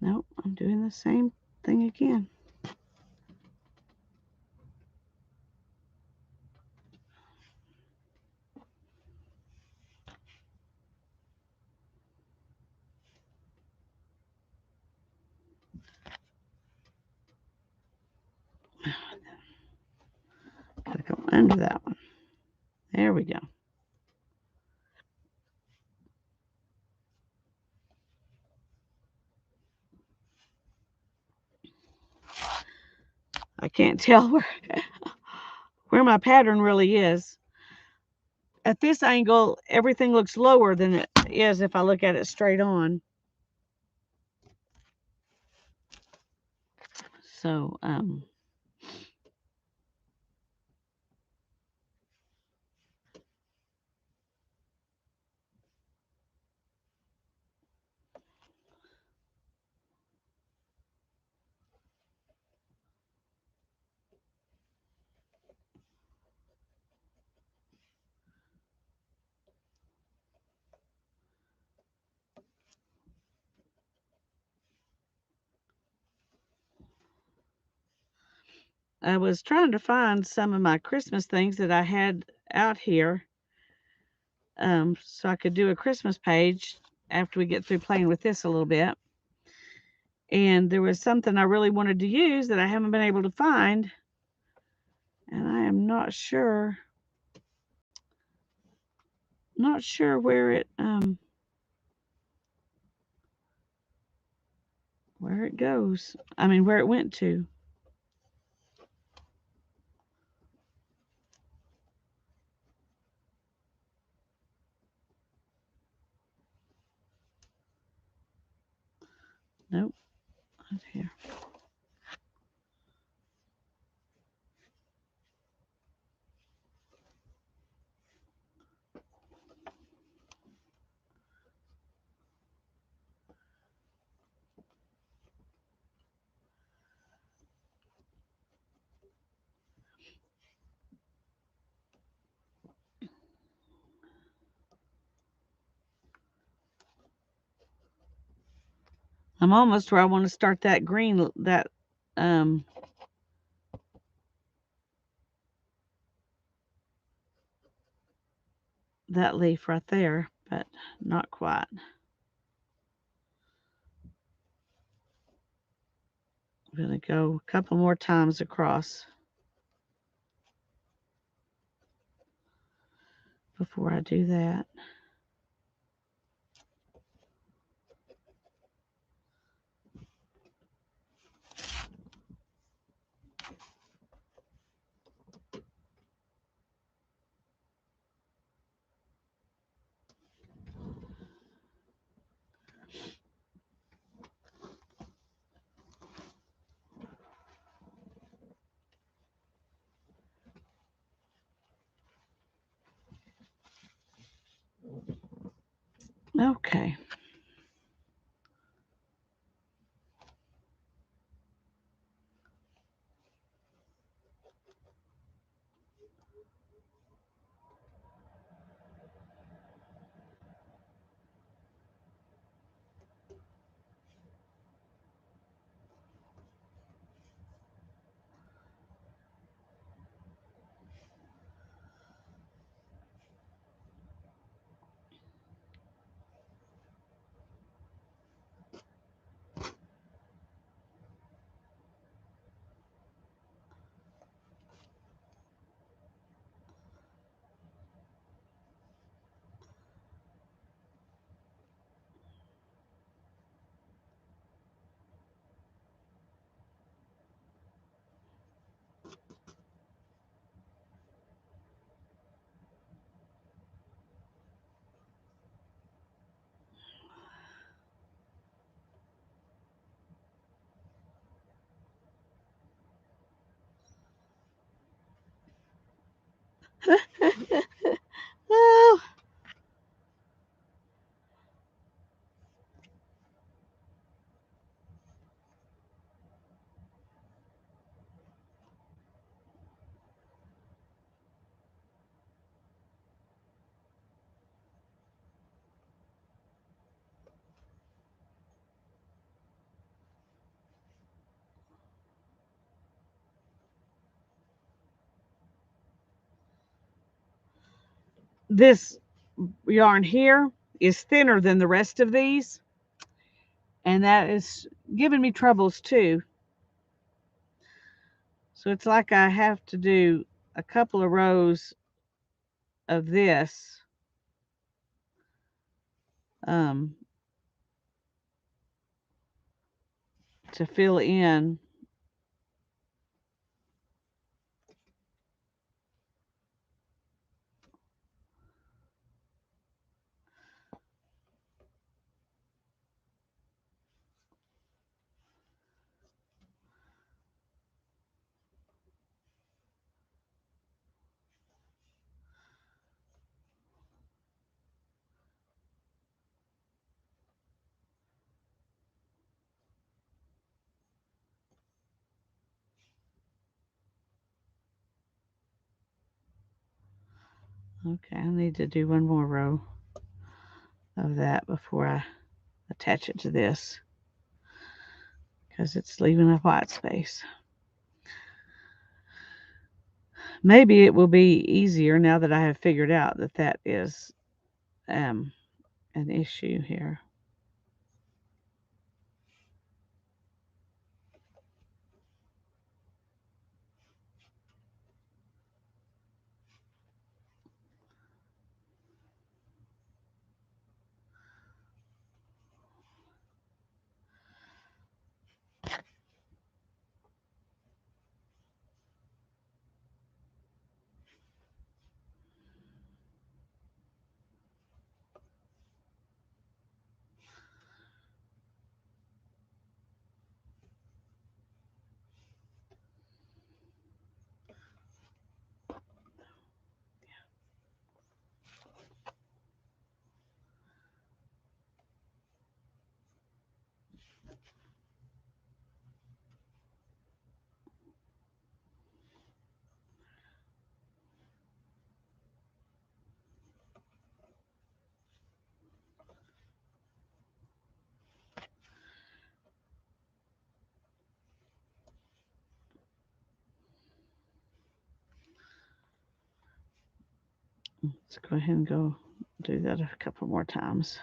Nope, I'm doing the same thing again. Gotta go under that one. There we go. I can't tell where my pattern really is. At this angle, everything looks lower than it is if I look at it straight on. So, I was trying to find some of my Christmas things that I had out here, so I could do a Christmas page after we get through playing with this a little bit. And there was something I really wanted to use that I haven't been able to find, and I am not sure where it goes. I mean, where it went to. Nope, not here. I'm almost where I want to start that green, that leaf right there, but not quite. I'm going to go a couple more times across before I do that. Okay. Oh, this yarn here is thinner than the rest of these, and that is giving me troubles too. So it's like I have to do a couple of rows of this um, to fill in. Okay, I need to do one more row of that before I attach it to this, because it's leaving a white space. Maybe it will be easier now that I have figured out that that is an issue here. Let's go ahead and go do that a couple more times.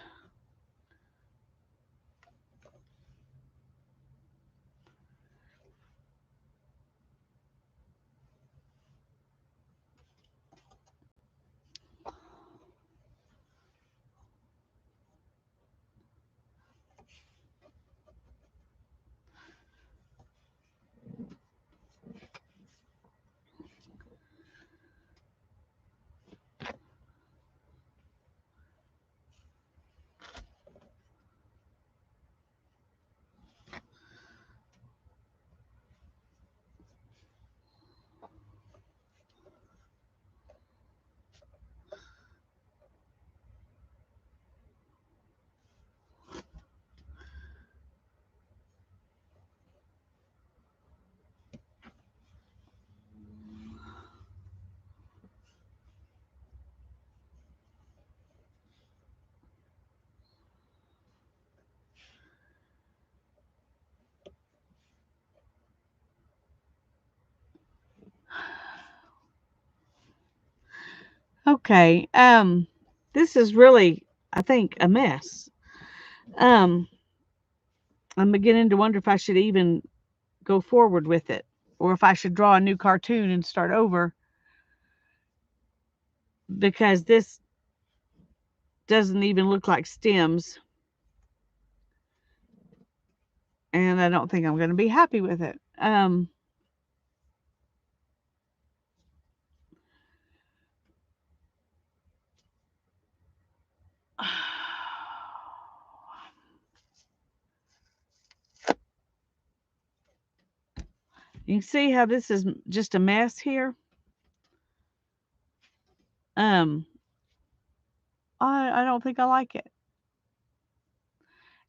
Okay. This is really, I think, a mess. Um, I'm beginning to wonder if I should even go forward with it, or if I should draw a new cartoon and start over, because this doesn't even look like stems, and I don't think I'm going to be happy with it. You can see how this is just a mess here. Um, I don't think I like it.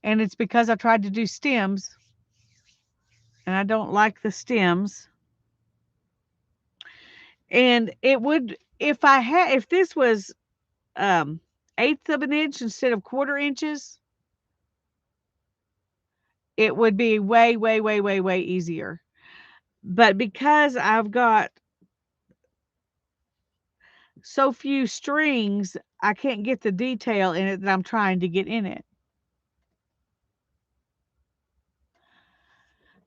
And it's because I tried to do stems, and I don't like the stems. And it would, if this was eighth of an inch instead of quarter inches, it would be way, way, way, way, way easier. But because I've got so few strings, I can't get the detail in it that I'm trying to get in it.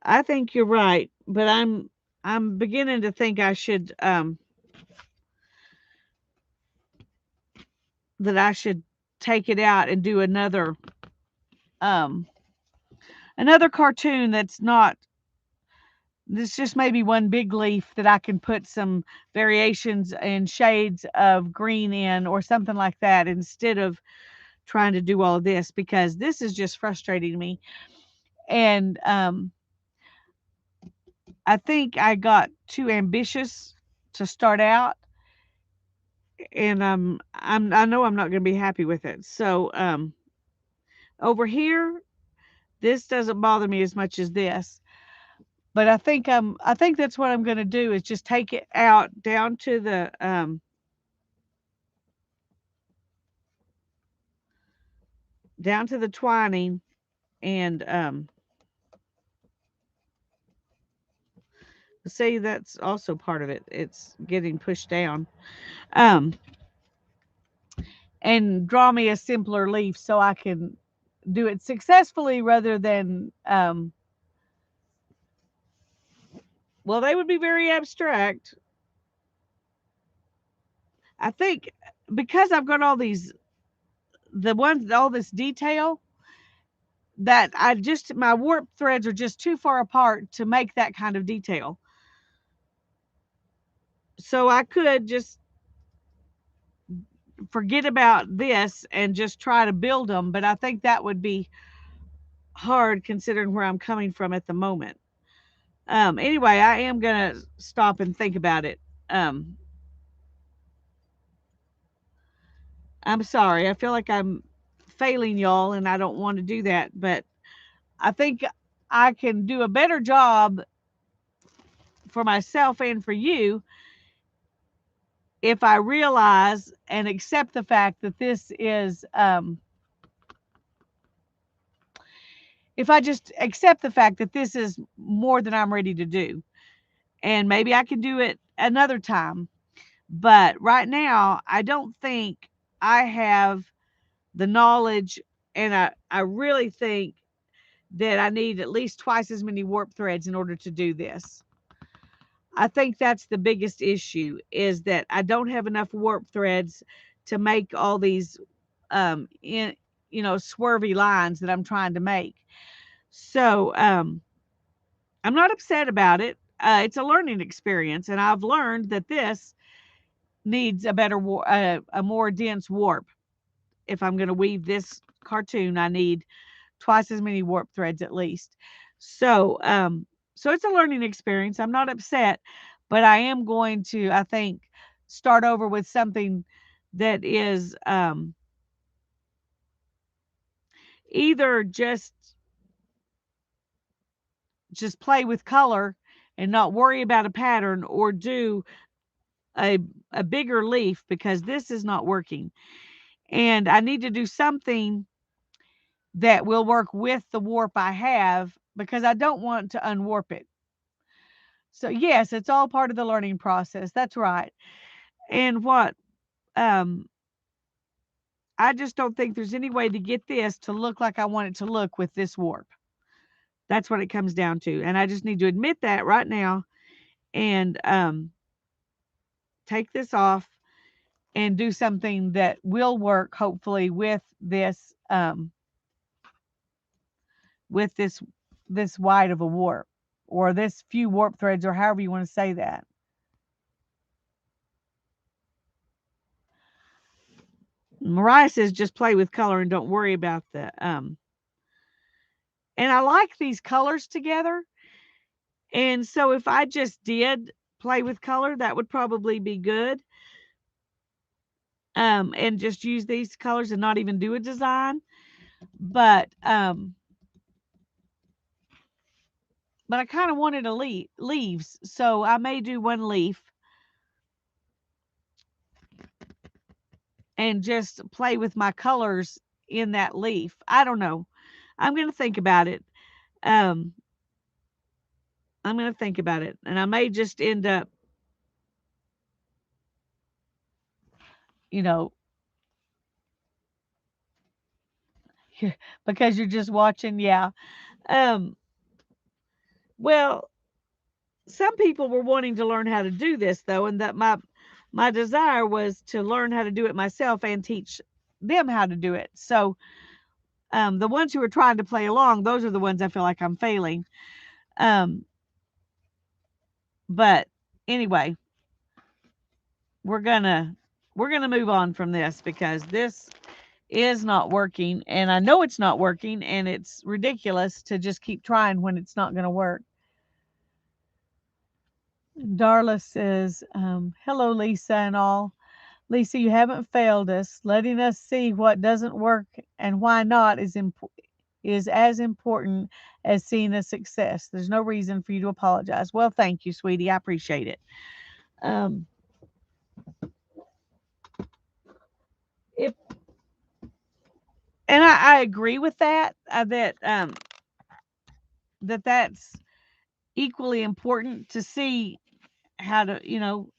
I think you're right, but I'm beginning to think I should that I should take it out and do um another cartoon that's not, this just maybe one big leaf that I can put some variations and shades of green in or something like that, instead of trying to do all of this, because this is just frustrating me. And I think I got too ambitious to start out, and I know I'm not going to be happy with it. So over here, this doesn't bother me as much as this. But I think that's what I'm going to do, is just take it out down to the twining, and see, that's also part of it. It's getting pushed down. Um, and draw me a simpler leaf so I can do it successfully, rather than well, they would be very abstract. I think because I've got all this detail, that my warp threads are just too far apart to make that kind of detail. So I could just forget about this and just try to build them, but I think that would be hard considering where I'm coming from at the moment. Anyway, I am gonna stop and think about it. Um, I'm sorry. I feel like I'm failing y'all, and I don't want to do that, but I think I can do a better job for myself and for you if I realize and accept the fact that this is, if I just accept the fact that this is more than I'm ready to do. And maybe I can do it another time. But right now, I don't think I have the knowledge, and I really think that I need at least twice as many warp threads in order to do this. I think that's the biggest issue, is that I don't have enough warp threads to make all these swervy lines that I'm trying to make. So I'm not upset about it. It's a learning experience, and I've learned that this needs a better a more dense warp. If I'm going to weave this cartoon, I need twice as many warp threads at least. So it's a learning experience. I'm not upset, but I am going to, I think, start over with something that is either just play with color and not worry about a pattern, or do a a bigger leaf, because this is not working. And I need to do something that will work with the warp I have, because I don't want to unwarp it. So yes, it's all part of the learning process. That's right. And what um I just don't think there's any way to get this to look like I want it to look with this warp. That's what it comes down to. And I just need to admit that right now, and take this off and do something that will work, hopefully, with this wide of a warp, or this few warp threads, or however you want to say that. Mariah says just play with color and don't worry about the and I like these colors together. And so if I just did play with color, that would probably be good. And just use these colors and not even do a design. But I kind of wanted a leaves, so I may do one leaf and just play with my colors in that leaf. I don't know. I'm going to think about it. Um, I'm going to think about it, and I may just end up, you know, because you're just watching. Yeah. Um, well, some people were wanting to learn how to do this though, and that my desire was to learn how to do it myself and teach them how to do it. So the ones who are trying to play along, those are the ones I feel like I'm failing. Um, but anyway, we're gonna move on from this, because this is not working, and I know it's not working, and it's ridiculous to just keep trying when it's not going to work. Darla says, hello, Lisa and all. Lisa, you haven't failed us. Letting us see what doesn't work and why not is as important as seeing a success. There's no reason for you to apologize. Well, thank you, sweetie. I appreciate it. Um, if and I agree with that. That's equally important to see how to.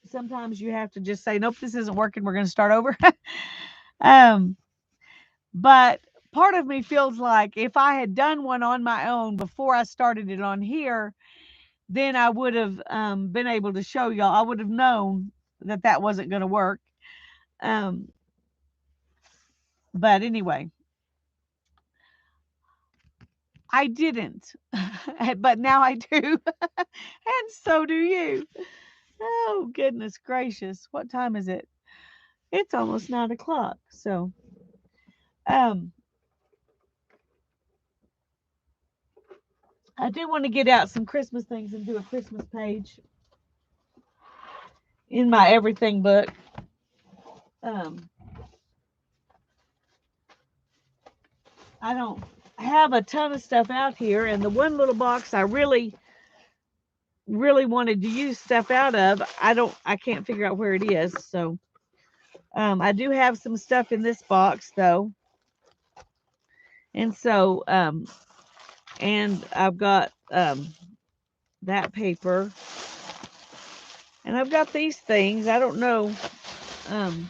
Sometimes you have to just say, nope, this isn't working. We're going to start over. um, But part of me feels like if I had done one on my own before I started it on here, then I would have been able to show y'all. I would have known that that wasn't going to work. Um, but anyway, I didn't. But now I do. And so do you. Oh, goodness gracious. What time is it? It's almost 9 o'clock. So, um, I do want to get out some Christmas things and do a Christmas page in my everything book. Um, I don't have a ton of stuff out here, and the one little box I really, really wanted to use stuff out of, I can't figure out where it is. So, I do have some stuff in this box though, and so, and I've got that paper, And I've got these things. I don't know. And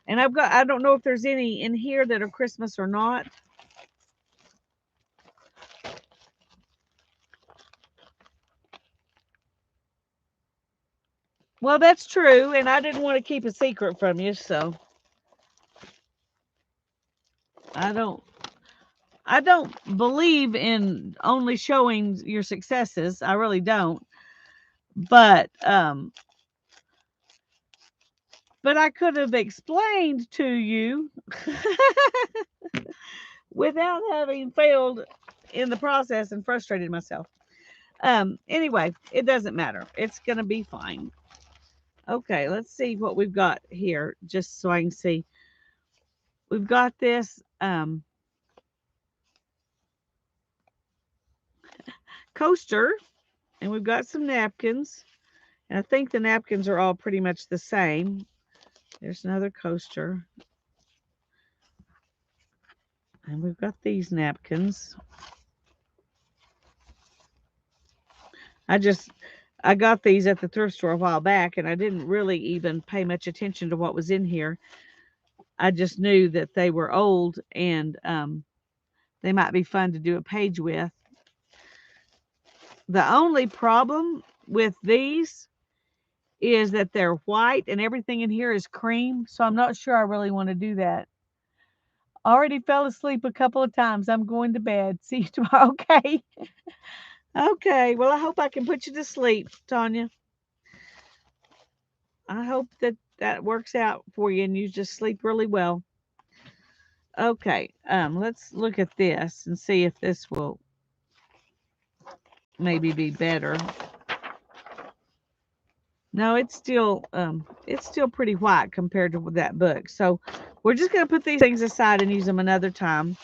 I don't know if there's any in here that are Christmas or not. Well, that's true, and I didn't want to keep a secret from you, so I don't believe in only showing your successes. I really don't. But I could have explained to you without having failed in the process and frustrated myself. Anyway, it doesn't matter. It's going to be fine. Okay, let's see what we've got here, just so I can see. We've got this coaster, and we've got some napkins. And I think the napkins are all pretty much the same. There's another coaster. And we've got these napkins. I got these at the thrift store a while back, and I didn't really even pay much attention to what was in here. I just knew that they were old, and they might be fun to do a page with. The only problem with these is that they're white and everything in here is cream, so I'm not sure I really want to do that. Already fell asleep a couple of times. I'm going to bed. See you tomorrow. Okay. Okay. Well, I hope I can put you to sleep, Tanya. I hope that works out for you and you just sleep really well. Okay. Let's look at this and see if this will maybe be better. No, it's still pretty white compared to that book. So we're just going to put these things aside and use them another time.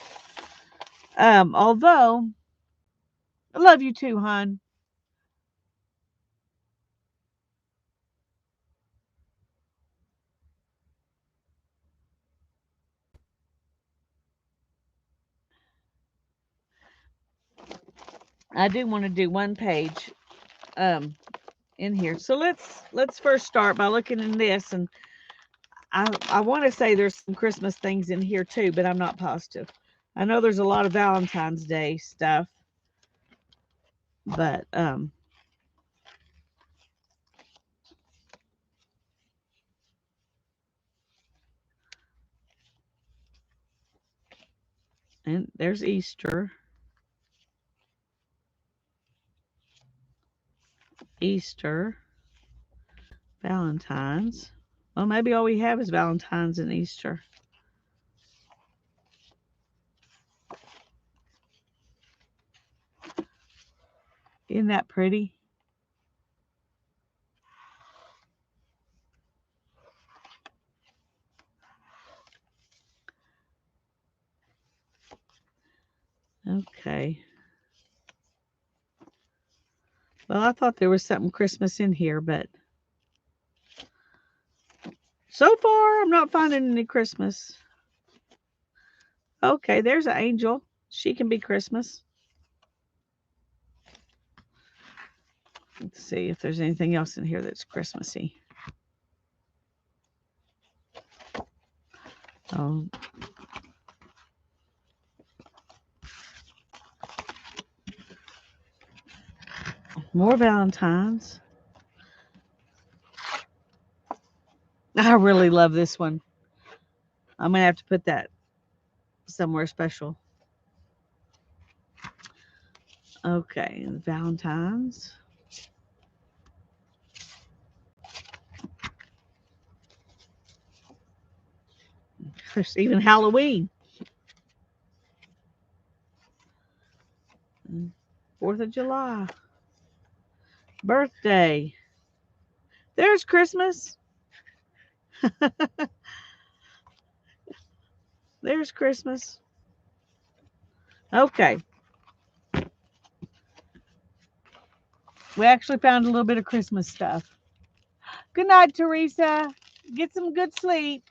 Although I love you too, hon. I do want to do one page in here. So let's first start by looking in this, and I want to say there's some Christmas things in here too, but I'm not positive. I know there's a lot of Valentine's Day stuff, but and there's Easter. Valentine's. Well, maybe all we have is Valentine's and Easter. Isn't that pretty? Okay. Well, I thought there was something Christmas in here, but so far I'm not finding any Christmas. Okay, there's an angel. She can be Christmas. Let's see if there's anything else in here that's Christmassy. Oh. More Valentines. I really love this one. I'm going to have to put that somewhere special. Okay, Valentine's. There's even Halloween. 4th of July. Birthday. There's Christmas. There's Christmas. Okay. We actually found a little bit of Christmas stuff. Good night, Teresa. Get some good sleep.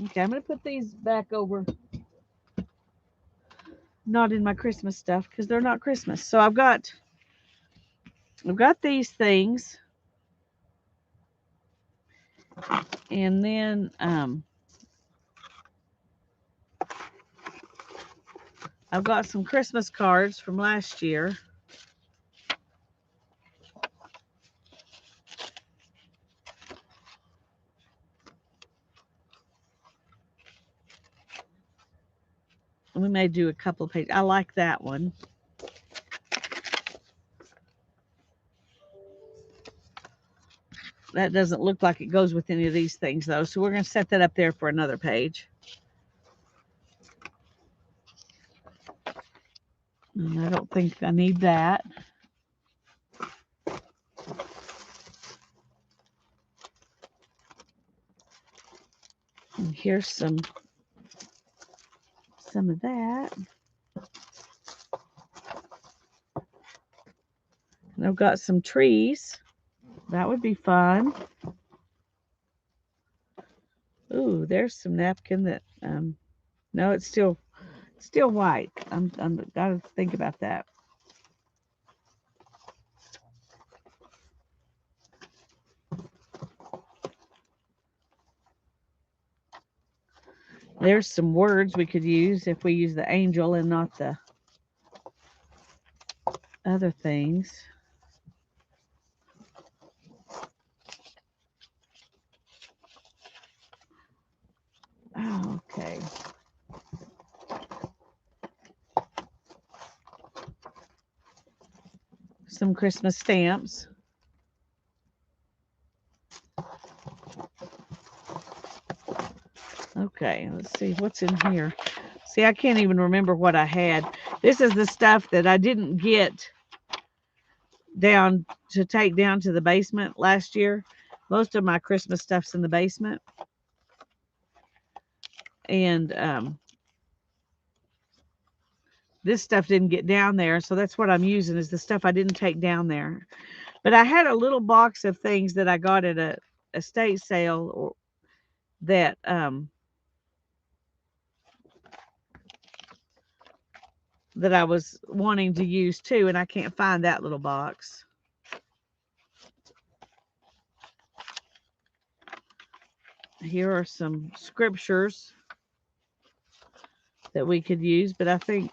Okay, I'm going to put these back over, not in my Christmas stuff because they're not Christmas. So I've got these things, and then I've got some Christmas cards from last year. We may do a couple of pages. I like that one. That doesn't look like it goes with any of these things, though. So we're going to set that up there for another page. And I don't think I need that. And here's some of that. And I've got some trees. That would be fun. Ooh, there's some napkin that no, it's still white. I'm gotta think about that. There's some words we could use if we use the angel and not the other things. Oh, okay. Some Christmas stamps. Okay, let's see what's in here. See, I can't even remember what I had. This is the stuff that I didn't get down to take down to the basement last year. Most of my Christmas stuff's in the basement. And this stuff didn't get down there, so that's what I'm using is the stuff I didn't take down there. But I had a little box of things that I got at a estate sale or that that I was wanting to use too, and I can't find that little box. Here are some scriptures that we could use, but I think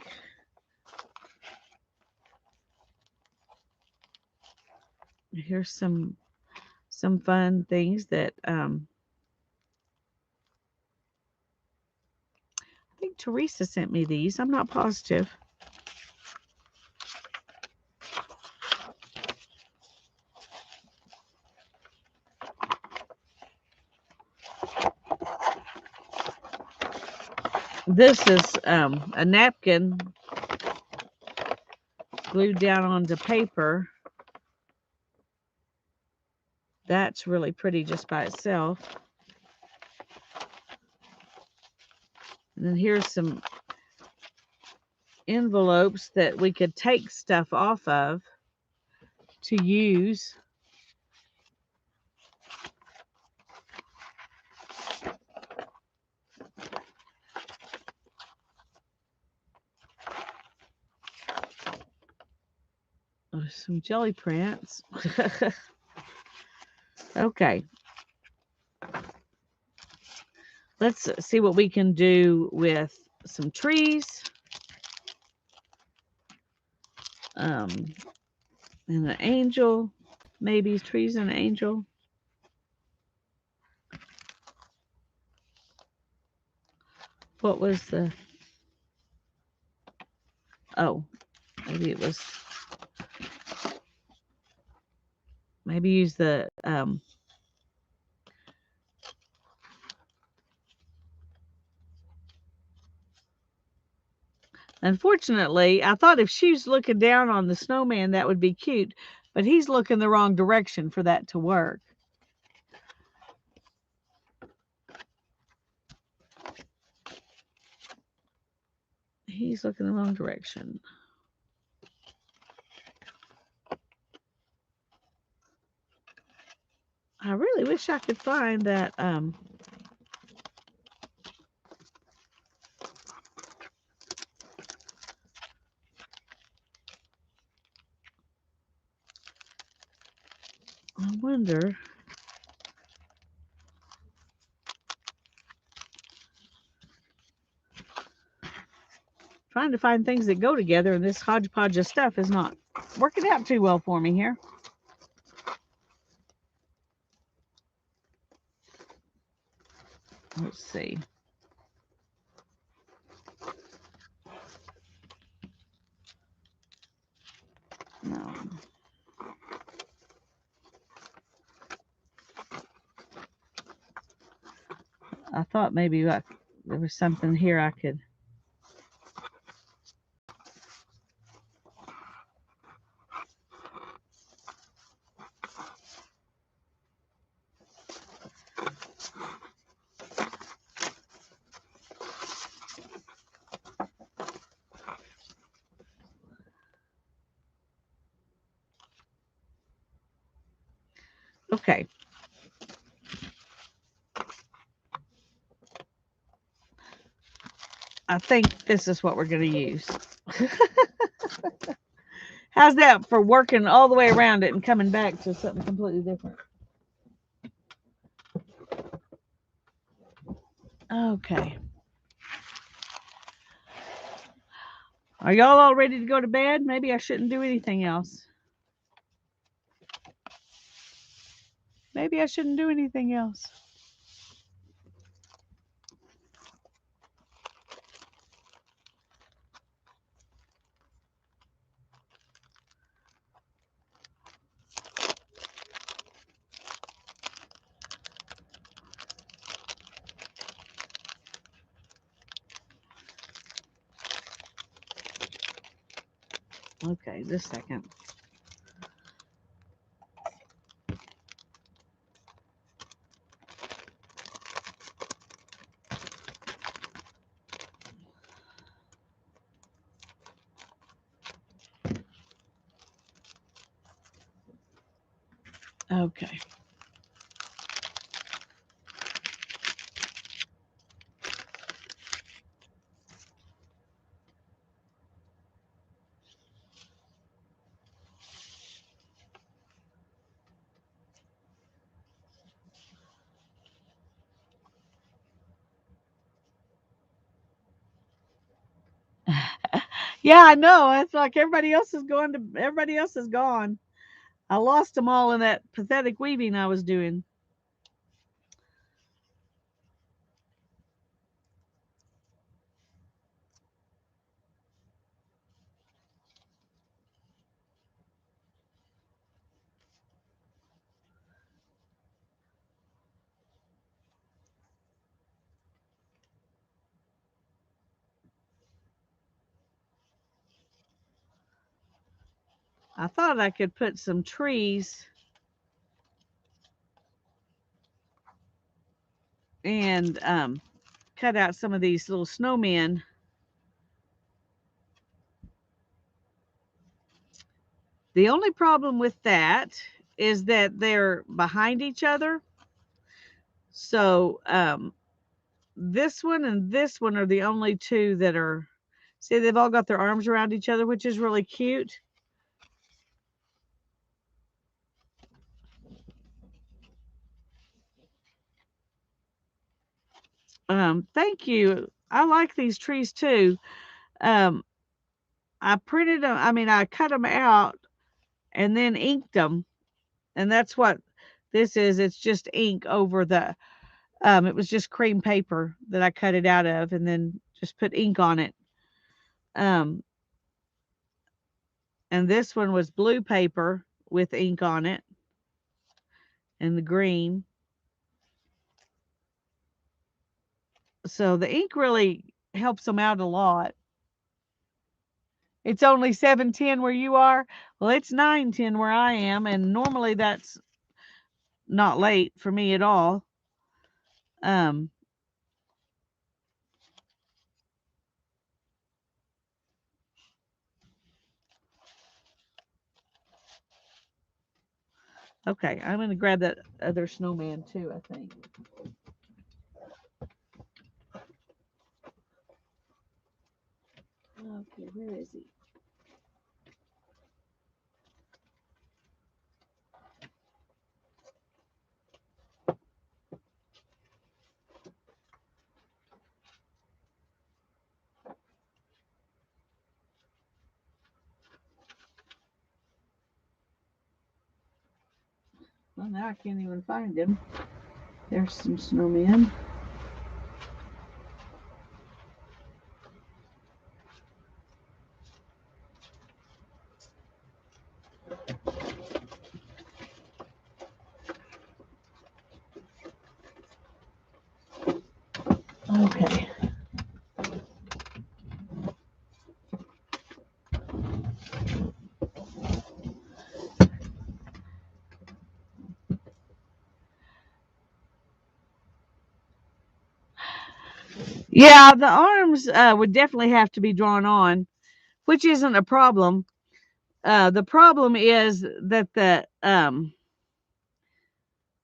here's some fun things that I think Teresa sent me these. I'm not positive. This is a napkin glued down onto paper. That's really pretty just by itself. And then here's some envelopes that we could take stuff off of to use. Oh, some jelly prints. Okay. Let's see what we can do with some trees. And an angel. Maybe trees and an angel. What was the... Oh, maybe it was... Maybe use the... Unfortunately, I thought if she's looking down on the snowman, that would be cute. But he's looking the wrong direction for that to work. He's looking the wrong direction. I really wish I could find that I wonder. Trying to find things that go together, and this hodgepodge of stuff is not working out too well for me here. Let's see. No. I thought maybe there was something here I could. Okay. I think this is what we're going to use. How's that for working all the way around it and coming back to something completely different? Okay. Are y'all all ready to go to bed? Maybe I shouldn't do anything else. Maybe I shouldn't do anything else. Okay, just a second. Okay. Yeah, I know. It's like everybody else is everybody else is gone. I lost them all in that pathetic weaving I was doing. I thought I could put some trees and cut out some of these little snowmen. The only problem with that is that they're behind each other. So this one and this one are the only two that are, see, they've all got their arms around each other, which is really cute. Thank you. I like these trees too. Um, I printed them, I cut them out and then inked them. And that's what this is. It's just ink over it was just cream paper that I cut it out of and then just put ink on it. Um, and this one was blue paper with ink on it and the green. So the ink really helps them out a lot. It's only 7:10 where you are. Well, it's 9:10 where I am, and normally that's not late for me at all. Um, okay, I'm going to grab that other snowman too, I think. Okay, where is he? Well, now I can't even find him. There's some snowmen. Okay. Yeah, the arms would definitely have to be drawn on, which isn't a problem. The problem is that the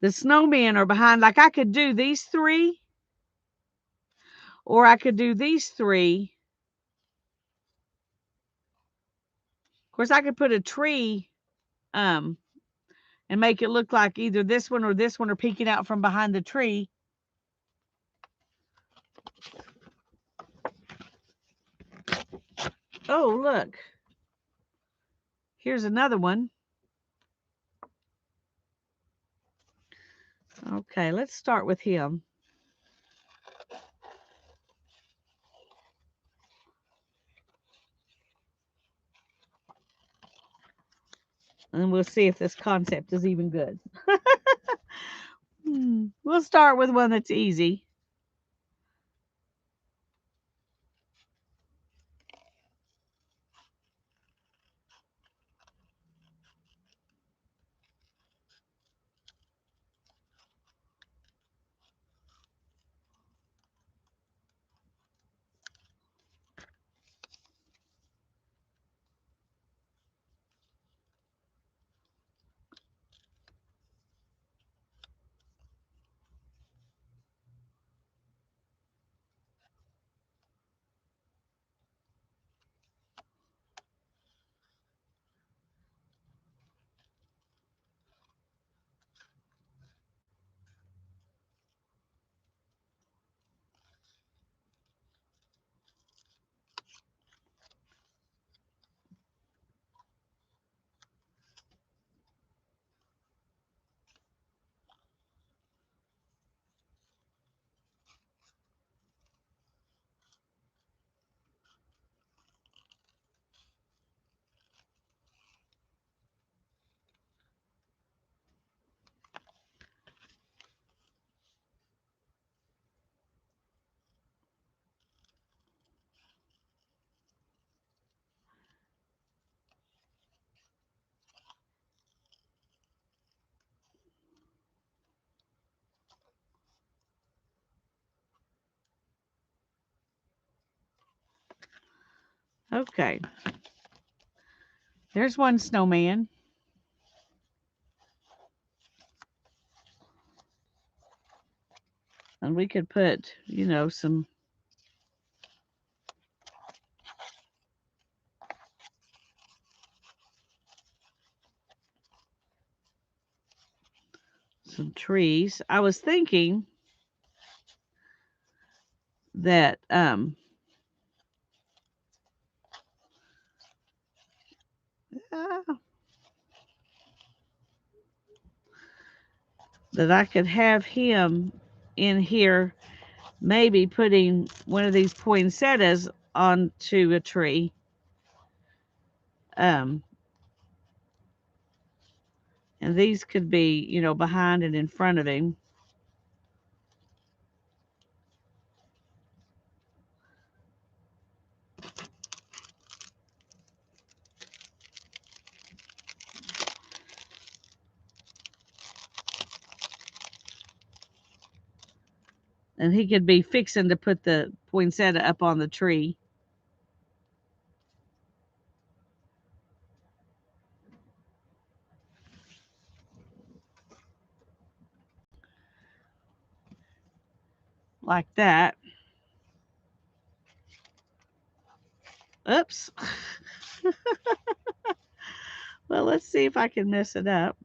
snowmen are behind. Like I could do these three, or I could do these three. Of course, I could put a tree and make it look like either this one are peeking out from behind the tree. Oh, look. Here's another one. Okay, let's start with him. And we'll see if this concept is even good. We'll start with one that's easy. Okay. There's one snowman. And we could put, some trees. I was thinking that uh, that I could have him in here, maybe putting one of these poinsettias onto a tree. Um, and these could be, behind and in front of him. And he could be fixing to put the poinsettia up on the tree. Like that. Oops. Well, let's see if I can mess it up.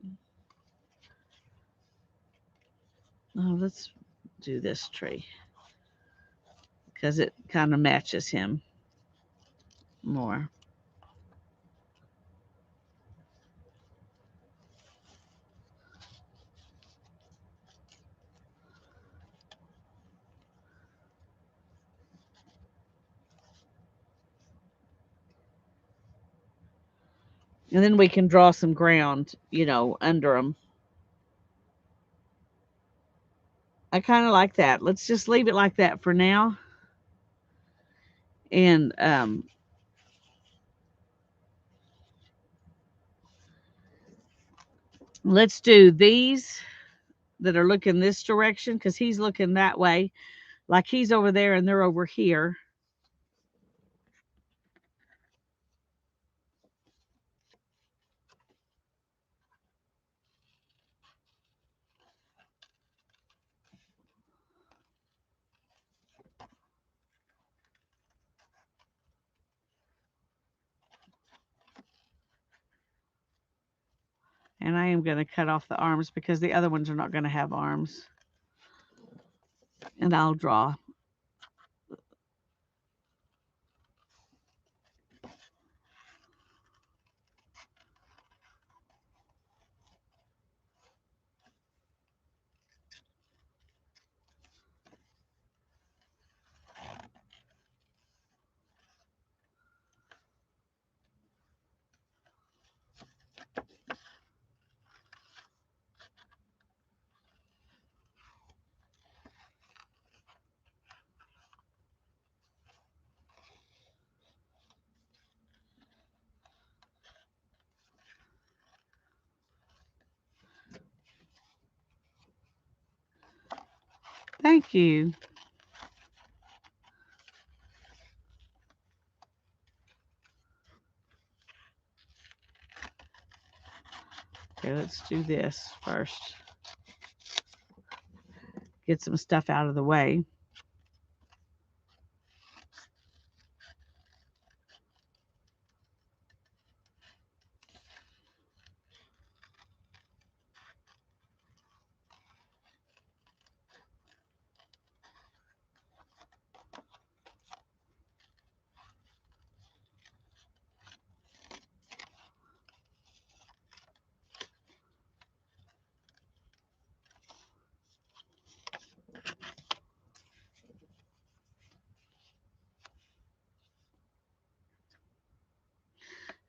Oh, let's do this tree because it kind of matches him more. And then we can draw some ground, you know, under them. I kind of like that. Let's just leave it like that for now. And let's do these that are looking this direction because he's looking that way. Like he's over there and they're over here. And I am going to cut off the arms because the other ones are not going to have arms. And I'll draw. Thank you. Okay, let's do this first. Get some stuff out of the way.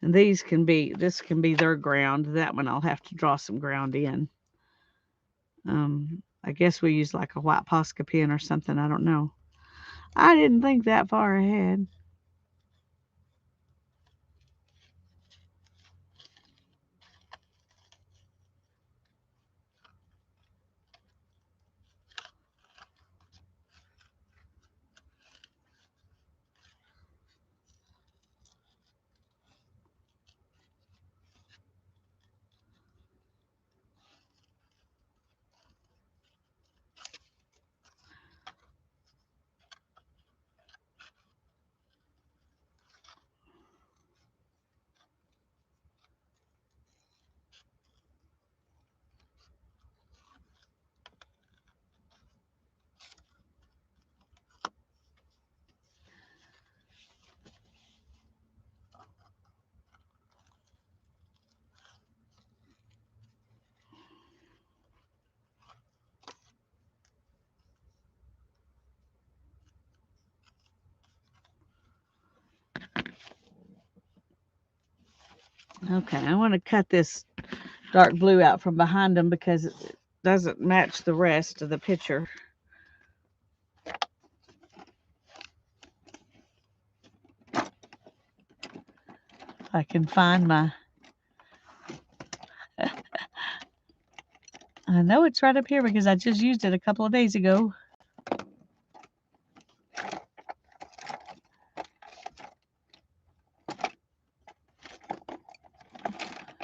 And these can be, this can be their ground. That one I'll have to draw some ground in. I guess we use like a white Posca pen or something. I don't know. I didn't think that far ahead. Okay, I want to cut this dark blue out from behind them because it doesn't match the rest of the picture. If I can find my, I know it's right up here because I just used it a couple of days ago.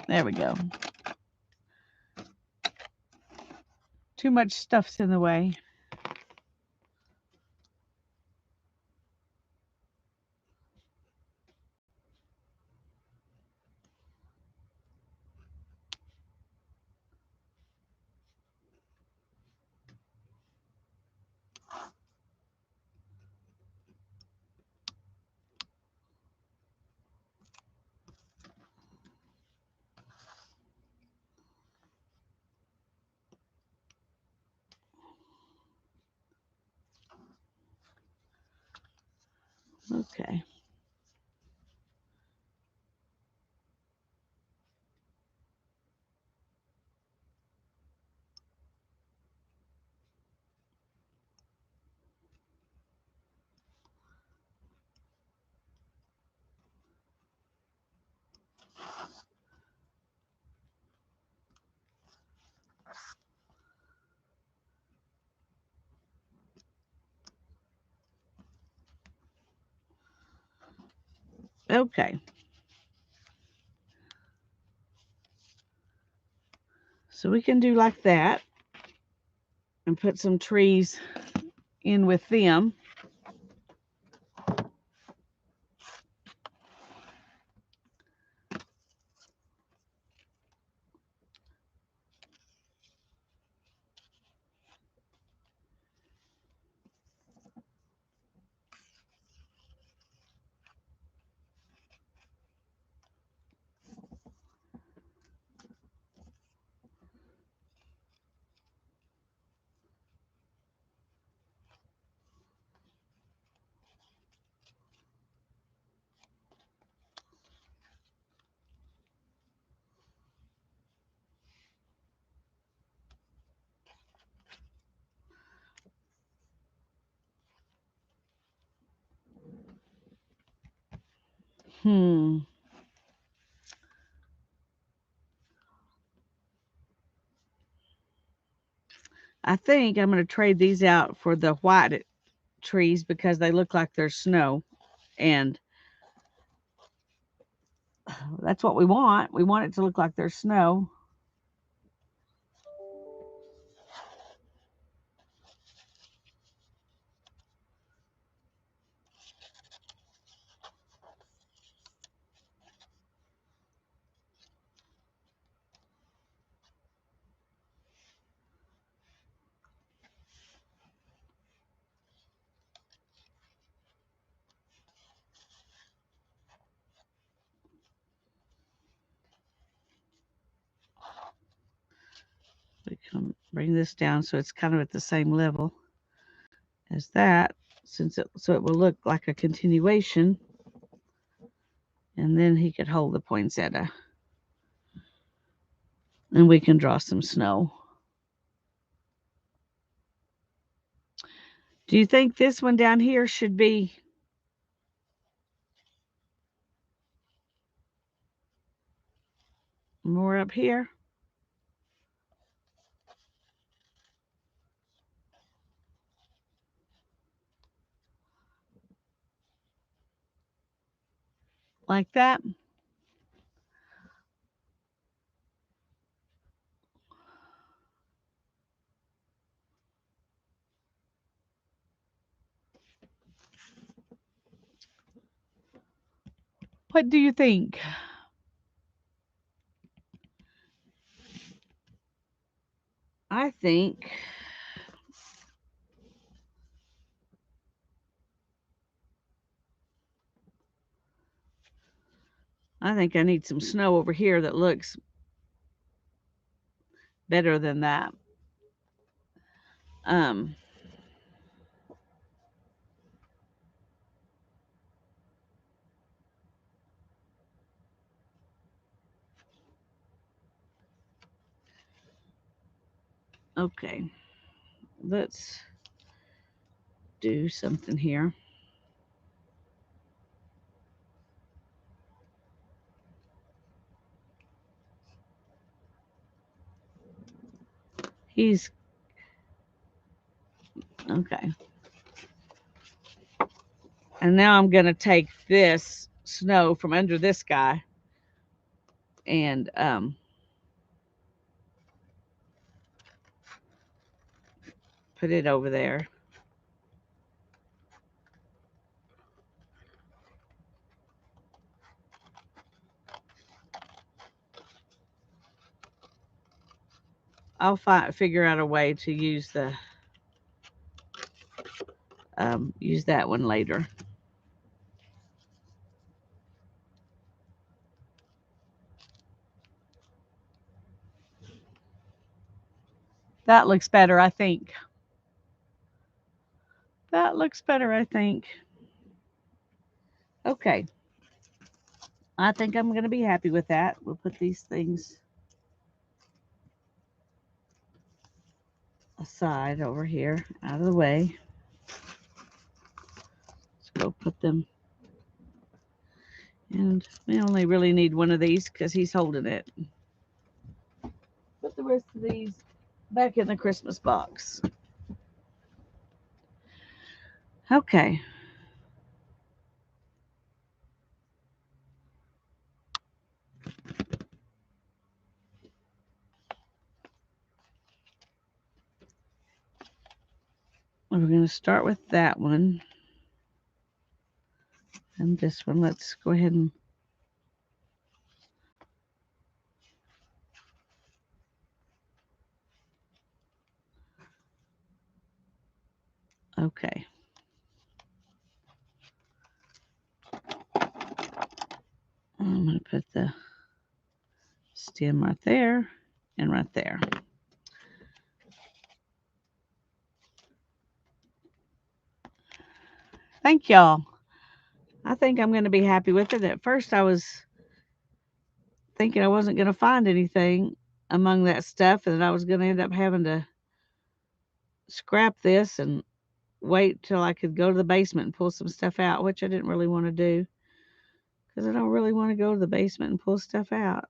There we go. Too much stuff's in the way. Okay. Okay. So we can do like that and put some trees in with them. I think I'm going to trade these out for the white trees because they look like there's snow. And that's what we want. We want it to look like there's snow. We can bring this down so it's kind of at the same level as that, so it will look like a continuation. And then he could hold the poinsettia. And we can draw some snow. Do you think this one down here should be more up here? Like that? What do you think? I think I need some snow over here that looks better than that. Um, okay, let's do something here. He's okay. And now I'm going to take this snow from under this guy and put it over there. I'll figure out a way to use that one later. That looks better, I think. That looks better, I think. Okay. I think I'm going to be happy with that. We'll put these things aside over here, out of the way. Let's go put them. And we only really need one of these because he's holding it. Put the rest of these back in the Christmas box. Okay. We're going to start with that one. And this one, let's go ahead and okay. I'm going to put the stem right there and right there. Thank y'all. I think I'm going to be happy with it. At first I was thinking I wasn't going to find anything among that stuff and that I was going to end up having to scrap this and wait till I could go to the basement and pull some stuff out, which I didn't really want to do because I don't really want to go to the basement and pull stuff out.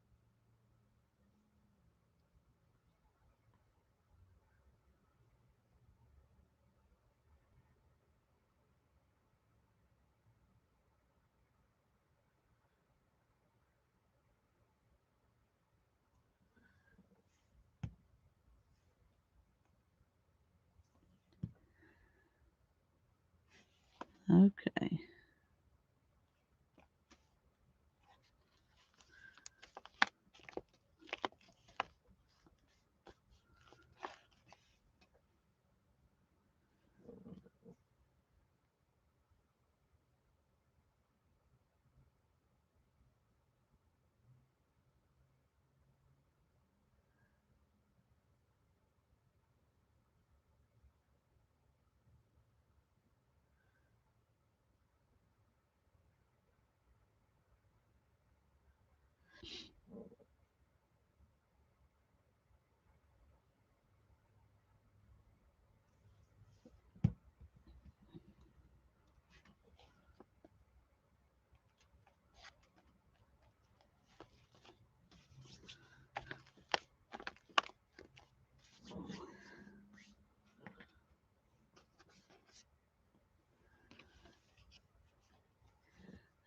Okay.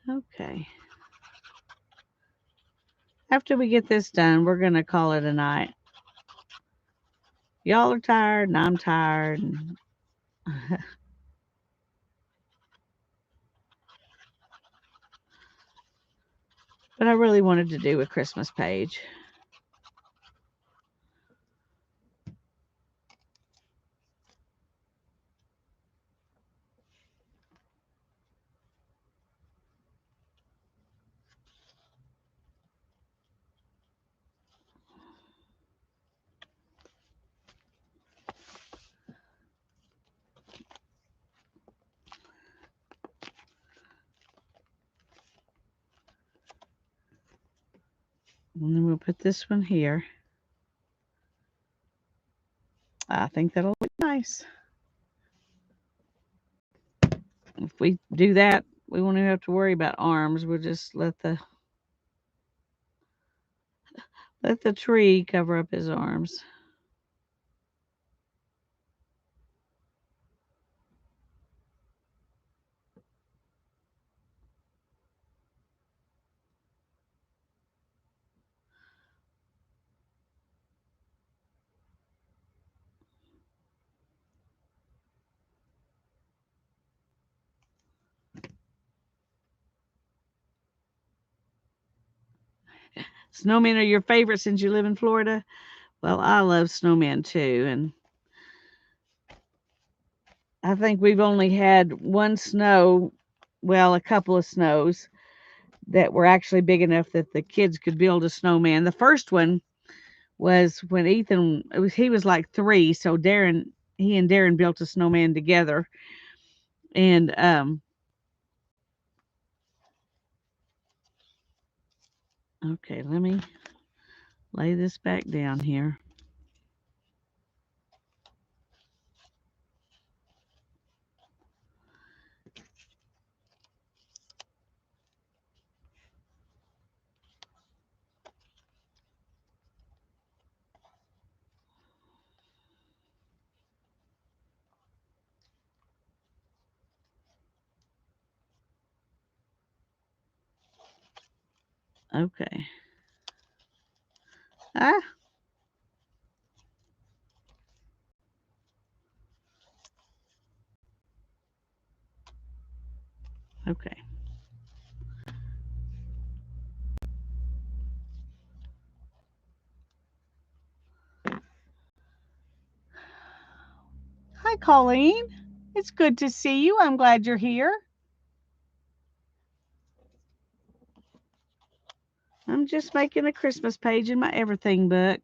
Okay. After we get this done, we're going to call it a night. Y'all are tired and I'm tired. But I really wanted to do a Christmas page. And then we'll put this one here. I think that'll look nice. If we do that, we won't even have to worry about arms. We'll just let the tree cover up his arms. Snowmen are your favorite since you live in Florida? Well, I love snowmen too, and I think we've only had one snow, well, a couple of snows that were actually big enough that the kids could build a snowman. The first one was when he was like 3, so he and Darren built a snowman together. And okay, let me lay this back down here. Okay. Ah, Okay. Hi, Colleen. It's good to see you. I'm glad you're here. I'm just making a Christmas page in my everything book.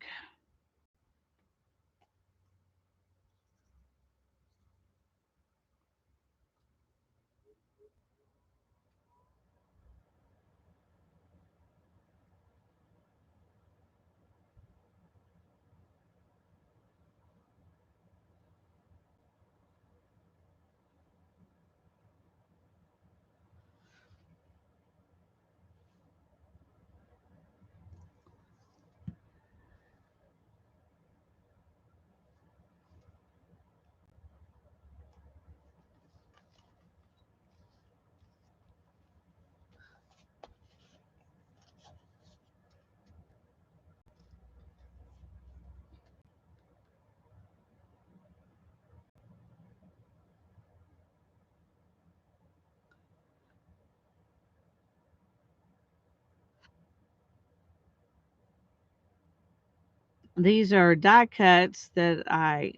These are die cuts that I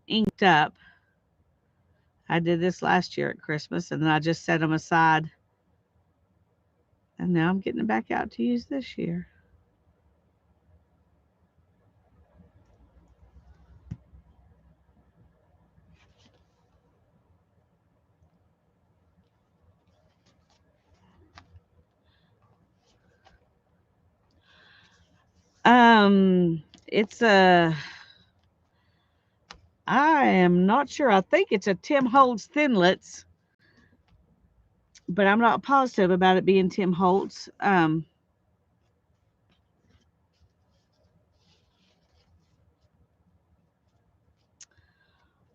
inked up. I did this last year at Christmas, and then I just set them aside. And now I'm getting it back out to use this year. It's a, I am not sure. I think it's a Tim Holtz Thinlits, but I'm not positive about it being Tim Holtz. I'm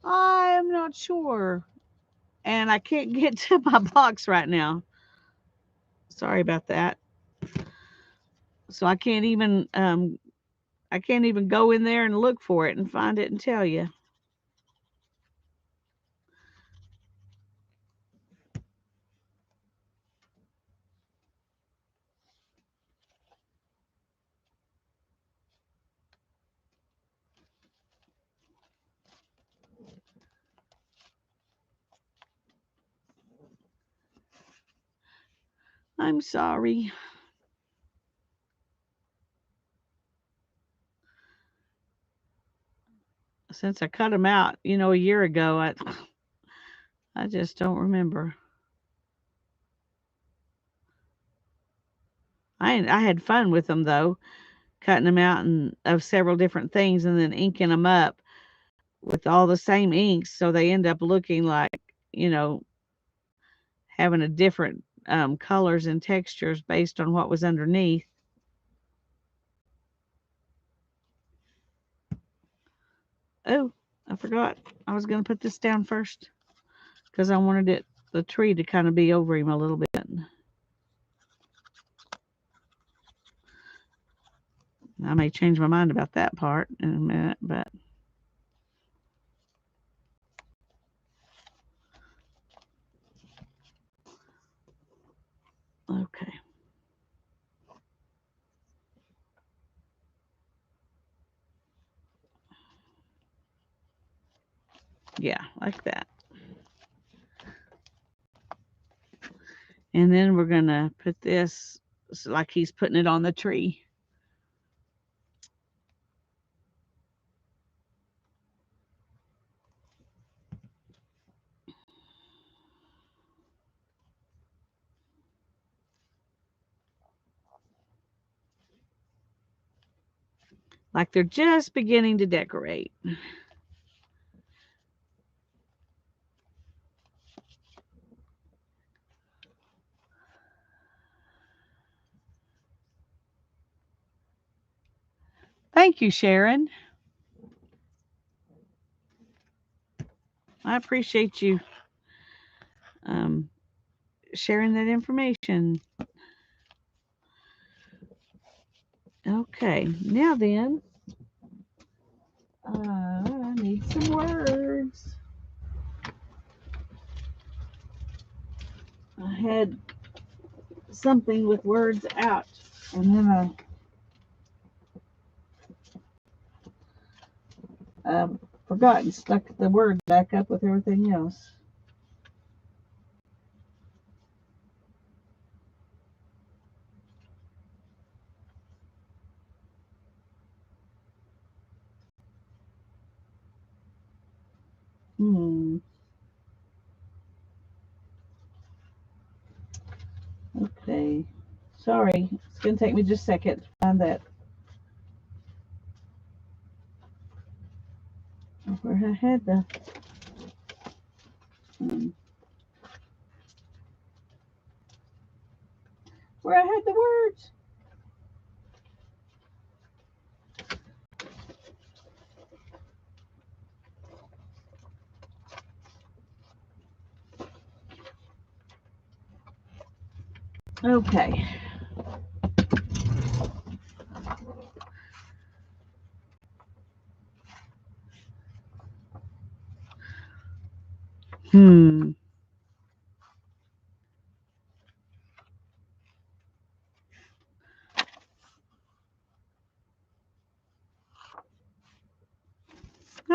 not sure. And I can't get to my box right now. Sorry about that. So I can't even go in there and look for it and find it and tell you. I'm sorry. Since I cut them out, a year ago, I just don't remember. I had fun with them though, cutting them out and of several different things and then inking them up with all the same inks, so they end up looking like, you know, having a different colors and textures based on what was underneath. Oh, I forgot. I was going to put this down first because I wanted the tree to kind of be over him a little bit. I may change my mind about that part in a minute, but okay. Yeah, like that. And then we're going to put this like he's putting it on the tree. Like they're just beginning to decorate. Thank you, Sharon. I appreciate you sharing that information. Okay, now then, I need some words. I had something with words out, and then I forgot and stuck the word back up with everything else. Okay. Sorry. It's going to take me just a second to find that. Where I had the... where I had the words. Okay. I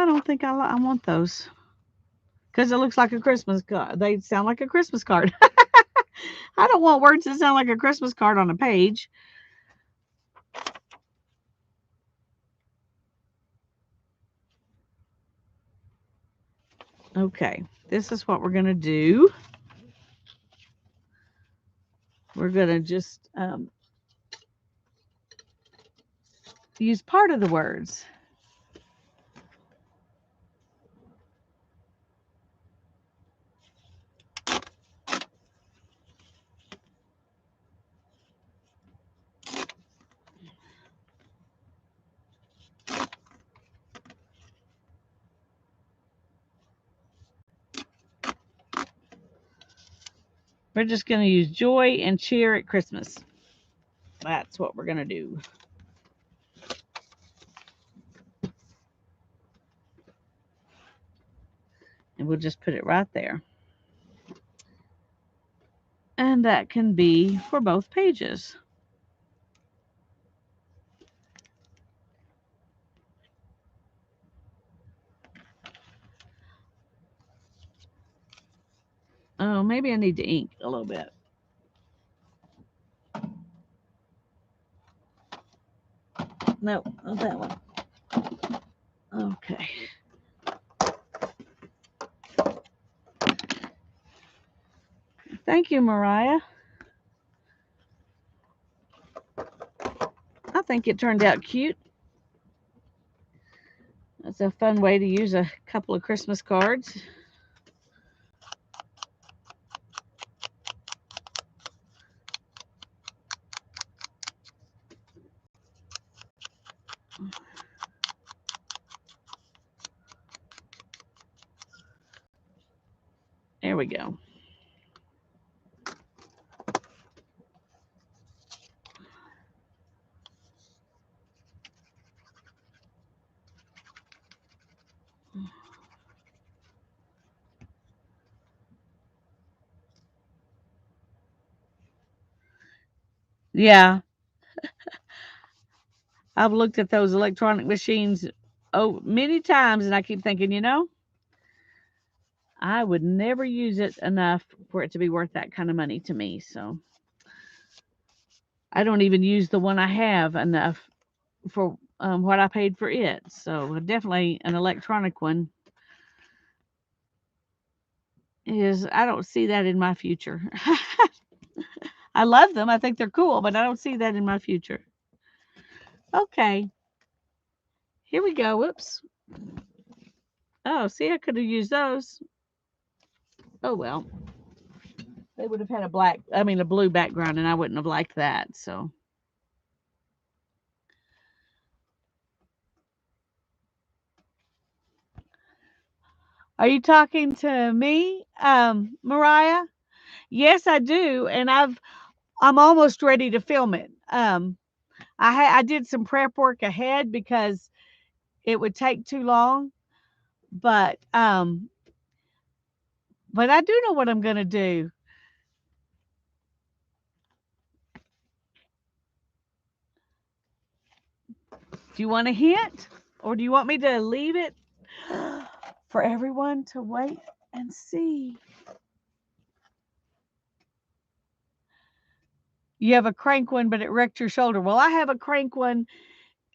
don't think I want those. Because it looks like a Christmas card. They sound like a Christmas card. I don't want words that sound like a Christmas card on a page. Okay, this is what we're going to do. We're going to just use part of the words. We're just going to use joy and cheer at Christmas. That's what we're going to do. And we'll just put it right there. And that can be for both pages. Oh, maybe I need to ink a little bit. No, not that one. Okay. Thank you, Mariah. I think it turned out cute. That's a fun way to use a couple of Christmas cards. There we go. Yeah, I've looked at those electronic machines many times, and I keep thinking, I would never use it enough for it to be worth that kind of money to me. So I don't even use the one I have enough for what I paid for it. So definitely an electronic one I don't see that in my future. I love them. I think they're cool, but I don't see that in my future. Okay. Here we go. Whoops. Oh, see, I could have used those. Oh, well. They would have had a blue background, and I wouldn't have liked that. So. Are you talking to me, Mariah? Yes, I do, and I'm almost ready to film it. I did some prep work ahead because it would take too long, but I do know what I'm gonna do. Do you want a hint, or do you want me to leave it for everyone to wait and see? You have a crank one, but it wrecked your shoulder. Well, I have a crank one,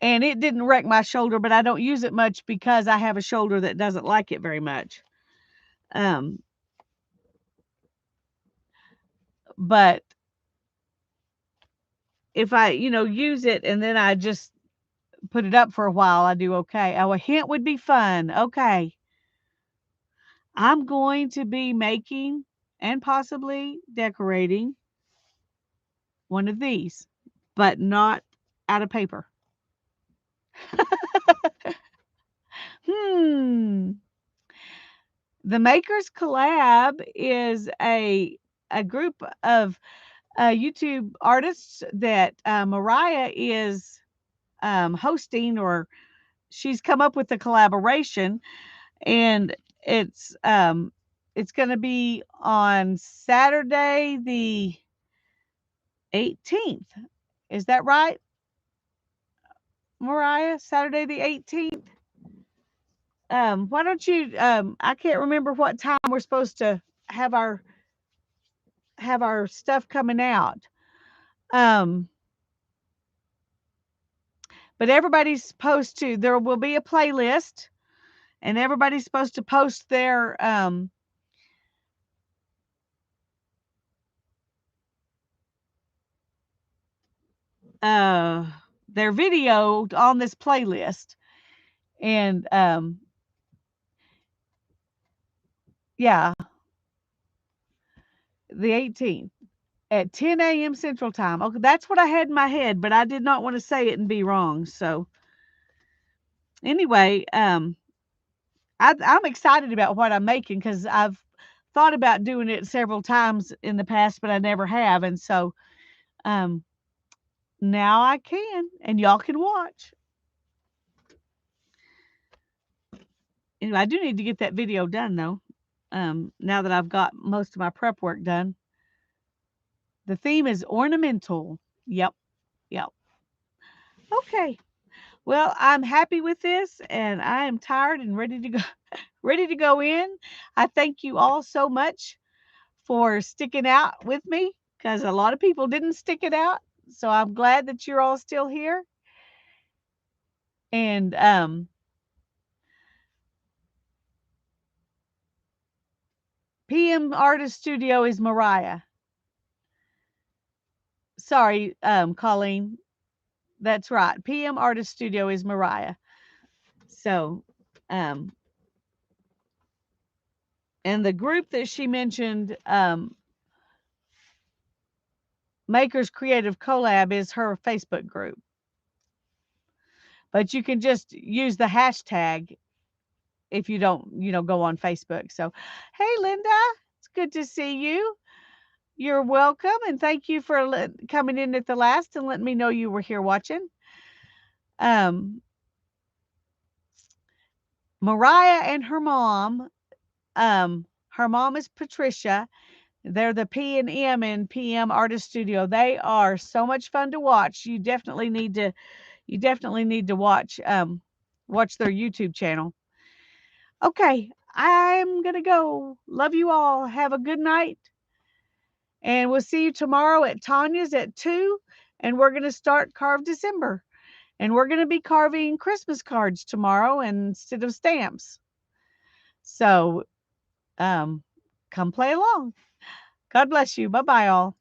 and it didn't wreck my shoulder, but I don't use it much because I have a shoulder that doesn't like it very much. But if I, use it and then I just put it up for a while, I do okay. Oh, a hint would be fun. Okay. I'm going to be making and possibly decorating one of these, but not out of paper. The Makers Collab is a group of YouTube artists that Mariah is hosting, or she's come up with a collaboration, and it's going to be on Saturday the 18th. Is that right, Mariah? Saturday the 18th. Why don't you? I can't remember what time we're supposed to have our stuff coming out. But everybody's supposed to. There will be a playlist, and everybody's supposed to post their video on this playlist. And yeah, the 18th at 10 a.m. Central Time. Okay, that's what I had in my head, but I did not want to say it and be wrong. So anyway, I'm excited about what I'm making, because I've thought about doing it several times in the past, but I never have. And so now I can, and y'all can watch. Anyway, I do need to get that video done, though, now that I've got most of my prep work done. The theme is ornamental. Yep. Okay. Well, I'm happy with this, and I am tired and ready to go in. I thank you all so much for sticking out with me, because a lot of people didn't stick it out. So I'm glad that you're all still here. And PM Artist Studio is Mariah. Sorry, Colleen. That's right. PM Artist Studio is Mariah. So, and the group that she mentioned, Makers Creative Collab, is her Facebook group. But you can just use the hashtag if you don't, go on Facebook. So, hey, Linda, it's good to see you. You're welcome, and thank you for coming in at the last and letting me know you were here watching. Mariah and her mom, her mom is Patricia. They're the P&M in PM Artist Studio. They are so much fun to watch. You definitely need to watch their YouTube channel. Okay, I'm going to go. Love you all. Have a good night. And we'll see you tomorrow at Tanya's at 2, and we're going to start Carve December. And we're going to be carving Christmas cards tomorrow instead of stamps. So come play along. God bless you. Bye-bye, all.